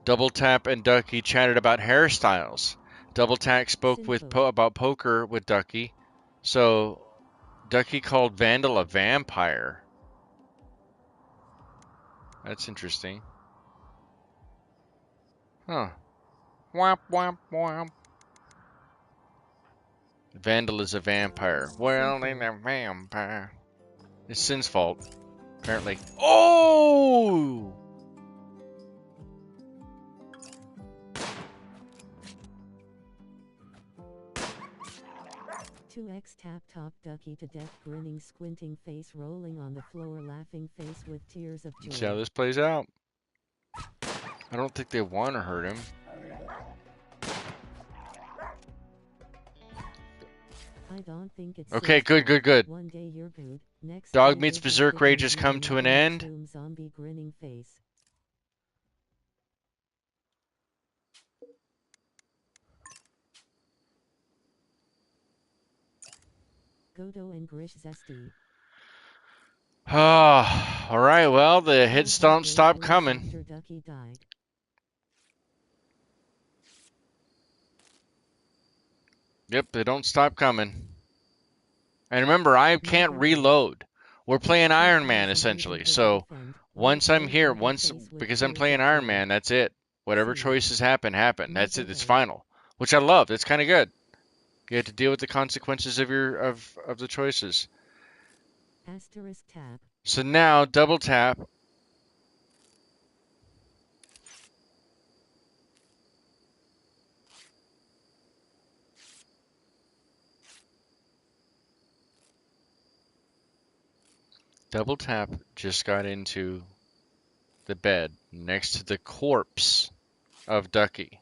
Double Tap and Ducky chatted about hairstyles. Double Tap spoke about poker with Ducky. So Ducky called Vandal a vampire. That's interesting. Huh. Womp, womp, womp. Vandal is a vampire. Well, ain't a vampire. It's Sin's fault, apparently. Oh! 2x tap top Ducky to death, grinning, squinting face, rolling on the floor, laughing face with tears of joy. See how this plays out. I don't think they want to hurt him. I don't think it's okay, good. One day you're good. Next Dog day meets you're Berserk good. Rage has come to an end. Zombie grinning face. Godo and Grish Zesty. All right, well, the hits don't stop coming. Ducky died. Yep, they don't stop coming. And remember, I can't reload. We're playing Iron Man, essentially. So, once I'm here, because I'm playing Iron Man, that's it. Whatever choices happen. That's it. It's final. Which I love. That's kind of good. You have to deal with the consequences of the choices. Asterisk tap. So now, double tap. Double tap just got into the bed next to the corpse of Ducky.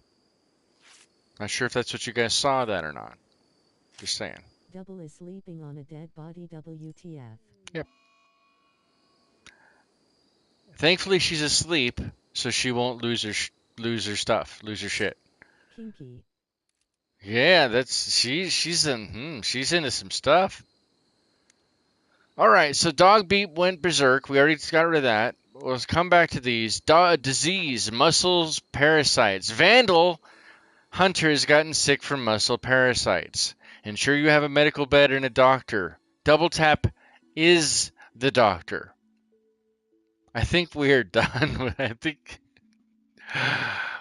Not sure if that's what you guys saw that or not. Just saying. Double is sleeping on a dead body. WTF. Yep. Thankfully, she's asleep, so she won't lose her stuff, lose her shit. Kinky. Yeah, that's she's into some stuff. All right, so Dog Beat went berserk. We already got rid of that. Let's come back to these. Disease, muscles, parasites. Vandal Hunter has gotten sick from muscle parasites. Ensure you have a medical bed and a doctor. Double Tap is the doctor. I think we're done. I think.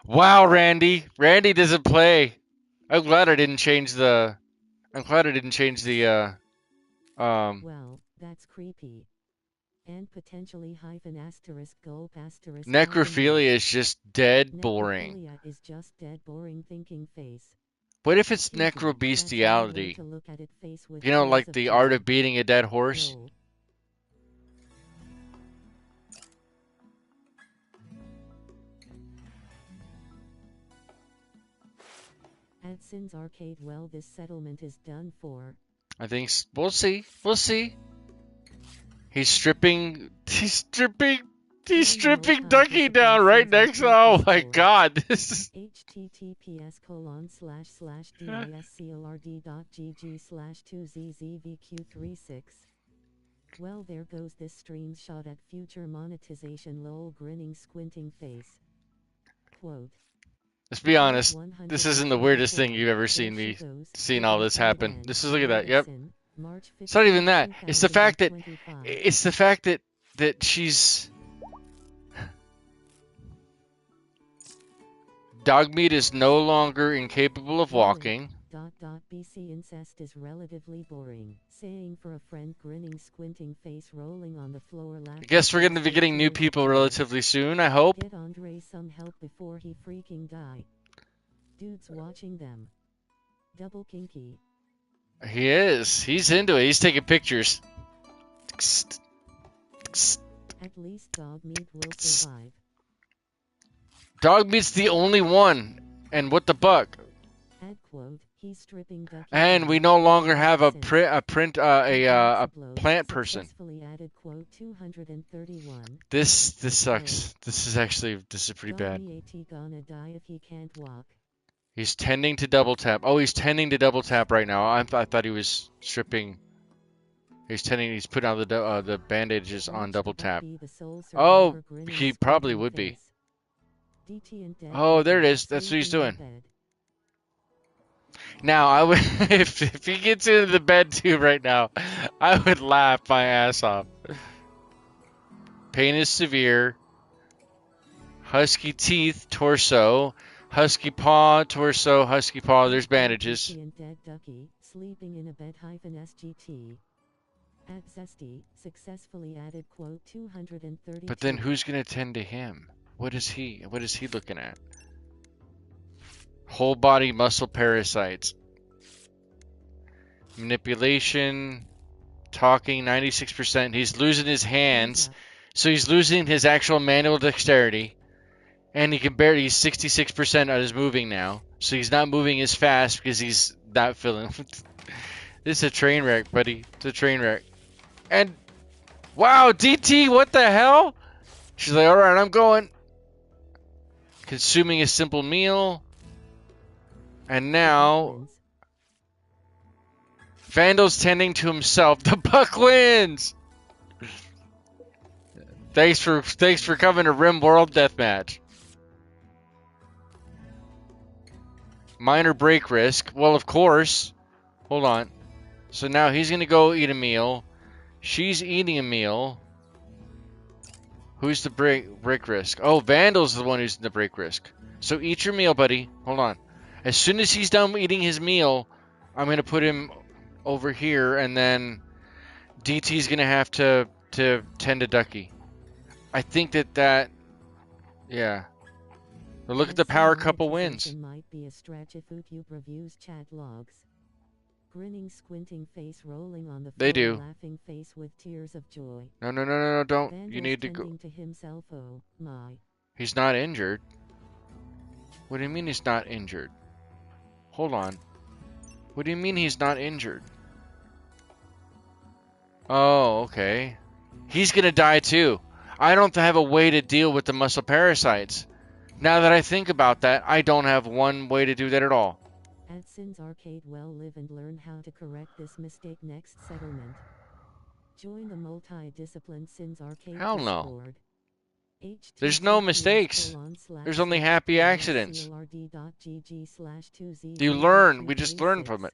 Wow, Randy. Randy doesn't play. I'm glad I didn't change the. Well, that's creepy. And potentially asterisk gulp asterisk. Necrophilia is just dead boring. Necrophilia is just dead boring thinking face. What if it's necrobestiality? You know, like the art of beating a dead horse? No. At Sin's Arcade, well, this settlement is done for. I think we'll see. We'll see. He's stripping. He's stripping Ducky down right next. Oh my God! This is. https://discord.gg/2zzvq36. Well, there goes this stream shot at future monetization. Lol, grinning, squinting face. Quote. Let's be honest. This isn't the weirdest thing you've ever seen all this happen. Look at that. Yep. It's not even that. It's the fact that. That she's. Dogmeat is no longer incapable of walking. BC incest is relatively boring. Saying for a friend, grinning, squinting face, rolling on the floor. I guess we're going to be getting new people relatively soon, I hope. Get Andre some help before he freaking die. Dude's watching them. Double kinky. He is. He's into it. He's taking pictures. At least Dogmeat will survive. Dogmeat's the only one. And what the buck? Add quote, he's stripping Ducky and we no longer have a plant person. Added quote 231. This sucks. This is pretty bad. Gonna die if he can't walk. He's tending to double tap. Oh, he's tending to double tap right now. I thought he was stripping. He's putting out the bandages on double tap. Oh, he probably would be. Oh, there it is. That's what he's doing. Now, I would if he gets into the bed too right now, I would laugh my ass off. Pain is severe. Husky teeth, torso. Husky paw, torso, husky paw. There's bandages. Ducky, sleeping in a bed -SGT. At Zesty, successfully added quote 230. But then who's gonna tend to him? What is he looking at? Whole body muscle parasites. Manipulation. Talking 96%. He's losing his hands. So he's losing his actual manual dexterity. And he's 66% on his moving now. So he's not moving as fast because he's not feeling. This is a train wreck, buddy. It's a train wreck. And wow, DT, what the hell? She's like, alright, I'm going. Consuming a simple meal. And now Vandal's tending to himself. The buck wins. Thanks for coming to Rimworld Deathmatch. Minor break risk. Well, of course. Hold on. So now he's gonna go eat a meal. She's eating a meal. Who's the break risk? Oh, Vandal's the one who's in the break risk. So eat your meal, buddy. Hold on. As soon as he's done eating his meal, I'm going to put him over here, and then DT's going to have to tend to Ducky. I think that yeah. But look at the power couple wins. Might be a stretch if YouTube reviews chat logs. Grinning, squinting face, rolling on the floor, they do. Laughing face with tears of joy. No, don't. Vandal's you need to go. To himself, oh my. He's not injured. What do you mean he's not injured? Hold on. What do you mean he's not injured? Oh, okay. He's gonna die too. I don't have a way to deal with the muscle parasites. Now that I think about that, I don't have one way to do that at all. At Sin's Arcade, well, live and learn how to correct this mistake next settlement. Join the multi-disciplined Sin's Arcade Hell no. Discord. There's no mistakes. There's only happy accidents. You learn. We just learn from it.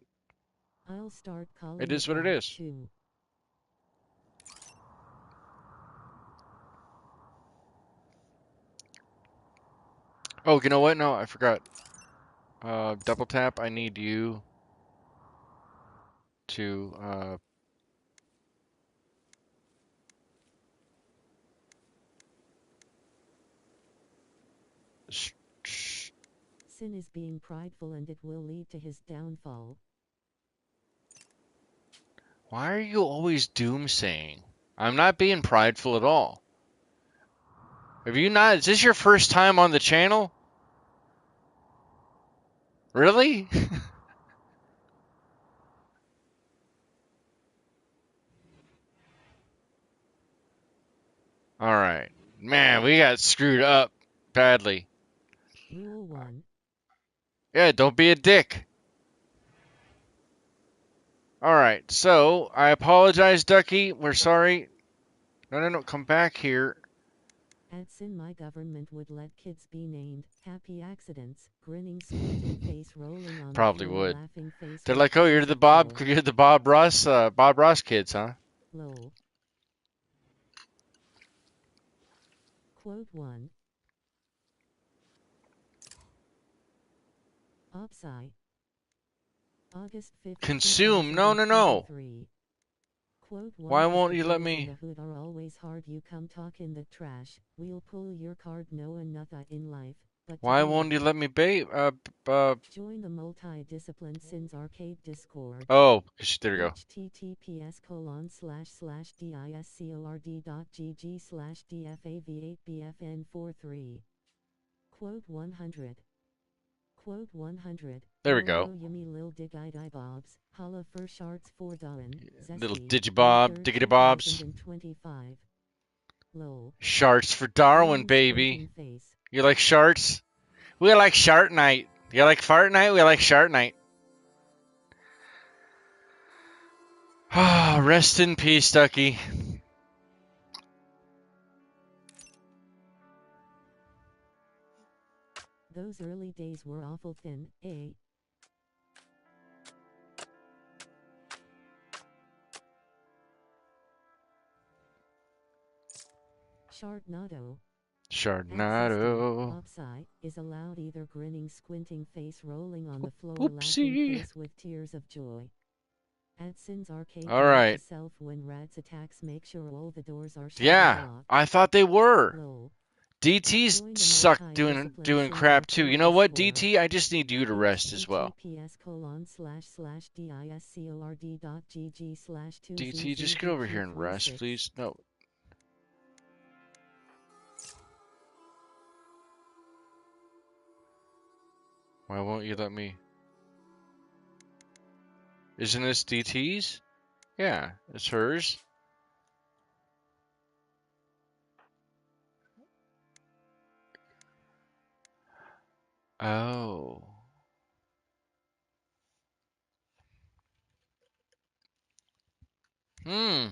I'll start calling it is what it is. Too. Oh, you know what? No, I forgot. Double tap. I need you to Sin is being prideful and it will lead to his downfall. Why are you always doomsaying? I'm not being prideful at all. Have you not? Is this your first time on the channel? Really? Alright. Man, we got screwed up badly. Rule 1. Yeah, don't be a dick. Alright, so I apologize, Ducky. We're sorry. No, come back here. Edson, my government would let kids be named happy accidents, grinning, squinting face, rolling on the Probably floor, would. laughing face They're with like, oh, tears of joy. you're the Bob Ross kids, huh? Lol. Quote 1. Opsai. August 5th, Consume. No. 2023. Quote 1. Why 'Cause won't the you let boys in me? the hood are always hard. You come talk in the trash. We'll pull your card. No another in life. But to Why be won't you let me bait? Join the multi-discipline Sins Arcade Discord. Oh, there we go. https://discord.gg/dfav8bfn43. Quote 100. Quote 100. There we Yo go. yo yummy lil dig bobs. Holla for sharts for Doan. Little Zesty. May digibob, 3rd, diggity bobs. 2025. Lol. Sharts for Darwin, Grinning baby. squinting face. You like sharts? We like Shart Night. You like Fart Night? We like Shart Night. Ah, rest in peace, Ducky. Those early days were awful thin, eh? Shartnado. Shartnado. Opsai is allowed either grinning, squinting face, rolling on the floor, laughing Oopsie. face with tears of joy. Adson's Arcade. All right. To self when rats attacks. Make sure all the doors are shut Yeah, and locked. I thought they were. Lol. DT's Join the suck multi-discipline doing Sins crap too. Arcade You know what, Discord. DT? I just need you to rest as well. https://discord.gg/2 DT, just get over here and rest, please. No. Why won't you let me? Isn't this DT's? Yeah, it's hers. Oh. Hmm.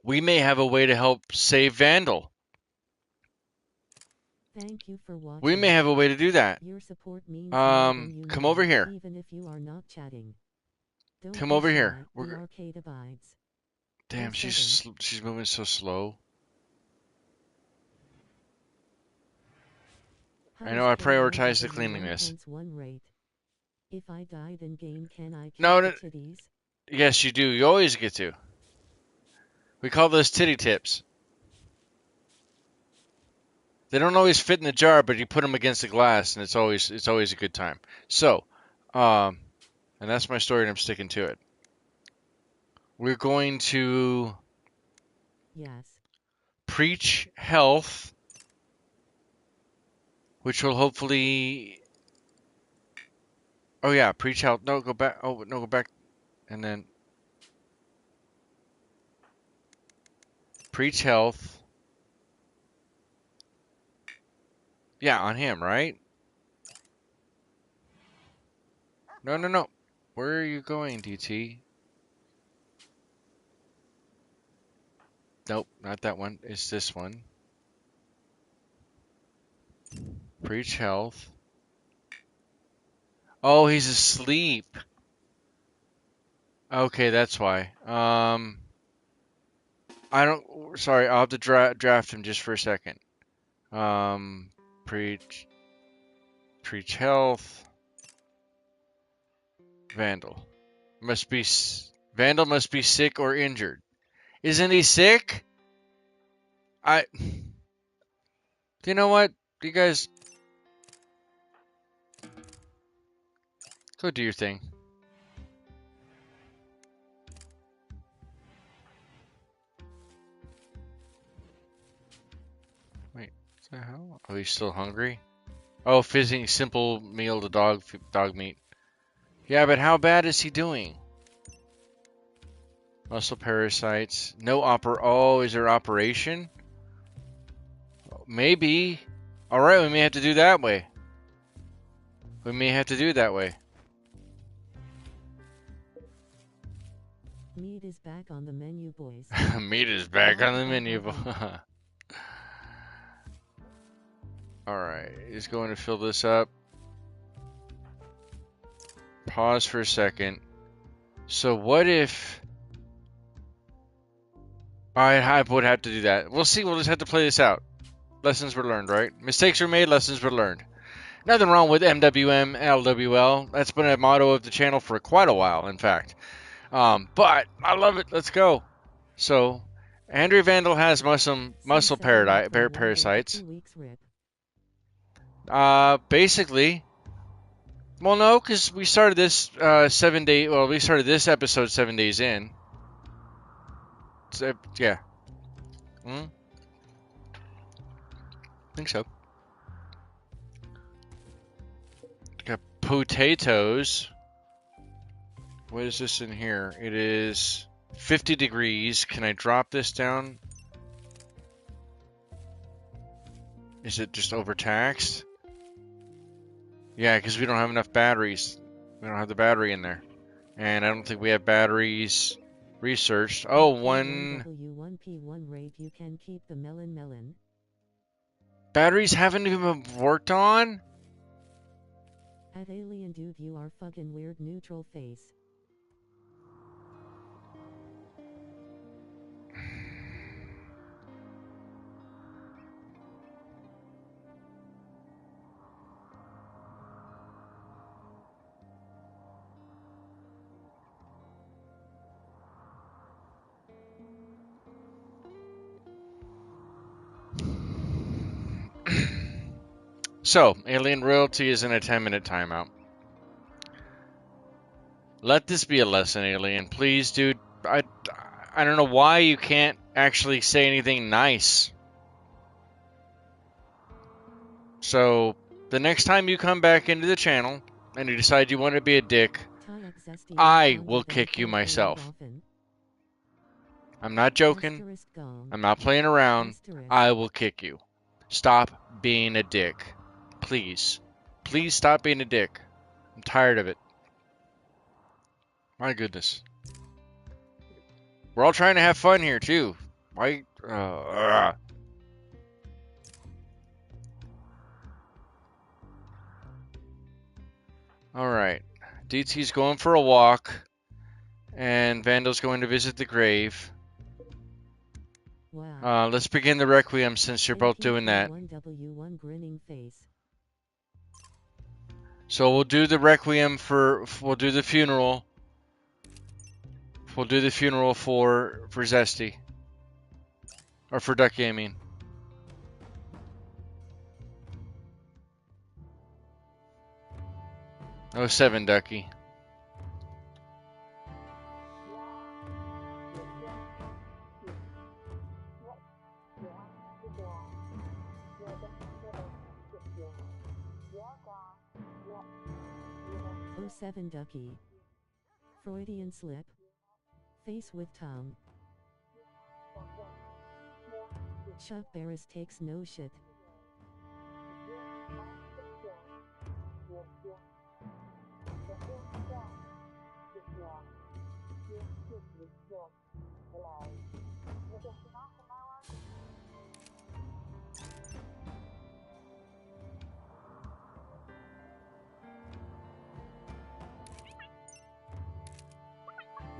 We may have a way to help save Vandal. Thank you for watching. We may have a way to do that. Your support means more than you Come know, over here. even if you are not chatting. Don't Come be over shy, here. the arcade abides. Damn, she's moving so slow. I know I prioritize the cleanliness. If I died in game, can I keep No, the titties? yes, you do. You always get to. We call those titty tips. They don't always fit in the jar, but you put them against the glass, and it's always a good time. So, and that's my story, and I'm sticking to it. We're going to preach health, which will hopefully. Oh yeah, preach health. No, go back. Oh no, go back, and then preach health. Yeah, on him, right? No. Where are you going, DT? Nope, not that one. It's this one. Preach health. Oh, he's asleep. Okay, that's why. I don't. Sorry, I'll have to draft him just for a second. Preach health. Vandal Vandal must be sick or injured. Isn't he sick? You know what? You guys go do your thing. Wait, what the hell? Oh, he's still hungry? Oh, fizzing simple meal to dog meat. Yeah, but how bad is he doing? Muscle parasites. No Oh, is there operation? Maybe. Alright, we may have to do that way. We may have to do it that way. Meat is back on the menu, boys. Meat is back on the menu. Alright, he's going to fill this up. Pause for a second. So what if... I would have to do that. We'll see, we'll just have to play this out. Lessons were learned, right? Mistakes were made, lessons were learned. Nothing wrong with MWM, LWL. That's been a motto of the channel for quite a while, in fact. But I love it. Let's go. So, Andrew Vandal has muscle parasites. Basically, well, no, because we started this 7 days. Well, we started this episode 7 days in. So, yeah. I think so. Got potatoes. What is this in here? It is 50 degrees. Can I drop this down? Is it just overtaxed? Yeah, because we don't have enough batteries. We don't have the battery in there. And I don't think we have batteries researched. Oh, one... W1P1 rate, you can keep the melon. Batteries haven't even been worked on? At alien dude, you are fucking weird neutral face. So, Alien Royalty is in a 10-minute timeout. Let this be a lesson, Alien. Please, dude. I don't know why you can't actually say anything nice. So, the next time you come back into the channel and you decide you want to be a dick, I will kick you myself. I'm not joking. I'm not playing around. I will kick you. Stop being a dick. Please. Please stop being a dick. I'm tired of it. My goodness. We're all trying to have fun here, too. Why? Alright. DT's going for a walk. And Vandal's going to visit the grave. Wow. Let's begin the Requiem since you're both doing that. So we'll do the Requiem we'll do the funeral. We'll do the funeral for Zesty. Or for Ducky, I mean. Oh, 7, Ducky. Oh, 7 Ducky. Freudian slip. Face with Tom. Chuck Barris takes no shit.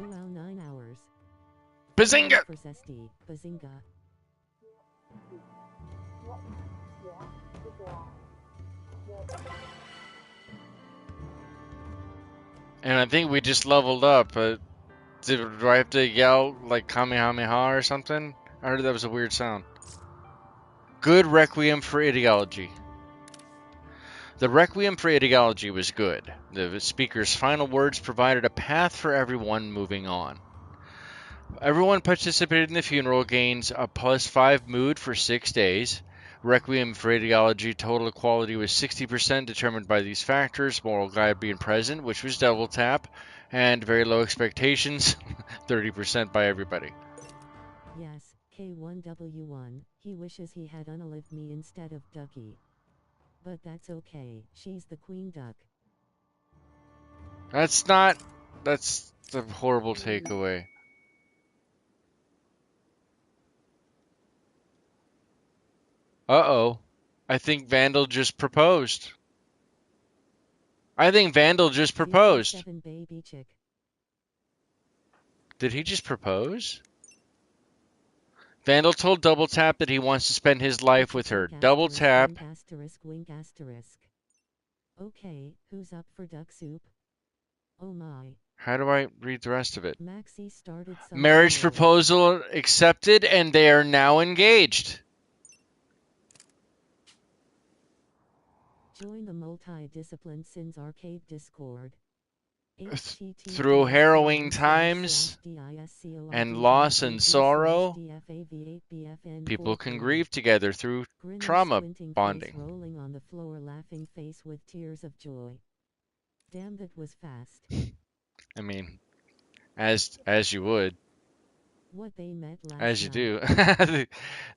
Wow, 9 hours. Bazinga! For Zesty, Bazinga. And I think we just leveled up. Do I have to yell like Kamehameha or something? I heard that was a weird sound. Good Requiem for Ideology. The Requiem for Ideology was good. The speaker's final words provided a path for everyone moving on. Everyone participated in the funeral gains a +5 mood for 6 days. Requiem for Ideology, total equality was 60%, determined by these factors, moral guide being present, which was double tap, and very low expectations, 30% by everybody. Yes, K1W1, he wishes he had unalived me instead of Ducky. But that's okay, she's the queen duck. That's a horrible takeaway. Uh-oh. I think Vandal just proposed. I think Vandal just proposed. 07 baby chick. Did he just propose? Vandal told Double Tap that he wants to spend his life with her. Double Tap. Wink asterisk, wink asterisk. Okay, who's up for duck soup? Oh my. How do I read the rest of it? Maxie started Marriage proposal accepted, and they are now engaged. Join the multi-discipline Sins Arcade Discord. Through harrowing times and loss and sorrow, people can grieve together through trauma bonding. Rolling on the floor, laughing face with tears of joy. Damn, that was fast. I mean, as you would. What they met last as you night. do.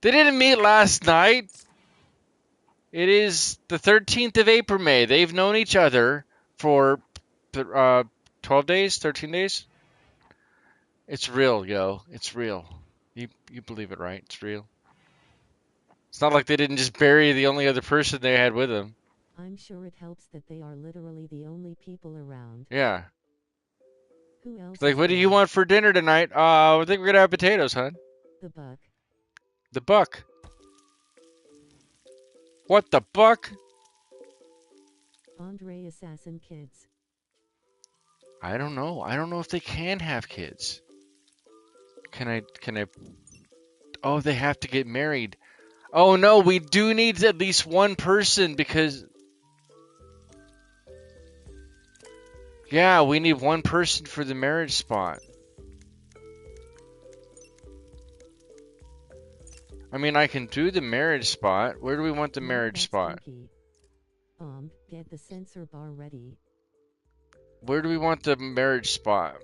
They didn't meet last night. It is the 13th of Aprimay. They've known each other for 12 days, 13 days. It's real, yo. It's real. You believe it, right? It's real. It's not like they didn't just bury the only other person they had with them. I'm sure it helps that they are literally the only people around. Yeah. Who else? It's like, what do you want for dinner tonight? I think we're gonna have potatoes, hon. The buck. The buck. What the buck? Andre Assassin kids. I don't know. I don't know if they can have kids. Can I? Oh, they have to get married. Oh no, we do need at least one person because... Yeah, we need one person for the marriage spot. I mean, I can do the marriage spot. Where do we want the marriage spot? Get the sensor bar ready. Where do we want the marriage spot?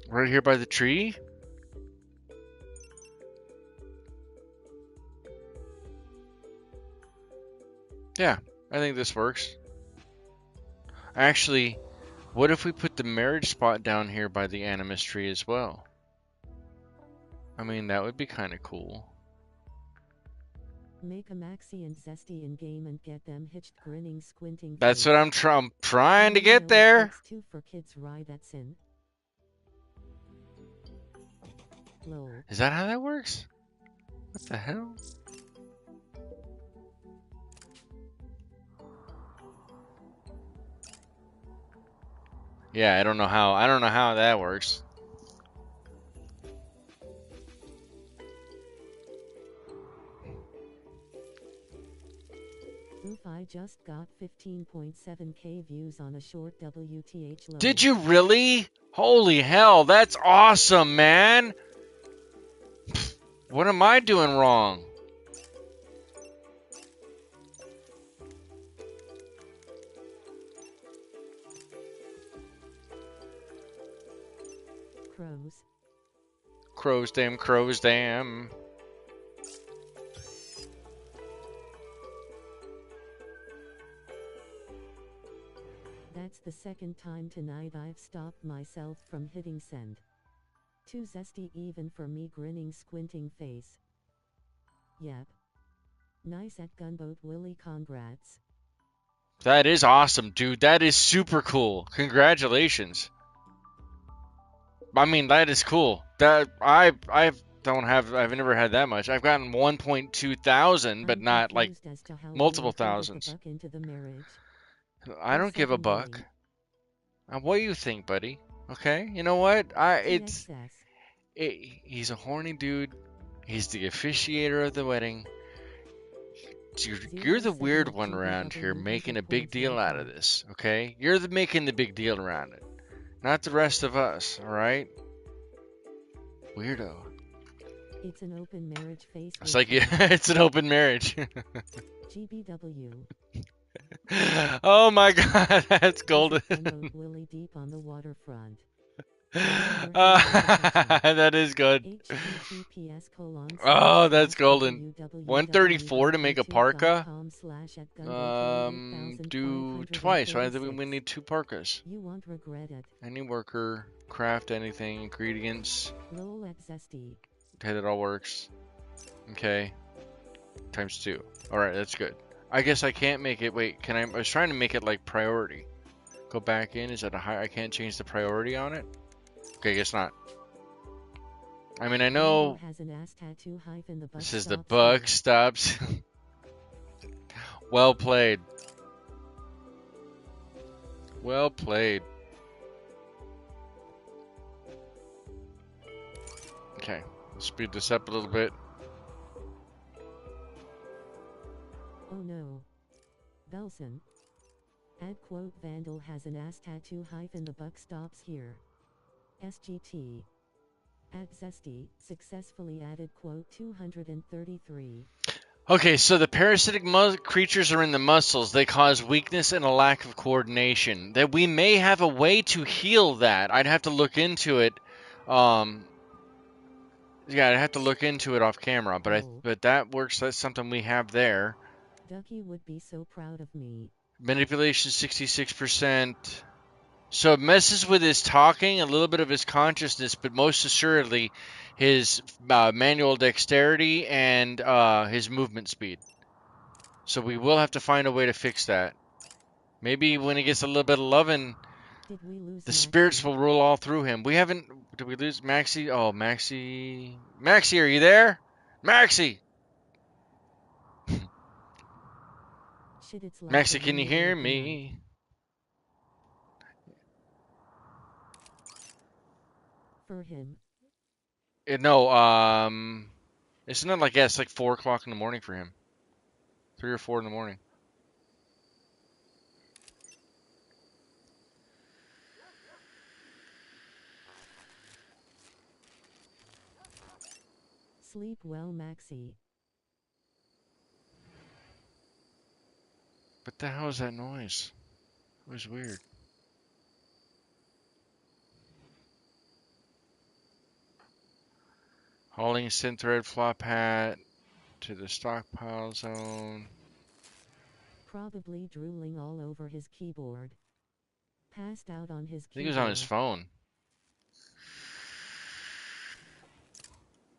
Right here by the tree? Yeah, I think this works. Actually, what if we put the marriage spot down here by the animus tree as well? I mean, that would be kind of cool. Make a Maxie and Zesty in game and get them hitched, grinning, squinting. That's what I'm trying to get there. Two for kids, right? That's in. Lol. Is that how that works? What the hell? Yeah, I don't know how that works. Oof, I just got 15.7k views on a short WTH load. Did you really? Holy hell, that's awesome, man. What am I doing wrong? Crows. Crows, damn. That's the second time tonight I've stopped myself from hitting send. Too zesty even for me, grinning, squinting face. Yep. Nice at Gunboat Willie, congrats. That is awesome, dude. That is super cool. Congratulations. I mean, that is cool. That I've never had that much. I've gotten 1.2 thousand, but not like multiple thousands. I don't give a buck. What do you think, buddy? Okay, you know what? He's a horny dude. He's the officiator of the wedding. You're the weird one around here, making a big deal out of this. Okay, you're making the big deal around it, not the rest of us. All right, weirdo. It's an open marriage face. It's like, yeah, it's an open marriage. GBW. Oh my god, that's golden. Willy deep on the waterfront. That is good. Oh, that's golden. 134 to make a parka. Do twice, right? We need 2 parkas. You won't regret it. Any worker, craft anything, ingredients. Okay, that all works. Okay. Times 2. Alright, that's good. I guess I can't make it. Wait, can I was trying to make it like priority. Go back in. Is that a high? I can't change the priority on it? Okay, I guess not. I mean, I know this is the buck stops. Well played. Well played. Okay, let's speed this up a little bit. Oh no. Belson. Add quote Vandal has an ass tattoo hyphen the buck stops here. SGT. Add Zesty, successfully added quote 233. Okay, so the parasitic creatures are in the muscles. They cause weakness and a lack of coordination. That we may have a way to heal that. I'd have to look into it. Yeah, I'd have to look into it off camera, but that works. That's something we have there. Ducky would be so proud of me. Manipulation 66%. So it messes with his talking, a little bit of his consciousness, but most assuredly his manual dexterity and his movement speed. So we will have to find a way to fix that. Maybe when he gets a little bit of loving, the spirits will roll all through him. We haven't... Did we lose Maxie? Oh, Maxie... Maxie, are you there? Maxie! Maxie, can you hear me? For him. No, it's not like, yeah, it's like 4 o'clock in the morning for him. 3 or 4 in the morning. Sleep well, Maxie. What the hell is that noise? It was weird. Hauling synthread flop hat to the stockpile zone. Probably drooling all over his keyboard. Passed out on his keyboard. I think he was on his phone.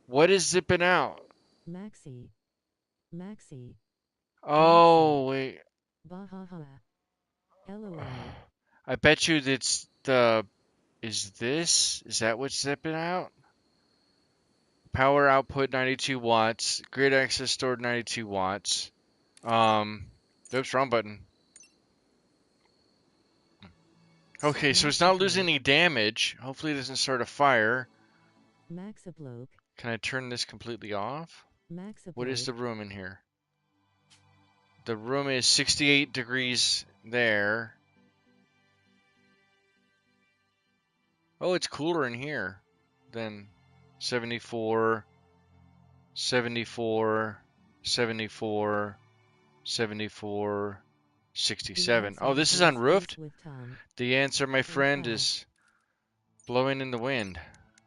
What is zipping out? Maxie. Maxie. Oh, wait. Bahaha. LOL. I bet you that's the... Is that what's zipping out? Power output 92 watts. Grid access stored 92 watts. Oops, wrong button. Okay, so it's not losing any damage. Hopefully it doesn't start a fire. Maxibloke. Can I turn this completely off? What is the room in here? The room is 68 degrees there. Oh, it's cooler in here than 74, 74, 74, 74, 67. Oh, this is unroofed? The answer, my friend, is blowing in the wind,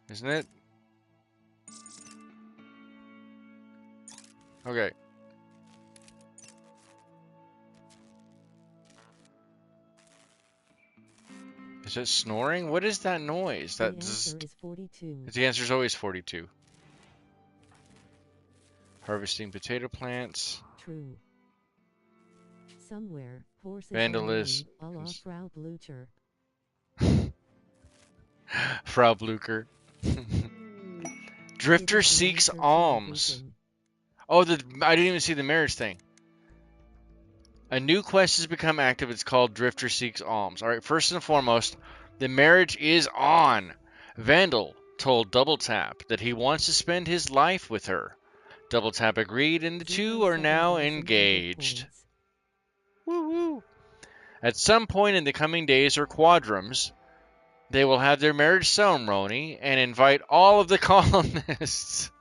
isn't it? Okay. Is it snoring? What is that noise? The answer is 42. The answer is always 42. Harvesting potato plants. True. Somewhere, horses Vandalism. a la Frau Blucher. Frau Blucher. Drifter seeks alms. Oh, I didn't even see the marriage thing. A new quest has become active. It's called Drifter Seeks Alms. Alright, first and foremost, the marriage is on. Vandal told Double Tap that he wants to spend his life with her. Double Tap agreed, and the two are now engaged. Woo-woo. At some point in the coming days or quadrums, they will have their marriage ceremony and invite all of the colonists.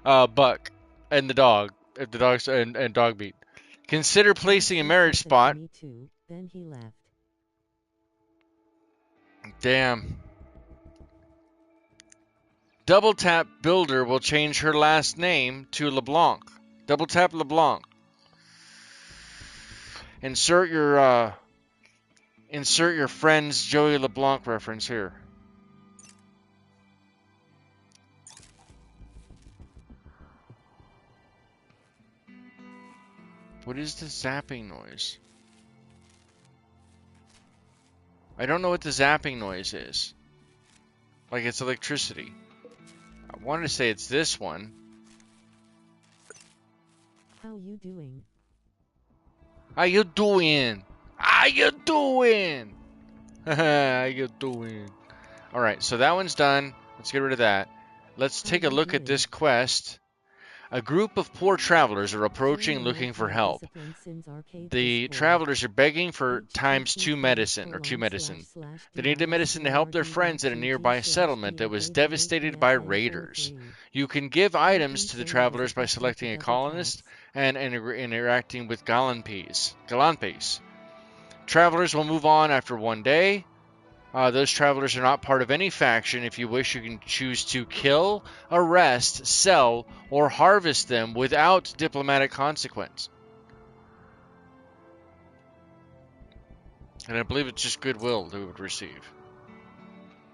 Buck and the dog. The dogs and dog meat. Consider placing a Maxie marriage said that to spot. me too, then he left. Damn. Double tap builder will change her last name to LeBlanc. Double tap LeBlanc. Insert your friend's Joey LeBlanc reference here. What is the zapping noise? I don't know what the zapping noise is. Like it's electricity. I wanted to say it's this one. How you doing? How you doing? How you doing? How you doing? Alright, so that one's done. Let's get rid of that. Let's How take a you look at doing? this quest. A group of poor travelers are Join approaching the looking for Multi help. Discipline Sins Arcade The Discord. travelers are begging for times 2 medicine, or 2 medicine. They needed medicine to help their friends in a nearby settlement that was devastated by raiders. You can give items to the travelers by selecting a colonist and interacting with Galanpes. Travelers will move on after 1 day. Those travelers are not part of any faction. If you wish, you can choose to kill, arrest, sell, or harvest them without diplomatic consequence. And I believe it's just goodwill that we would receive.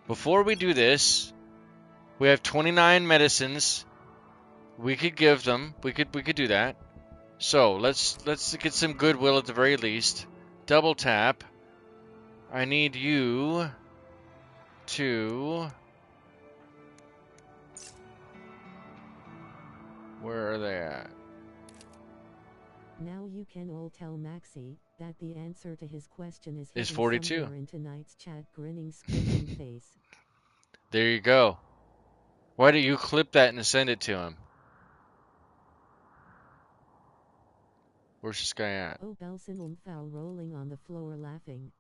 Before we do this, we have 29 medicines. We could give them. We could do that. So let's get some goodwill at the very least. Double tap. I need you to. Where are they at? Now you can all tell Maxie that the answer to his question is Is hidden 42. somewhere in tonight's chat, grinning squinting face. There you go. Why don't you clip that and send it to him? Where's this guy at? Oh, Belson Umfau rolling on the floor laughing.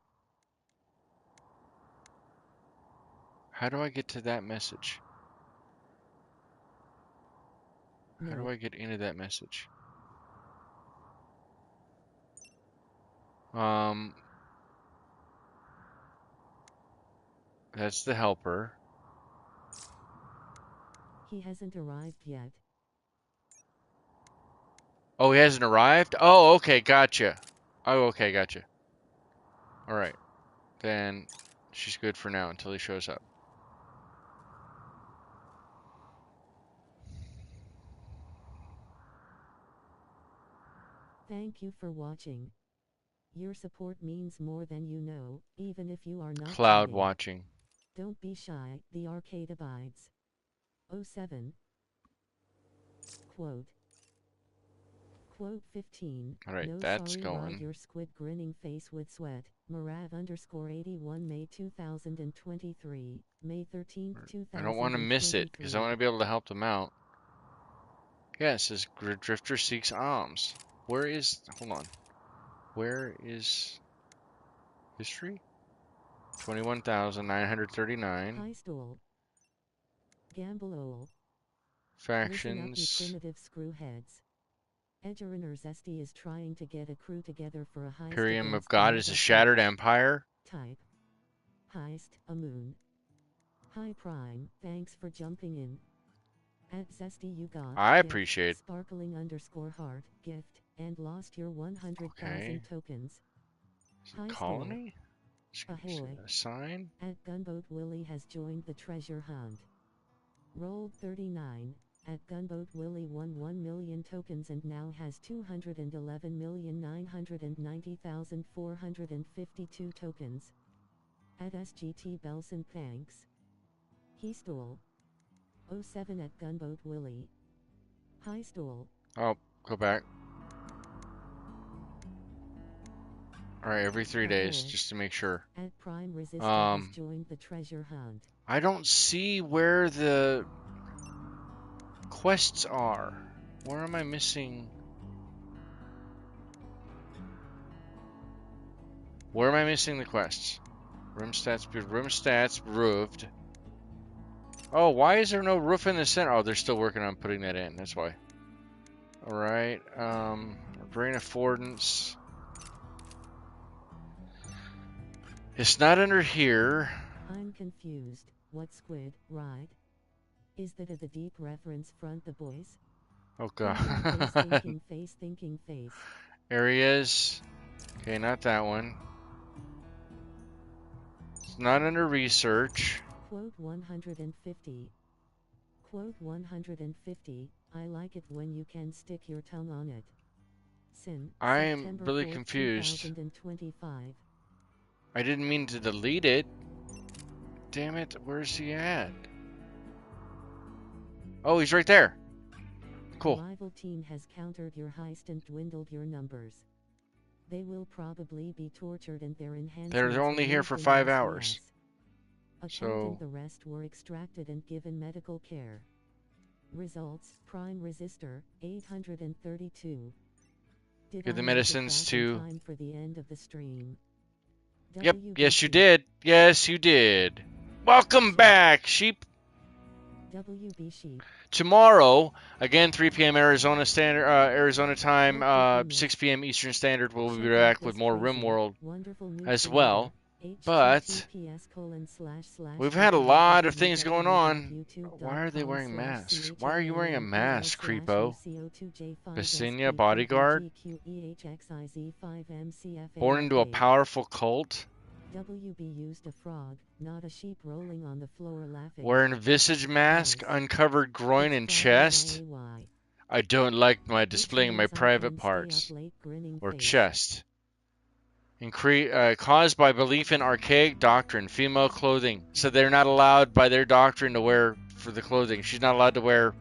How do I get to that message? How do No. I get into that message? That's the helper. He hasn't arrived yet. Oh, he hasn't arrived? Oh, okay, gotcha. Oh, okay, gotcha. Alright. Then she's good for now until he shows up. Thank you for watching. Your support means more than you know, even if you are not Cloud chatting. watching. Don't be shy, the arcade abides. 07. Quote. Quote 15. Alright, No that's sorry, going. ride your squid grinning face with sweat. Marav _81 May 2023. May 13th, 2023. I don't want to miss it, because I want to be able to help them out. Yeah, it says Drifter seeks alms. Where is... Hold on. Where is... History? 21,939. High stool. Gamble. Listen up, you Factions. primitive screwheads. Edgeriner Zesty is trying to get a crew together for a heist. Imperium of against God the is a mega shattered threat. empire. Type. Heist, a moon. Hi Prime, thanks for jumping in. At Zesty you got I gift, appreciate. sparkling _heart, gift, and lost your 100,000 Okay. tokens. Is it High colony? Ahoy. A sign? At Gunboat Willie has joined the treasure hunt. Rolled 39. At Gunboat Willie won 1 million tokens and now has 211,990,452 tokens. At SGT Belson thanks. He stole. 07 at Gunboat Willie. High stole. Oh, go back. Alright, every 3 days, Ahoy. just to make sure. At Prime Resistor has joined the treasure hunt. I don't see where the quests are. Where am I missing? Where am I missing the quests? Room stats, rooved. Oh, why is there no roof in the center? Oh, they're still working on putting that in. That's why. All right. Grain affordance. It's not under here. I'm confused. What squid, right? Is that a deep reference front the boys? Oh god. Thinking face, thinking face. Areas. Okay, not that one. It's not under research. Quote 150. Quote 150. I like it when you can stick your tongue on it. Sin. I'm September really 4th, confused. 2025. I didn't mean to delete it. Damn it, where's he at? Oh, he's right there. Cool. The rival team has countered your heist and dwindled your numbers. They will probably be tortured and their enhancements They're only here for removed in 5 mass hours. so the rest were extracted and given medical care. Results: prime resistor 832. Give the medicines to. Time for the end of the stream. Yep. Yes, you did. Yes, you did. Welcome back, sheep. WB sheep. Tomorrow, again, 3 p.m. Arizona Standard, Arizona time, 6 p.m. Eastern Standard. We'll be back with more Rimworld as well. But we've had a lot of things going on. Why are they wearing masks? Why are you wearing a mask, creepo? Basinia bodyguard? Born into a powerful cult? WB used a frog, not a sheep rolling on the floor laughing. Wearing a visage mask, uncovered groin and chest? I don't like my displaying my private parts or chest. Caused by belief in archaic doctrine, female clothing. So they're not allowed by their doctrine to wear for the clothing. She's not allowed to wear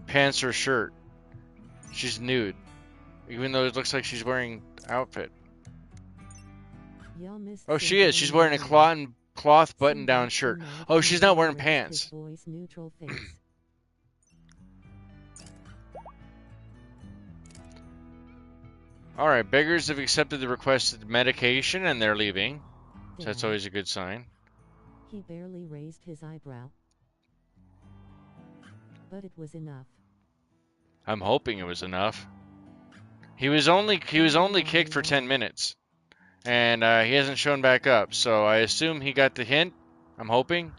pants or shirt. She's nude, even though it looks like she's wearing outfit. Oh, she is. She's wearing a cloth button-down shirt. Oh, she's not wearing pants. Alright, beggars have accepted the requested medication and they're leaving. So that's always a good sign. He barely raised his eyebrow. But it was enough. I'm hoping it was enough. He was only kicked for 10 minutes. And he hasn't shown back up, so I assume he got the hint. I'm hoping.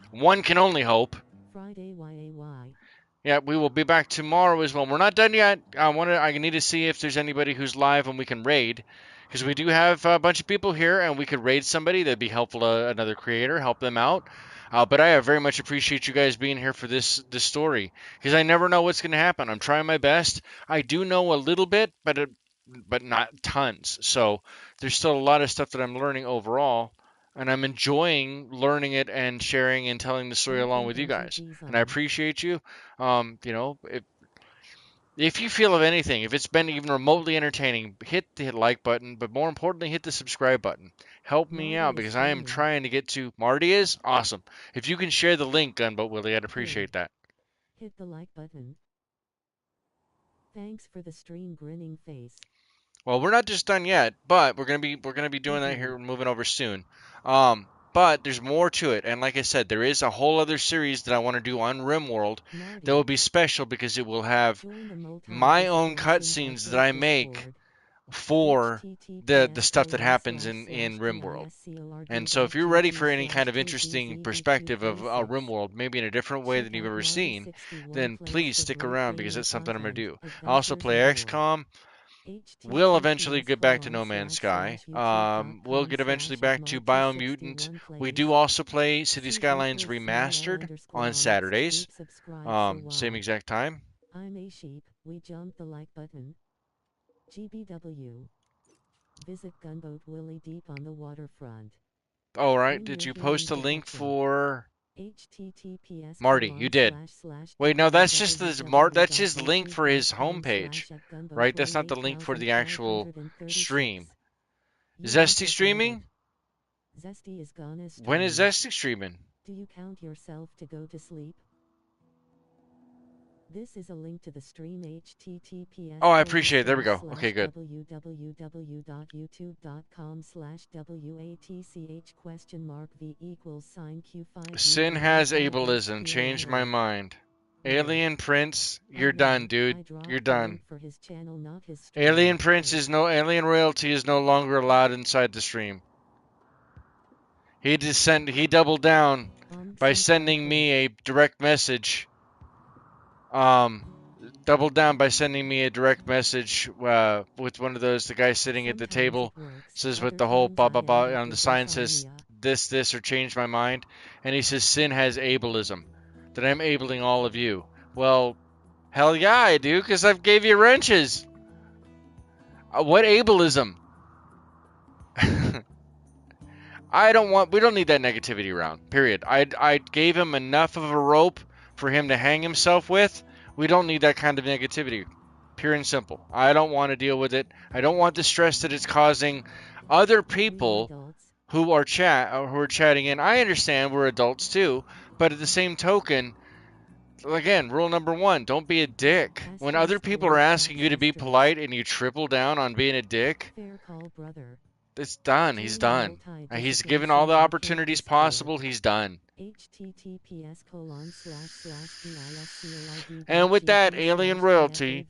One can only hope. Friday, YAY. Yeah, we will be back tomorrow as well. We're not done yet. I need to see if there's anybody who's live and we can raid, because we do have a bunch of people here and we could raid somebody. That'd be helpful to another creator, help them out. But I very much appreciate you guys being here for this story, because I never know what's going to happen. I'm trying my best. I do know a little bit, but not tons. So there's still a lot of stuff that I'm learning overall, and I'm enjoying learning it and sharing and telling the story along with you guys. And I appreciate you. If you feel of anything, if it's been even remotely entertaining, hit the like button, but more importantly, hit the subscribe button. Help me out, because I am trying to get to... Marty is? Awesome. If you can share the link, Gunboat Willie, I'd appreciate that. Hit the like button. Thanks for the stream, grinning face. Well, we're not just done yet, but we're gonna be doing that here, moving over soon. But there's more to it, and like I said, there is a whole other series that I want to do on Rimworld that will be special, because it will have my own cutscenes that I make for the stuff that happens in Rimworld. And so if you're ready for any kind of interesting perspective of Rimworld, maybe in a different way than you've ever seen, then please stick around, because that's something I'm going to do. I also play XCOM. We'll eventually get back to No Man's Sky. We'll get eventually back to Biomutant. We do also play City Skylines Remastered on Saturdays. Same exact time. I'm a sheep. We jumped the like button. GBW. Visit Gunboat Willie deep on the waterfront. All right. Did you post a link for HTTPS Marty? You did. Wait, no, that's just that's his link for his homepage, right? That's not the link for the actual stream. Zesty streaming? Zesty is gonna stream. When is Zesty streaming? Do you count yourself to go to sleep? This is a link to the stream https. Oh, I appreciate it. There we go. Okay, good. www.youtube.com/watch_v=sign Q5 Sin has ableism. Changed my mind. Alien Prince, you're done, dude. You're done. For his channel, not his stream. Alien Prince is no alien royalty is no longer allowed inside the stream. He doubled down by sending me a direct message. Doubled down by sending me a direct message with one of those, the guy sitting at the table says with the whole blah blah blah on the sign says this or changed my mind, and he says sin has ableism, that I'm abling all of you. Well, hell yeah I do, because I've gave you wrenches. What ableism? We don't need that negativity around, period. I gave him enough of a rope for him to hang himself with. We don't need that kind of negativity, pure and simple. I don't want to deal with it. I don't want the stress that it's causing other people who are chatting in. I understand we're adults too, but at the same token, again, rule number 1, don't be a dick. When other people are asking you to be polite and you triple down on being a dick, it's done. He's done. He's given all the opportunities possible. He's done. And with that, Alien Royalty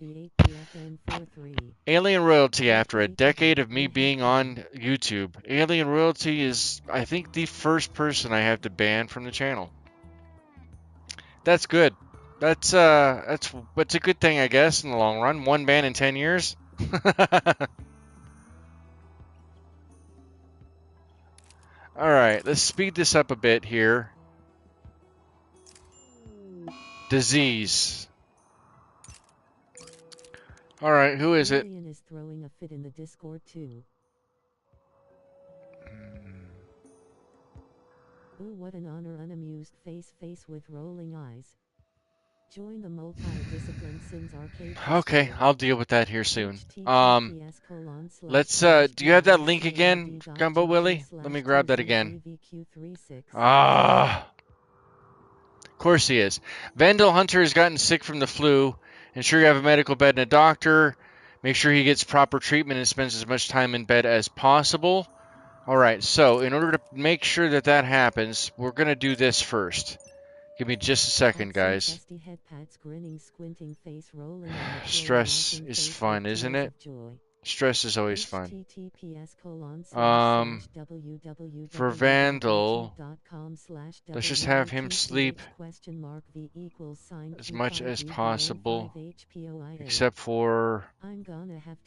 after a decade of me being on YouTube, Alien Royalty is, I think, the first person I have to ban from the channel. That's good. That's a good thing, I guess, in the long run. 1 ban in 10 years. Alright, let's speed this up a bit here. Disease. Alright, who is it? Alien is throwing a fit in the Discord too. Ooh, what an honor, unamused face with rolling eyes. Join the multi-discipline Sins Arcade. Okay, I'll deal with that here soon. Let's, do you have that link again, Gumbo Willie? Let me grab that again. Of course he is. Vandal Hunter has gotten sick from the flu. Ensure you have a medical bed and a doctor. Make sure he gets proper treatment and spends as much time in bed as possible. Alright, so in order to make sure that that happens, we're going to do this first. Give me just a second, guys. Stress is fun, isn't it? Stress is always fun. For Vandal, let's just have him sleep as much as possible, except for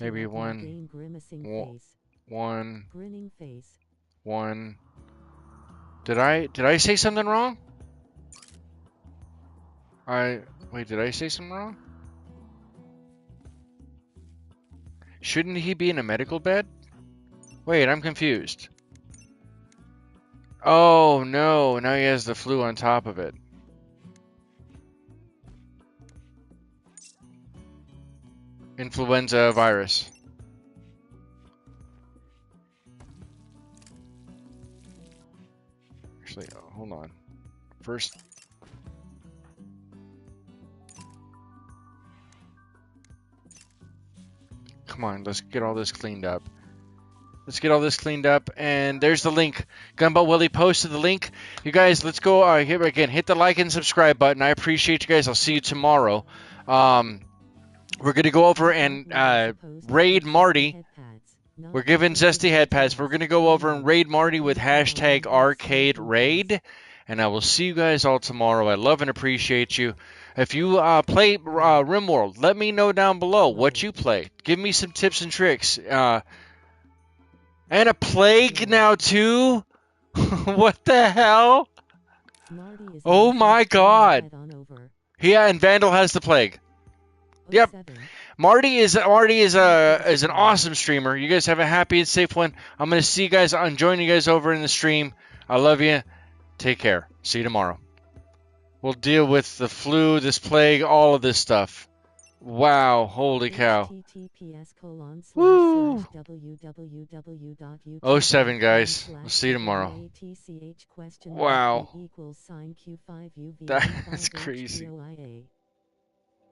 maybe one. Did I say something wrong? Wait, did I say something wrong? Shouldn't he be in a medical bed? Wait, I'm confused. Oh, no, now he has the flu on top of it. Influenza virus. Actually, hold on. First... Come on, let's get all this cleaned up. Let's get all this cleaned up, and there's the link. Gunboat Willie posted the link. You guys, let's go. Hit the like and subscribe button. I appreciate you guys. I'll see you tomorrow. We're going to go over and raid Marty. We're giving Zesty head pads. We're going to go over and raid Marty with hashtag arcade raid. And I will see you guys all tomorrow. I love and appreciate you. If you play Rimworld, let me know down below what you play. Give me some tips and tricks. And a plague now, too? What the hell? Oh, my God. Yeah, and Vandal has the plague. Yep. Marty is an awesome streamer. You guys have a happy and safe one. I'm going to see you guys. I'm joining you guys over in the stream. I love you. Take care. See you tomorrow. We'll deal with the flu, this plague, all of this stuff. Wow, holy cow. Woo! 07, guys. We'll see you tomorrow. Wow. That's crazy.